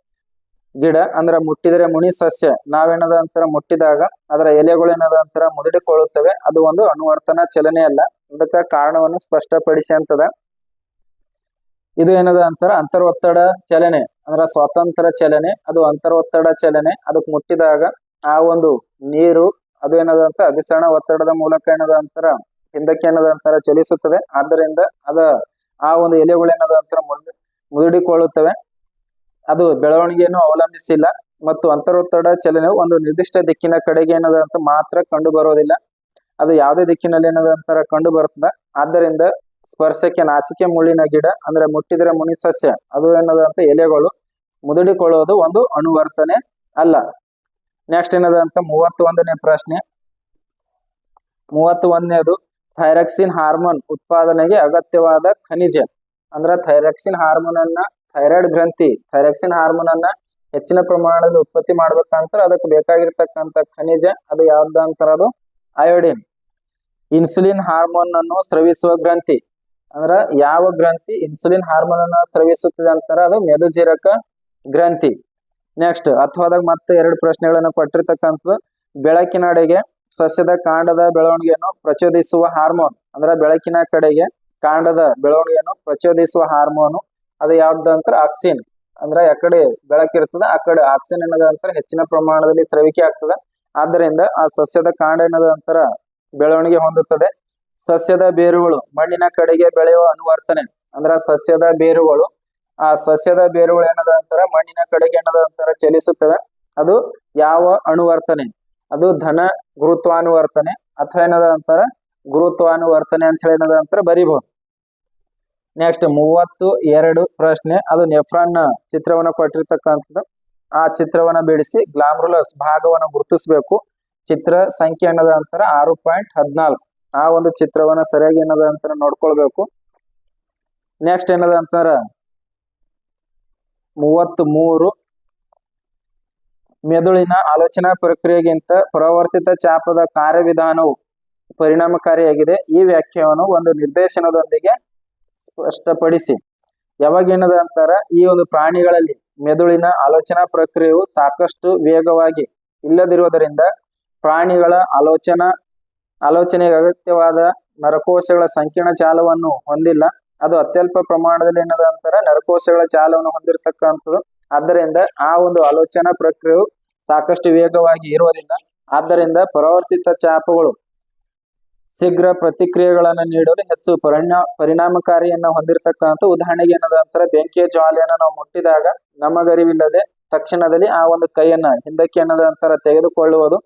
ಗಿಡ ಅಂದ್ರ ಮುಟ್ಟಿದರೆ ಮುನಿ ಸಸ್ಯ, ನಾವೇನದ ಅಂತಾರ ಮುಟ್ಟಿದಾಗ ಅದರ ಎಲೆಗಳು ಏನದ ಅಂತಾರ ಮುದುಡಿಕೊಳ್ಳುತ್ತವೆ, ಅದು ಒಂದು ಅನುವರ್ತನ ಚಲನೆ ಅಲ್ಲ, ಅದಕ್ಕ ಕಾರಣವನ್ನು ಸ್ಪಷ್ಟಪಡಿಸಿ ಅಂತದ. ಇದು ಏನದ ಅಂತಾರ ಅಂತರ್ಒತ್ತಡ ಚಲನೆ ಅಂದ್ರ ಸ್ವತಂತ್ರ ಚಲನೆ, ಅದು ಅಂತರ್ಒತ್ತಡ ಚಲನೆ. ಅದಕ್ಕೆ ಮುಟ್ಟಿದಾಗ ಆ ಒಂದು ನೀರು ಅದು ಏನದ ಅಂತ ಅಭಿಸರಣ ಒತ್ತಡದ ಮೂಲಕ ಏನದ ಅಂತಾರ ಹಿಂದಕ್ಕೆ ಏನದ ಅಂತಾರ ಚಲಿಸುತ್ತದೆ. ಆದ್ದರಿಂದ ಆ ಒಂದು ಎಲೆಗಳು ಏನದ ಅಂತಾರ ಮುದುಡಿಕೊಳ್ಳುತ್ತವೆ, ಅದು ಬೆಳವಣಿಗೆಯನ್ನು ಅವಲಂಬಿಸಿಲ್ಲ. ಮತ್ತು ಅಂತರ್ಒತ್ತಡ ಚಲನೆಯು ಒಂದು ನಿರ್ದಿಷ್ಟ ದಿಕ್ಕಿನ ಕಡೆಗೆ ಏನದ ಅಂತ ಮಾತ್ರ ಕಂಡು ಬರೋದಿಲ್ಲ, ಅದು ಯಾವುದೇ ದಿಕ್ಕಿನಲ್ಲಿ ಏನದ ಅಂತಾರ ಕಂಡು ಬರ್ತದ. ಆದ್ದರಿಂದ ಸ್ಪರ್ಶಕ್ಕೆ ನಾಚಿಕೆ ಮುಳ್ಳಿನ ಗಿಡ ಅಂದ್ರೆ ಮುಟ್ಟಿದರೆ ಮುನಿ ಸಸ್ಯ, ಅದು ಏನದ ಅಂತ ಎಲೆಗಳು ಮುದುಡಿಕೊಳ್ಳುವುದು ಒಂದು ಅನುವರ್ತನೆ ಅಲ್ಲ. ನೆಕ್ಸ್ಟ್ ಏನದ ಅಂತ 31ನೇ ಪ್ರಶ್ನೆ. 31ನೇದು ಥೈರಾಕ್ಸಿನ್ ಹಾರ್ಮೋನ್ ಉತ್ಪಾದನೆಗೆ ಅಗತ್ಯವಾದ ಖನಿಜ. ಅಂದ್ರೆ ಥೈರಾಕ್ಸಿನ್ ಹಾರ್ಮೋನ್ ಅನ್ನ ಥೈರಾಯ್ಡ್ ಗ್ರಂಥಿ ಥೈರಾಕ್ಸಿನ್ ಹಾರ್ಮೋನ್ ಅನ್ನ ಹೆಚ್ಚಿನ ಪ್ರಮಾಣದಲ್ಲಿ ಉತ್ಪತ್ತಿ ಮಾಡ್ಬೇಕಂತ ಅದಕ್ಕೆ ಬೇಕಾಗಿರ್ತಕ್ಕಂಥ ಖನಿಜ ಅದು ಯಾವ್ದು ಅಂತಾರ, ಅದು ಅಯೋಡಿನ್. ಇನ್ಸುಲಿನ್ ಹಾರ್ಮೋನ್ ಅನ್ನು ಸ್ರವಿಸುವ ಗ್ರಂಥಿ ಅಂದ್ರ ಯಾವ ಗ್ರಂಥಿ ಇನ್ಸುಲಿನ್ ಹಾರ್ಮೋನ್ ಅನ್ನ ಸ್ರವಿಸುತ್ತದೆ ಅಂತಾರ, ಅದು ಮೆದುಜೀರಕ ಗ್ರಂಥಿ. ನೆಕ್ಸ್ಟ್ ಅಥವಾದಾಗ ಮತ್ತೆ 2 ಪ್ರಶ್ನೆಗಳನ್ನ ಕೊಟ್ಟಿರ್ತಕ್ಕಂಥದ್ದು. ಬೆಳಕಿನಡೆಗೆ ಸಸ್ಯದ ಕಾಂಡದ ಬೆಳವಣಿಗೆಯನ್ನು ಪ್ರಚೋದಿಸುವ ಹಾರ್ಮೋನ್ ಅಂದ್ರೆ ಬೆಳಕಿನ ಕಡೆಗೆ ಕಾಂಡದ ಬೆಳವಣಿಗೆಯನ್ನು ಪ್ರಚೋದಿಸುವ ಹಾರ್ಮೋನು ಅದು ಯಾವ್ದು ಅಂತಾರೆ, ಆಕ್ಸಿನ್. ಅಂದ್ರೆ ಯಾಕಡೆ ಬೆಳಕಿರ್ತದ ಆ ಕಡೆ ಆಕ್ಸಿನ್ ಅನ್ನೋದ ಅಂತರ ಹೆಚ್ಚಿನ ಪ್ರಮಾಣದಲ್ಲಿ ಸ್ರವಿಕೆ ಆಗ್ತದೆ. ಆದ್ದರಿಂದ ಆ ಸಸ್ಯದ ಕಾಂಡ ಅನ್ನೋದ ಅಂತರ ಬೆಳವಣಿಗೆ ಹೊಂದುತ್ತದೆ. ಸಸ್ಯದ ಬೇರುಗಳು ಮಣ್ಣಿನ ಕಡೆಗೆ ಬೆಳೆಯುವ ಅನುವರ್ತನೆ ಅಂದ್ರ ಸಸ್ಯದ ಬೇರುಗಳು ಏನದ ಅಂತರ ಮಣ್ಣಿನ ಕಡೆಗೆ ಅನ್ನೋದ ಅಂತರ ಚಲಿಸುತ್ತವೆ. ಅದು ಯಾವ ಅನುವರ್ತನೆ, ಅದು ಧನ ಗುರುತ್ವಾನುವರ್ತನೆ ಅಥವಾ ಏನದ ಅಂತರ ಗುರುತ್ವಾನುವರ್ತನೆ ಅಂತ ಹೇಳಿ ಏನದ ಅಂತರ ಬರಿಬಹುದು. ನೆಕ್ಸ್ಟ್ 32 ಪ್ರಶ್ನೆ, ಅದು ನೆಫ್ರಾನ್ ನ ಚಿತ್ರವನ್ನು ಕೊಟ್ಟಿರ್ತಕ್ಕಂಥದ್ದು. ಆ ಚಿತ್ರವನ್ನ ಬಿಡಿಸಿ ಗ್ಲಾಮ್ರುಲಸ್ ಭಾಗವನ್ನು ಗುರುತಿಸಬೇಕು. ಚಿತ್ರ ಸಂಖ್ಯೆ ಅನ್ನೋದ ಅಂತರ 6.14. ಆ ಒಂದು ಚಿತ್ರವನ್ನ ಸರಿಯಾಗಿ ಏನದ ಅಂತರ ನೋಡ್ಕೊಳ್ಬೇಕು. ನೆಕ್ಸ್ಟ್ ಏನದ ಅಂತರ 33, ಮೆದುಳಿನ ಆಲೋಚನಾ ಪ್ರಕ್ರಿಯೆಗಿಂತ ಪ್ರವರ್ತಿತ ಚಾಪದ ಕಾರ್ಯವಿಧಾನವು ಪರಿಣಾಮಕಾರಿಯಾಗಿದೆ. ಈ ವ್ಯಾಖ್ಯಾನವನ್ನು ಒಂದು ನಿರ್ದೇಶನದೊಂದಿಗೆ ಸ್ಪಷ್ಟಪಡಿಸಿ. ಯಾವಾಗ ಏನದ ಅಂತಾರ, ಈ ಒಂದು ಪ್ರಾಣಿಗಳಲ್ಲಿ ಮೆದುಳಿನ ಆಲೋಚನಾ ಪ್ರಕ್ರಿಯೆಯು ಸಾಕಷ್ಟು ವೇಗವಾಗಿ ಇಲ್ಲದಿರುವುದರಿಂದ ಪ್ರಾಣಿಗಳ ಆಲೋಚನೆಗೆ ಅಗತ್ಯವಾದ ನರಕೋಶಗಳ ಸಂಕೀರ್ಣ ಜಾಲವನ್ನು ಹೊಂದಿಲ್ಲ. ಅದು ಅತ್ಯಲ್ಪ ಪ್ರಮಾಣದಲ್ಲಿ ಏನದ ಅಂತಾರ ನರಕೋಶಗಳ ಜಾಲವನ್ನು ಹೊಂದಿರತಕ್ಕಂಥದ್ದು. ಆದ್ದರಿಂದ ಆ ಒಂದು ಆಲೋಚನಾ ಪ್ರಕ್ರಿಯೆಯು ಸಾಕಷ್ಟು ವೇಗವಾಗಿ ಇರುವುದಿಲ್ಲ. ಆದ್ದರಿಂದ ಪರಾವರ್ತಿತ ಚಾಪಗಳು ಶೀಘ್ರ ಪ್ರತಿಕ್ರಿಯೆಗಳನ್ನು ನೀಡಲು ಹೆಚ್ಚು ಪರಿಣಾಮಕಾರಿಯನ್ನ ಹೊಂದಿರತಕ್ಕಂಥ. ಉದಾಹರಣೆಗೆ ಏನದ ಅಂತರ ಬೆಂಕಿಯ ಜ್ವಾಲೆಯನ್ನು ನಾವು ಮುಟ್ಟಿದಾಗ ನಮಗರಿವಿಲ್ಲದೆ ತಕ್ಷಣದಲ್ಲಿ ಆ ಒಂದು ಕೈಯನ್ನ ಹಿಂದಕ್ಕೆ ಏನದ ಅಂತರ ತೆಗೆದುಕೊಳ್ಳುವುದು.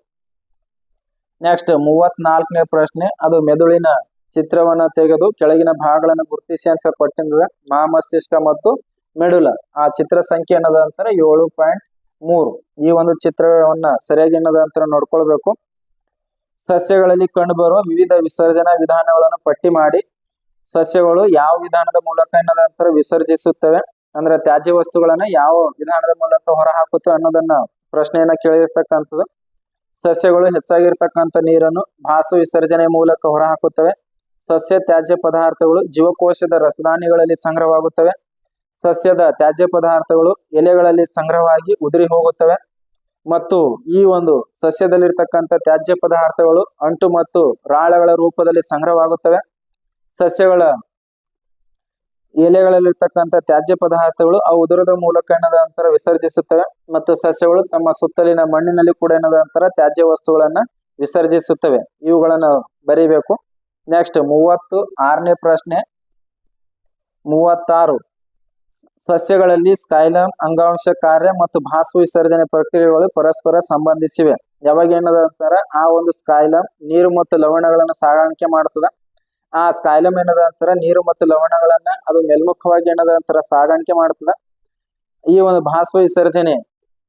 ನೆಕ್ಸ್ಟ್ 34ನೇ ಪ್ರಶ್ನೆ, ಅದು ಮೆದುಳಿನ ಚಿತ್ರವನ್ನ ತೆಗೆದು ಕೆಳಗಿನ ಭಾಗಗಳನ್ನು ಗುರುತಿಸಿ ಅಂತ ಕೊಟ್ಟಿದ್ದಾರೆ. ಮಹಾಮಸ್ತಿಷ್ಕ ಮತ್ತು ಮೆಡುಲ. ಆ ಚಿತ್ರ ಸಂಖ್ಯೆ ಏನದ ಅಂತರ 7.3. ಈ ಒಂದು ಚಿತ್ರವನ್ನ ಸರಿಯಾಗಿ ಏನದ ಅಂತರ ನೋಡ್ಕೊಳ್ಬೇಕು. ಸಸ್ಯಗಳಲ್ಲಿ ಕಂಡುಬರುವ ವಿವಿಧ ವಿಸರ್ಜನಾ ವಿಧಾನಗಳನ್ನು ಪಟ್ಟಿ ಮಾಡಿ. ಸಸ್ಯಗಳು ಯಾವ ವಿಧಾನದ ಮೂಲಕ ಏನದ ಅಂತರ ವಿಸರ್ಜಿಸುತ್ತವೆ ಅಂದ್ರೆ ತ್ಯಾಜ್ಯ ವಸ್ತುಗಳನ್ನ ಯಾವ ವಿಧಾನದ ಮೂಲಕ ಹೊರ ಹಾಕುತ್ತವೆ ಅನ್ನೋದನ್ನ ಪ್ರಶ್ನೆಯನ್ನ ಕೇಳಿರ್ತಕ್ಕಂಥದ್ದು. ಸಸ್ಯಗಳು ಹೆಚ್ಚಾಗಿರ್ತಕ್ಕಂಥ ನೀರನ್ನು ಭಾಸು ವಿಸರ್ಜನೆ ಮೂಲಕ ಹೊರ ಹಾಕುತ್ತವೆ. ಸಸ್ಯ ತ್ಯಾಜ್ಯ ಪದಾರ್ಥಗಳು ಜೀವಕೋಶದ ರಸದಾನಿಗಳಲ್ಲಿ ಸಂಗ್ರಹವಾಗುತ್ತವೆ. ಸಸ್ಯದ ತ್ಯಾಜ್ಯ ಪದಾರ್ಥಗಳು ಎಲೆಗಳಲ್ಲಿ ಸಂಗ್ರಹವಾಗಿ ಉದುರಿ ಹೋಗುತ್ತವೆ. ಮತ್ತು ಈ ಒಂದು ಸಸ್ಯದಲ್ಲಿರ್ತಕ್ಕಂಥ ತ್ಯಾಜ್ಯ ಪದಾರ್ಥಗಳು ಅಂಟು ಮತ್ತು ರಾಳಗಳ ರೂಪದಲ್ಲಿ ಸಂಗ್ರಹವಾಗುತ್ತವೆ. ಸಸ್ಯಗಳ ಎಲೆಗಳಲ್ಲಿರ್ತಕ್ಕಂಥ ತ್ಯಾಜ್ಯ ಪದಾರ್ಥಗಳು ಅವು ಉದುರದ ಮೂಲಕ ಏನದ ಅಂತರ ವಿಸರ್ಜಿಸುತ್ತವೆ. ಮತ್ತು ಸಸ್ಯಗಳು ತಮ್ಮ ಸುತ್ತಲಿನ ಮಣ್ಣಿನಲ್ಲಿ ಕೂಡ ಏನದ ಅಂತರ ತ್ಯಾಜ್ಯ ವಸ್ತುಗಳನ್ನ ವಿಸರ್ಜಿಸುತ್ತವೆ. ಇವುಗಳನ್ನ ಬರೀಬೇಕು. ನೆಕ್ಸ್ಟ್ 36ನೇ ಪ್ರಶ್ನೆ, 36 ಸಸ್ಯಗಳಲ್ಲಿ ಸ್ಕೈಲಮ್ ಅಂಗಾಂಶ ಕಾರ್ಯ ಮತ್ತು ಭಾಸ್ವ ವಿಸರ್ಜನೆ ಪ್ರಕ್ರಿಯೆಗಳು ಪರಸ್ಪರ ಸಂಬಂಧಿಸಿವೆ. ಯಾವಾಗ ಏನದ ಅಂತಾರ ಆ ಒಂದು ಸ್ಕೈಲಮ್ ನೀರು ಮತ್ತು ಲವಣಗಳನ್ನು ಸಾಗಾಣಿಕೆ ಮಾಡ್ತದ. ಆ ಸ್ಕೈಲಮ್ ಏನದ ಅಂತಾರ ನೀರು ಮತ್ತು ಲವಣಗಳನ್ನ ಅದು ಮೇಲ್ಮುಖವಾಗಿ ಏನದ ಅಂತಾರ ಸಾಗಾಣಿಕೆ ಮಾಡ್ತದ. ಈ ಒಂದು ಭಾಸ್ವ ವಿಸರ್ಜನೆ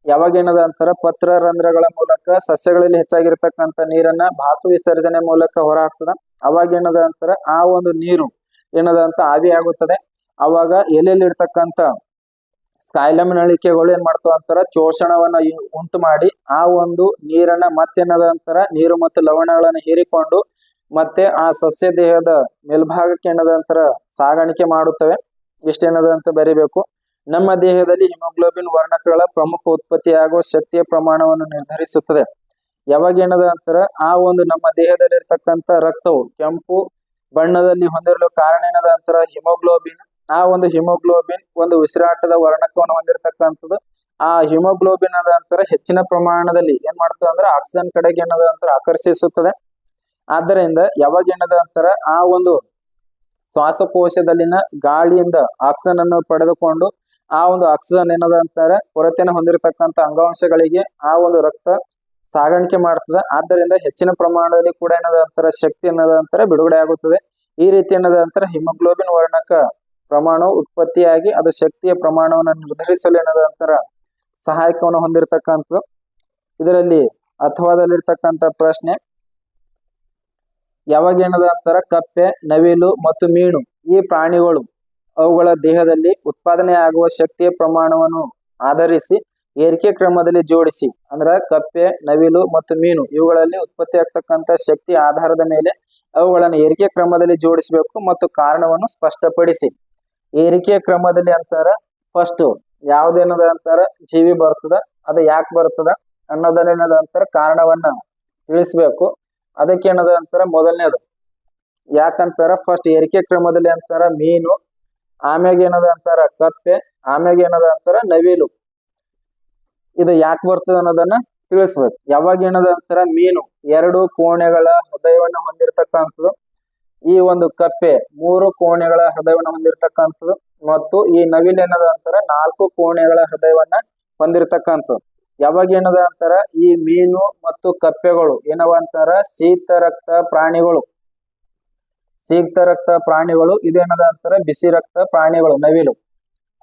ಯಾವಾಗ ಏನದ ಅಂತಾರ ಪತ್ರ ರಂಧ್ರಗಳ ಮೂಲಕ ಸಸ್ಯಗಳಲ್ಲಿ ಹೆಚ್ಚಾಗಿರ್ತಕ್ಕಂಥ ನೀರನ್ನ ಭಾಸ್ವ ವಿಸರ್ಜನೆ ಮೂಲಕ ಹೊರ ಹಾಕ್ತದ. ಅವಾಗ ಏನದ ಅಂತಾರ ಆ ಒಂದು ನೀರು ಏನದ ಅಂತ ಆವಿ ಆಗುತ್ತದೆ. ಅವಾಗ ಎಲೆಯಲ್ಲಿ ಇರ್ತಕ್ಕಂಥ ಸ್ಕೈಲಮ್ ನಳಿಕೆಗಳು ಏನ್ ಮಾಡ್ತಾವ ಅಂತಾರ ಶೋಷಣವನ್ನ ಉಂಟು ಮಾಡಿ ಆ ಒಂದು ನೀರನ್ನ ಮತ್ತೇನದ ಅಂತಾರ ನೀರು ಮತ್ತು ಲವಣಗಳನ್ನ ಹೀರಿಕೊಂಡು ಮತ್ತೆ ಆ ಸಸ್ಯ ದೇಹದ ಮೇಲ್ಭಾಗಕ್ಕೆ ಏನದ ಅಂತಾರ ಸಾಗಾಣಿಕೆ ಮಾಡುತ್ತವೆ. ಇಷ್ಟೇನದ ಅಂತ ಬರಿಬೇಕು. ನಮ್ಮ ದೇಹದಲ್ಲಿ ಹಿಮೋಗ್ಲೋಬಿನ್ ವರ್ಣಕಗಳ ಪ್ರಮುಖ ಉತ್ಪತ್ತಿಯಾಗುವ ಶಕ್ತಿಯ ಪ್ರಮಾಣವನ್ನು ನಿರ್ಧರಿಸುತ್ತದೆ. ಯಾವಾಗ ಏನದ ಅಂತಾರ ಆ ಒಂದು ನಮ್ಮ ದೇಹದಲ್ಲಿ ಇರ್ತಕ್ಕಂಥ ರಕ್ತವು ಕೆಂಪು ಬಣ್ಣದಲ್ಲಿ ಹೊಂದಿರಲು ಕಾರಣ ಏನದ ಅಂತಾರ ಹಿಮೋಗ್ಲೋಬಿನ್. ಆ ಒಂದು ಹಿಮೋಗ್ಲೋಬಿನ್ ಒಂದು ಉಸಿರಾಟದ ವರ್ಣಕವನ್ನು ಹೊಂದಿರತಕ್ಕಂಥದ್ದು. ಆ ಹಿಮೋಗ್ಲೋಬಿನ್ ಅದ ಅಂತರ ಹೆಚ್ಚಿನ ಪ್ರಮಾಣದಲ್ಲಿ ಏನ್ ಮಾಡ್ತದೆ ಅಂದ್ರೆ ಆಕ್ಸಿಜನ್ ಕಡೆಗೆ ಏನದ ಅಂತರ ಆಕರ್ಷಿಸುತ್ತದೆ. ಆದ್ದರಿಂದ ಯಾವಾಗ ಏನದ ಅಂತರ ಆ ಒಂದು ಶ್ವಾಸಕೋಶದಲ್ಲಿನ ಗಾಳಿಯಿಂದ ಆಕ್ಸಿಜನ್ ಅನ್ನು ಪಡೆದುಕೊಂಡು ಆ ಒಂದು ಆಕ್ಸಿಜನ್ ಏನದ ಅಂತಾರೆ ಕೊರತೆಯನ್ನು ಹೊಂದಿರತಕ್ಕಂಥ ಅಂಗಾಂಶಗಳಿಗೆ ಆ ಒಂದು ರಕ್ತ ಸಾಗಾಣಿಕೆ ಮಾಡ್ತದೆ. ಆದ್ದರಿಂದ ಹೆಚ್ಚಿನ ಪ್ರಮಾಣದಲ್ಲಿ ಕೂಡ ಏನದ ಅಂತರ ಶಕ್ತಿ ಅನ್ನೋದ ಅಂತರ ಬಿಡುಗಡೆ ಆಗುತ್ತದೆ. ಈ ರೀತಿ ಏನದ ಅಂತರ ಹಿಮೋಗ್ಲೋಬಿನ್ ವರ್ಣಕ ಪ್ರಮಾಣವು ಉತ್ಪತ್ತಿಯಾಗಿ ಅದು ಶಕ್ತಿಯ ಪ್ರಮಾಣವನ್ನು ನಿರ್ಧರಿಸಲು ಏನದ ಅಂತರ ಸಹಾಯಕವನ್ನು ಹೊಂದಿರತಕ್ಕಂಥದ್ದು. ಇದರಲ್ಲಿ ಅಥವಾದಲ್ಲಿರ್ತಕ್ಕಂಥ ಪ್ರಶ್ನೆ ಯಾವಾಗ ಏನದ ಅಂತಾರ ಕಪ್ಪೆ, ನವಿಲು ಮತ್ತು ಮೀನು ಈ ಪ್ರಾಣಿಗಳು ಅವುಗಳ ದೇಹದಲ್ಲಿ ಉತ್ಪಾದನೆ ಆಗುವ ಶಕ್ತಿಯ ಪ್ರಮಾಣವನ್ನು ಆಧರಿಸಿ ಏರಿಕೆ ಕ್ರಮದಲ್ಲಿ ಜೋಡಿಸಿ, ಅಂದ್ರ ಕಪ್ಪೆ, ನವಿಲು ಮತ್ತು ಮೀನು ಇವುಗಳಲ್ಲಿ ಉತ್ಪತ್ತಿ ಆಗ್ತಕ್ಕಂಥ ಶಕ್ತಿ ಆಧಾರದ ಮೇಲೆ ಅವುಗಳನ್ನು ಏರಿಕೆ ಕ್ರಮದಲ್ಲಿ ಜೋಡಿಸಬೇಕು ಮತ್ತು ಕಾರಣವನ್ನು ಸ್ಪಷ್ಟಪಡಿಸಿ. ಏರಿಕೆ ಕ್ರಮದಲ್ಲಿ ಅಂತಾರ ಫಸ್ಟ್ ಯಾವ್ದೇನದ ಅಂತಾರ ಜೀವಿ ಬರ್ತದ, ಅದು ಯಾಕೆ ಬರ್ತದ ಅನ್ನೋದನ್ನೇನದ ಅಂತಾರ ಕಾರಣವನ್ನ ತಿಳಿಸ್ಬೇಕು. ಅದಕ್ಕೇನದ ಅಂತಾರ ಮೊದಲನೇದು ಯಾಕಂತಾರ ಫಸ್ಟ್ ಏರಿಕೆ ಕ್ರಮದಲ್ಲಿ ಅಂತಾರ ಮೀನು, ಆಮ್ಯಾಗ ಏನದ ಅಂತಾರ ಕಪ್ಪೆ, ಆಮ್ಯಾಗ ಏನದ ಅಂತಾರ ನವಿಲು. ಇದು ಯಾಕೆ ಬರ್ತದ ಅನ್ನೋದನ್ನ ತಿಳಿಸ್ಬೇಕು. ಯಾವಾಗ ಏನದ ಅಂತಾರ ಮೀನು 2 ಕೋಣೆಗಳ ಹೃದಯವನ್ನು ಹೊಂದಿರತಕ್ಕಂಥದ್ದು, ಈ ಒಂದು ಕಪ್ಪೆ 3 ಕೋಣೆಗಳ ಹೃದಯವನ್ನು ಹೊಂದಿರತಕ್ಕಂಥದ್ದು, ಮತ್ತು ಈ ನವಿಲು ಏನದ ಅಂತಾರ 4 ಕೋಣೆಗಳ ಹೃದಯವನ್ನ ಹೊಂದಿರತಕ್ಕಂಥದ್ದು. ಯಾವಾಗ ಏನದ ಅಂತಾರ ಈ ಮೀನು ಮತ್ತು ಕಪ್ಪೆಗಳು ಏನವ ಅಂತಾರ ಶೀತ ರಕ್ತ ಪ್ರಾಣಿಗಳು. ಶೀತ ರಕ್ತ ಪ್ರಾಣಿಗಳು ಇದೇನದ ಅಂತಾರ ಬಿಸಿ ರಕ್ತ ಪ್ರಾಣಿಗಳು ನವಿಲು.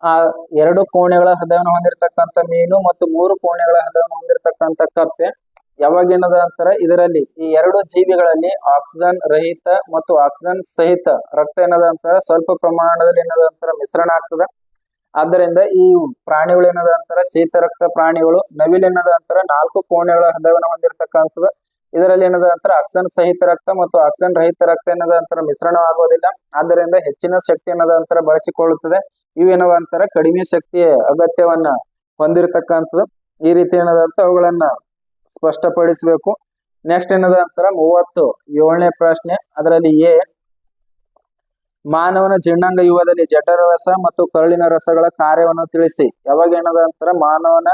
ಆ 2 ಕೋಣೆಗಳ ಹೃದಯವನ್ನು ಹೊಂದಿರತಕ್ಕಂಥ ಮೀನು ಮತ್ತು 3 ಕೋಣೆಗಳ ಹೃದಯವನ್ನು ಹೊಂದಿರತಕ್ಕಂಥ ಕಪ್ಪೆ ಯಾವಾಗ ಏನದ ಅಂತಾರ ಇದರಲ್ಲಿ ಈ 2 ಜೀವಿಗಳಲ್ಲಿ ಆಕ್ಸಿಜನ್ ರಹಿತ ಮತ್ತು ಆಕ್ಸಿಜನ್ ಸಹಿತ ರಕ್ತ ಏನದ ಅಂತಾರ ಸ್ವಲ್ಪ ಪ್ರಮಾಣದಲ್ಲಿ ಏನದ ಅಂತಾರ ಮಿಶ್ರಣ ಆಗ್ತದ. ಆದ್ದರಿಂದ ಈ ಪ್ರಾಣಿಗಳು ಏನದ ಅಂತಾರ ಶೀತ ರಕ್ತ ಪ್ರಾಣಿಗಳು. ನವಿಲು ಏನದ ಅಂತಾರ 4 ಕೋಣೆಗಳ ಹೃದಯವನ್ನು ಹೊಂದಿರತಕ್ಕಂಥದ್ದು, ಇದರಲ್ಲಿ ಏನದ ಅಂತಾರ ಆಕ್ಸಿಜನ್ ಸಹಿತ ರಕ್ತ ಮತ್ತು ಆಕ್ಸಿಜನ್ ರಹಿತ ರಕ್ತ ಏನದ ಅಂತಾರ ಮಿಶ್ರಣವಾಗುವುದಿಲ್ಲ. ಆದ್ದರಿಂದ ಹೆಚ್ಚಿನ ಶಕ್ತಿ ಏನದ ಅಂತಾರ ಬಳಸಿಕೊಳ್ಳುತ್ತದೆ. ಇವೇನವ ಅಂತಾರ ಕಡಿಮೆ ಶಕ್ತಿಯ ಅಗತ್ಯವನ್ನ ಹೊಂದಿರತಕ್ಕಂಥದ್ದು. ಈ ರೀತಿ ಏನದ ಅಂತ ಅವುಗಳನ್ನ ಸ್ಪಷ್ಟಪಡಿಸಬೇಕು. ನೆಕ್ಸ್ಟ್ ಏನದ ಅಂತಾರ 37ನೇ ಪ್ರಶ್ನೆ, ಅದರಲ್ಲಿ ಎ ಮಾನವನ ಜೀರ್ಣಾಂಗ ಯುವದಲ್ಲಿ ಜಠರ ರಸ ಮತ್ತು ಕರುಳಿನ ರಸಗಳ ಕಾರ್ಯವನ್ನು ತಿಳಿಸಿ. ಯಾವಾಗ ಏನದ ಅಂತಾರ ಮಾನವನ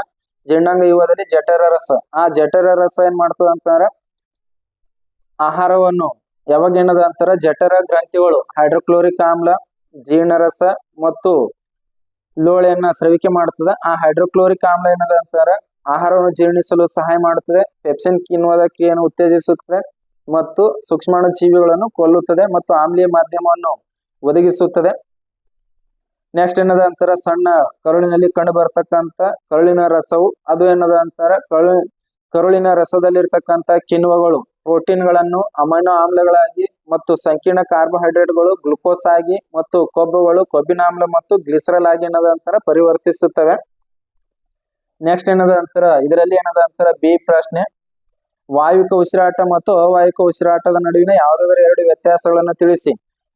ಜೀರ್ಣಾಂಗ ಯುವದಲ್ಲಿ ಜಠರ ರಸ, ಆ ಜಠರ ರಸ ಏನ್ ಮಾಡ್ತದ ಅಂತಾರ ಆಹಾರವನ್ನು ಯಾವಾಗ ಏನದ ಅಂತಾರ ಜಠರ ಗ್ರಂಥಿಗಳು ಹೈಡ್ರೋಕ್ಲೋರಿಕ್ ಆಮ್ಲ, ಜೀರ್ಣರಸ ಮತ್ತು ಲೋಳೆಯನ್ನ ಸ್ರವಿಕೆ ಮಾಡ್ತದ. ಆ ಹೈಡ್ರೋಕ್ಲೋರಿಕ್ ಆಮ್ಲ ಏನದ ಅಂತಾರ ಆಹಾರವನ್ನು ಜೀರ್ಣಿಸಲು ಸಹಾಯ ಮಾಡುತ್ತದೆ, ಪೆಪ್ಸಿನ್ ಕಿಣ್ವದ ಕ್ರಿಯೆಯನ್ನು ಉತ್ತೇಜಿಸುತ್ತದೆ ಮತ್ತು ಸೂಕ್ಷ್ಮಾಣು ಜೀವಿಗಳನ್ನು ಕೊಲ್ಲುತ್ತದೆ ಮತ್ತು ಆಮ್ಲೀಯ ಮಾಧ್ಯಮವನ್ನು ಒದಗಿಸುತ್ತದೆ. ನೆಕ್ಸ್ಟ್ ಏನದ ಅಂತಾರ ಸಣ್ಣ ಕರುಳಿನಲ್ಲಿ ಕಂಡು ಬರ್ತಕ್ಕಂಥ ಕರುಳಿನ ರಸವು ಅದು ಏನದ ಅಂತಾರ ಕರುಳಿನ ರಸದಲ್ಲಿರ್ತಕ್ಕಂಥ ಕಿಣ್ವಗಳು ಪ್ರೋಟೀನ್ಗಳನ್ನು ಅಮೈನೋ ಆಮ್ಲಗಳಾಗಿ ಮತ್ತು ಸಂಕೀರ್ಣ ಕಾರ್ಬೋಹೈಡ್ರೇಟ್ಗಳು ಗ್ಲುಕೋಸ್ ಆಗಿ ಮತ್ತು ಕೊಬ್ಬುಗಳು ಕೊಬ್ಬಿನಾಮ್ಲ ಮತ್ತು ಗ್ಲಿಸರಲ್ ಆಗಿ ಏನದ ಅಂತಾರ ಪರಿವರ್ತಿಸುತ್ತವೆ. ನೆಕ್ಸ್ಟ್ ಏನದ ಅಂತಾರ ಇದರಲ್ಲಿ ಏನದ ಅಂತಾರ ಬಿ ಪ್ರಶ್ನೆ, ವಾಯುವಿಕ ಉಸಿರಾಟ ಮತ್ತು ಅವಾಯುವಿಕ ಉಸಿರಾಟದ ನಡುವಿನ ಯಾವುದಾದರೂ 2 ವ್ಯತ್ಯಾಸಗಳನ್ನು ತಿಳಿಸಿ.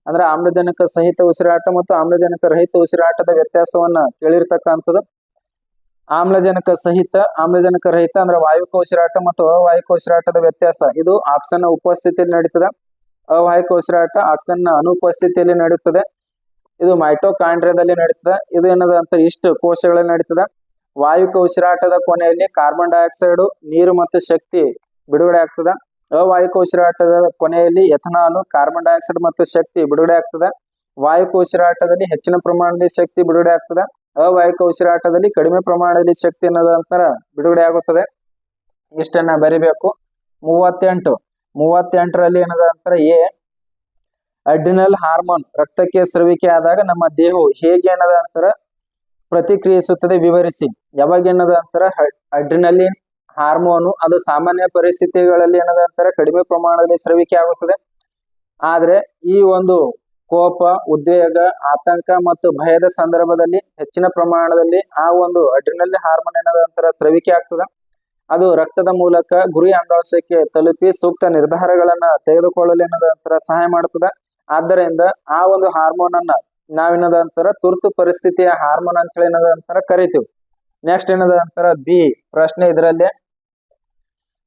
ಅಂದ್ರೆ ಆಮ್ಲಜನಕ ಸಹಿತ ಉಸಿರಾಟ ಮತ್ತು ಆಮ್ಲಜನಕ ರಹಿತ ಉಸಿರಾಟದ ವ್ಯತ್ಯಾಸವನ್ನ ಕೇಳಿರ್ತಕ್ಕಂಥದ್ದು. ಆಮ್ಲಜನಕ ಸಹಿತ ಆಮ್ಲಜನಕ ರಹಿತ ಅಂದ್ರೆ ವಾಯುವಿಕ ಉಸಿರಾಟ ಮತ್ತು ಅವಾಯುವಿಕ ಉಸಿರಾಟದ ವ್ಯತ್ಯಾಸ ಇದು ಆಕ್ಸಿಜನ್ ಉಪಸ್ಥಿತಿಯಲ್ಲಿ ನಡೀತದೆ. ಅವಾಯುವಿಕ ಉಸಿರಾಟ ಆಕ್ಸಿಜನ್ ಅನುಪಸ್ಥಿತಿಯಲ್ಲಿ ನಡೀತದೆ. ಇದು ಮೈಟೋಕಾಂಡ್ರಿಯಾದಲ್ಲಿ ನಡೀತದೆ. ಇದು ಏನದ ಅಂತ ಇಷ್ಟು ಕೋಶಗಳಲ್ಲಿ ನಡೀತದೆ. ವಾಯುವಿಕ ಉಸಿರಾಟದ ಕೊನೆಯಲ್ಲಿ ಕಾರ್ಬನ್ ಡೈಆಕ್ಸೈಡ್, ನೀರು ಮತ್ತು ಶಕ್ತಿ ಬಿಡುಗಡೆ ಆಗ್ತದೆ. ಅವಾಯುವಿಕ ಉಸಿರಾಟದ ಕೊನೆಯಲ್ಲಿ ಎಥನಾಲ್, ಕಾರ್ಬನ್ ಡೈಆಕ್ಸೈಡ್ ಮತ್ತು ಶಕ್ತಿ ಬಿಡುಗಡೆ ಆಗ್ತದೆ. ವಾಯುವಿಕ ಉಸಿರಾಟದಲ್ಲಿ ಹೆಚ್ಚಿನ ಪ್ರಮಾಣದಲ್ಲಿ ಶಕ್ತಿ ಬಿಡುಗಡೆ ಆಗ್ತದೆ. ಅವಾಯುವಿಕ ಉಸಿರಾಟದಲ್ಲಿ ಕಡಿಮೆ ಪ್ರಮಾಣದಲ್ಲಿ ಶಕ್ತಿ ಅನ್ನೋದ ಅಂತರ ಬಿಡುಗಡೆ ಆಗುತ್ತದೆ. ಇಷ್ಟನ್ನ ಬರಿಬೇಕು. 38ರಲ್ಲಿ ಏನದ ಅಂತರ ಎ ಅಡ್ರಿನಲ್ ಹಾರ್ಮೋನ್ ರಕ್ತಕ್ಕೆ ಸ್ರವಿಕೆ ಆದಾಗ ನಮ್ಮ ದೇಹವು ಹೇಗೆ ಏನದ ಅಂತರ ಪ್ರತಿಕ್ರಿಯಿಸುತ್ತದೆ ವಿವರಿಸಿ. ಯಾವಾಗ ಏನದ ಅಂತರ ಅಡ್ರಿನಲಿನ್ ಹಾರ್ಮೋನು ಅದು ಸಾಮಾನ್ಯ ಪರಿಸ್ಥಿತಿಗಳಲ್ಲಿ ಏನದ ಅಂತರ ಕಡಿಮೆ ಪ್ರಮಾಣದಲ್ಲಿ ಸ್ರವಿಕೆ ಆಗುತ್ತದೆ. ಆದ್ರೆ ಈ ಒಂದು ಕೋಪ, ಉದ್ವೇಗ, ಆತಂಕ ಮತ್ತು ಭಯದ ಸಂದರ್ಭದಲ್ಲಿ ಹೆಚ್ಚಿನ ಪ್ರಮಾಣದಲ್ಲಿ ಆ ಒಂದು ಅಡ್ರಿನಲ್ ಹಾರ್ಮೋನ್ ಏನದ ಅಂತರ ಸ್ರವಿಕೆ ಆಗ್ತದೆ. ಅದು ರಕ್ತದ ಮೂಲಕ ಗುರಿ ಅಂಗಾಂಶಕ್ಕೆ ತಲುಪಿ ಸೂಕ್ತ ನಿರ್ಧಾರಗಳನ್ನ ತೆಗೆದುಕೊಳ್ಳಲು ಏನದ ಅಂತರ ಸಹಾಯ ಮಾಡ್ತದೆ. ಆದ್ದರಿಂದ ಆ ಒಂದು ಹಾರ್ಮೋನ್ ಅನ್ನ ನಾವೇನದ ಅಂತರ ತುರ್ತು ಪರಿಸ್ಥಿತಿಯ ಹಾರ್ಮೋನ್ ಅಂತ ಹೇಳಿ ಏನದ ಅಂತರ ಕರಿತೀವಿ. ನೆಕ್ಸ್ಟ್ ಏನದ ಅಂತರ ಬಿ ಪ್ರಶ್ನೆ, ಇದರಲ್ಲಿ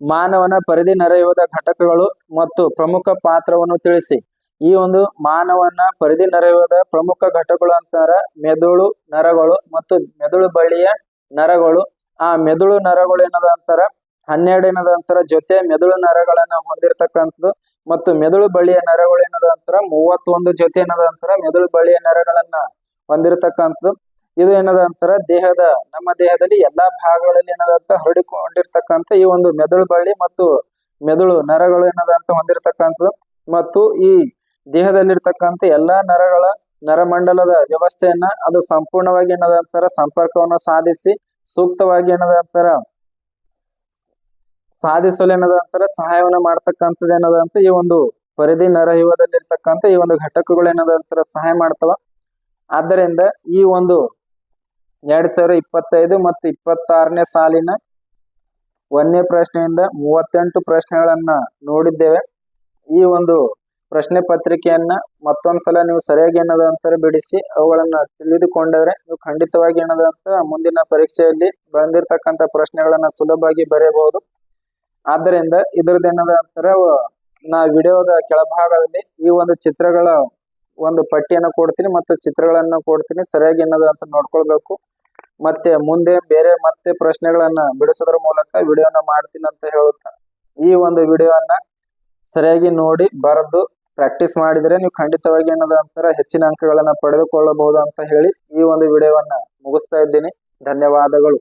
ಮಾನವನ ಪರಿಧಿ ನೆರೆಯುವುದ ಘಟಕಗಳು ಮತ್ತು ಪ್ರಮುಖ ಪಾತ್ರವನ್ನು ತಿಳಿಸಿ. ಈ ಒಂದು ಮಾನವನ ಪರಿಧಿ ನೆರೆಯುವುದ ಪ್ರಮುಖ ಘಟಕಗಳು ಅಂತಾರ ಮೆದುಳು ನರಗಳು ಮತ್ತು ಮೆದುಳು ಬಳ್ಳಿಯ ನರಗಳು. ಆ ಮೆದುಳು ನರಗಳು ಏನದ ಅಂತಾರ 12 ಏನದ ಅಂತರ ಜೊತೆ ಮೆದುಳು ನರಗಳನ್ನ ಹೊಂದಿರತಕ್ಕಂಥದ್ದು ಮತ್ತು ಮೆದುಳು ಬಳ್ಳಿಯ ನರಗಳು ಏನದ ಅಂತರ 31 ಜೊತೆ ಏನದ ಅಂತರ ಮೆದುಳು ಬಳ್ಳಿಯ ನರಗಳನ್ನ ಹೊಂದಿರತಕ್ಕಂಥದ್ದು. ಇದು ಏನದ ಅಂತರ ನಮ್ಮ ದೇಹದಲ್ಲಿ ಎಲ್ಲಾ ಭಾಗಗಳಲ್ಲಿ ಏನದ ಅಂತ ಹರಡಿಕೊಂಡಿರ್ತಕ್ಕಂಥ ಈ ಒಂದು ಮೆದುಳು ಬಳ್ಳಿ ಮತ್ತು ಮೆದುಳು ನರಗಳು ಏನದ ಅಂತ ಹೊಂದಿರತಕ್ಕಂಥದ್ದು ಮತ್ತು ಈ ದೇಹದಲ್ಲಿರ್ತಕ್ಕಂಥ ಎಲ್ಲಾ ನರಗಳ ನರಮಂಡಲದ ವ್ಯವಸ್ಥೆಯನ್ನ ಅದು ಸಂಪೂರ್ಣವಾಗಿ ಏನದ ಅಂತರ ಸಂಪರ್ಕವನ್ನು ಸಾಧಿಸಿ ಸೂಕ್ತವಾಗಿ ಏನದ ಅಂತರ ಸಾಧಿಸಲು ಏನದ ಅಂತರ ಸಹಾಯವನ್ನು ಮಾಡ್ತಕ್ಕಂಥದ್ದು ಏನದ ಅಂತ ಈ ಒಂದು ಪರಿಧಿ ನರವ್ಯೂಹದಲ್ಲಿರ್ತಕ್ಕಂಥ ಈ ಒಂದು ಘಟಕಗಳು ಏನದಂತರ ಸಹಾಯ ಮಾಡ್ತವ. ಆದ್ದರಿಂದ ಈ ಒಂದು 2025 ಮತ್ತು 26ನೇ ಸಾಲಿನ 1ನೇ ಪ್ರಶ್ನೆಯಿಂದ 38 ಪ್ರಶ್ನೆಗಳನ್ನ ನೋಡಿದ್ದೇವೆ. ಈ ಒಂದು ಪ್ರಶ್ನೆ ಪತ್ರಿಕೆಯನ್ನ ಮತ್ತೊಂದ್ಸಲ ನೀವು ಸರಿಯಾಗಿ ಏನದಂತರ ಬಿಡಿಸಿ ಅವುಗಳನ್ನ ತಿಳಿದುಕೊಂಡರೆ ನೀವು ಖಂಡಿತವಾಗಿ ಏನದಂತ ಮುಂದಿನ ಪರೀಕ್ಷೆಯಲ್ಲಿ ಬಂದಿರತಕ್ಕಂತ ಪ್ರಶ್ನೆಗಳನ್ನ ಸುಲಭವಾಗಿ ಬರೆಯಬಹುದು. ಆದ್ದರಿಂದ ಇದ್ರದ್ದು ಏನದಂತರ ನಾ ವಿಡಿಯೋದ ಕೆಳಭಾಗದಲ್ಲಿ ಈ ಒಂದು ಚಿತ್ರಗಳ ಒಂದು ಪಟ್ಟಿಯನ್ನು ಕೊಡ್ತೀನಿ ಮತ್ತು ಚಿತ್ರಗಳನ್ನು ಕೊಡ್ತೀನಿ. ಸರಿಯಾಗಿ ಏನದಂತ ನೋಡ್ಕೊಳ್ಬೇಕು. ಮತ್ತೆ ಮುಂದೆ ಬೇರೆ ಮತ್ತೆ ಪ್ರಶ್ನೆಗಳನ್ನ ಬಿಡಿಸೋದ್ರ ಮೂಲಕ ವಿಡಿಯೋನ ಮಾಡ್ತೀನಿ ಅಂತ ಹೇಳುತ್ತಾ ಈ ಒಂದು ವಿಡಿಯೋನ ಸರಿಯಾಗಿ ನೋಡಿ ಬರೆದು ಪ್ರಾಕ್ಟೀಸ್ ಮಾಡಿದರೆ ನೀವು ಖಂಡಿತವಾಗಿ ಏನದಂತರ ಹೆಚ್ಚಿನ ಅಂಕಗಳನ್ನ ಪಡೆದುಕೊಳ್ಳಬಹುದು ಅಂತ ಹೇಳಿ ಈ ಒಂದು ವಿಡಿಯೋವನ್ನ ಮುಗಿಸ್ತಾ ಇದ್ದೀನಿ. ಧನ್ಯವಾದಗಳು.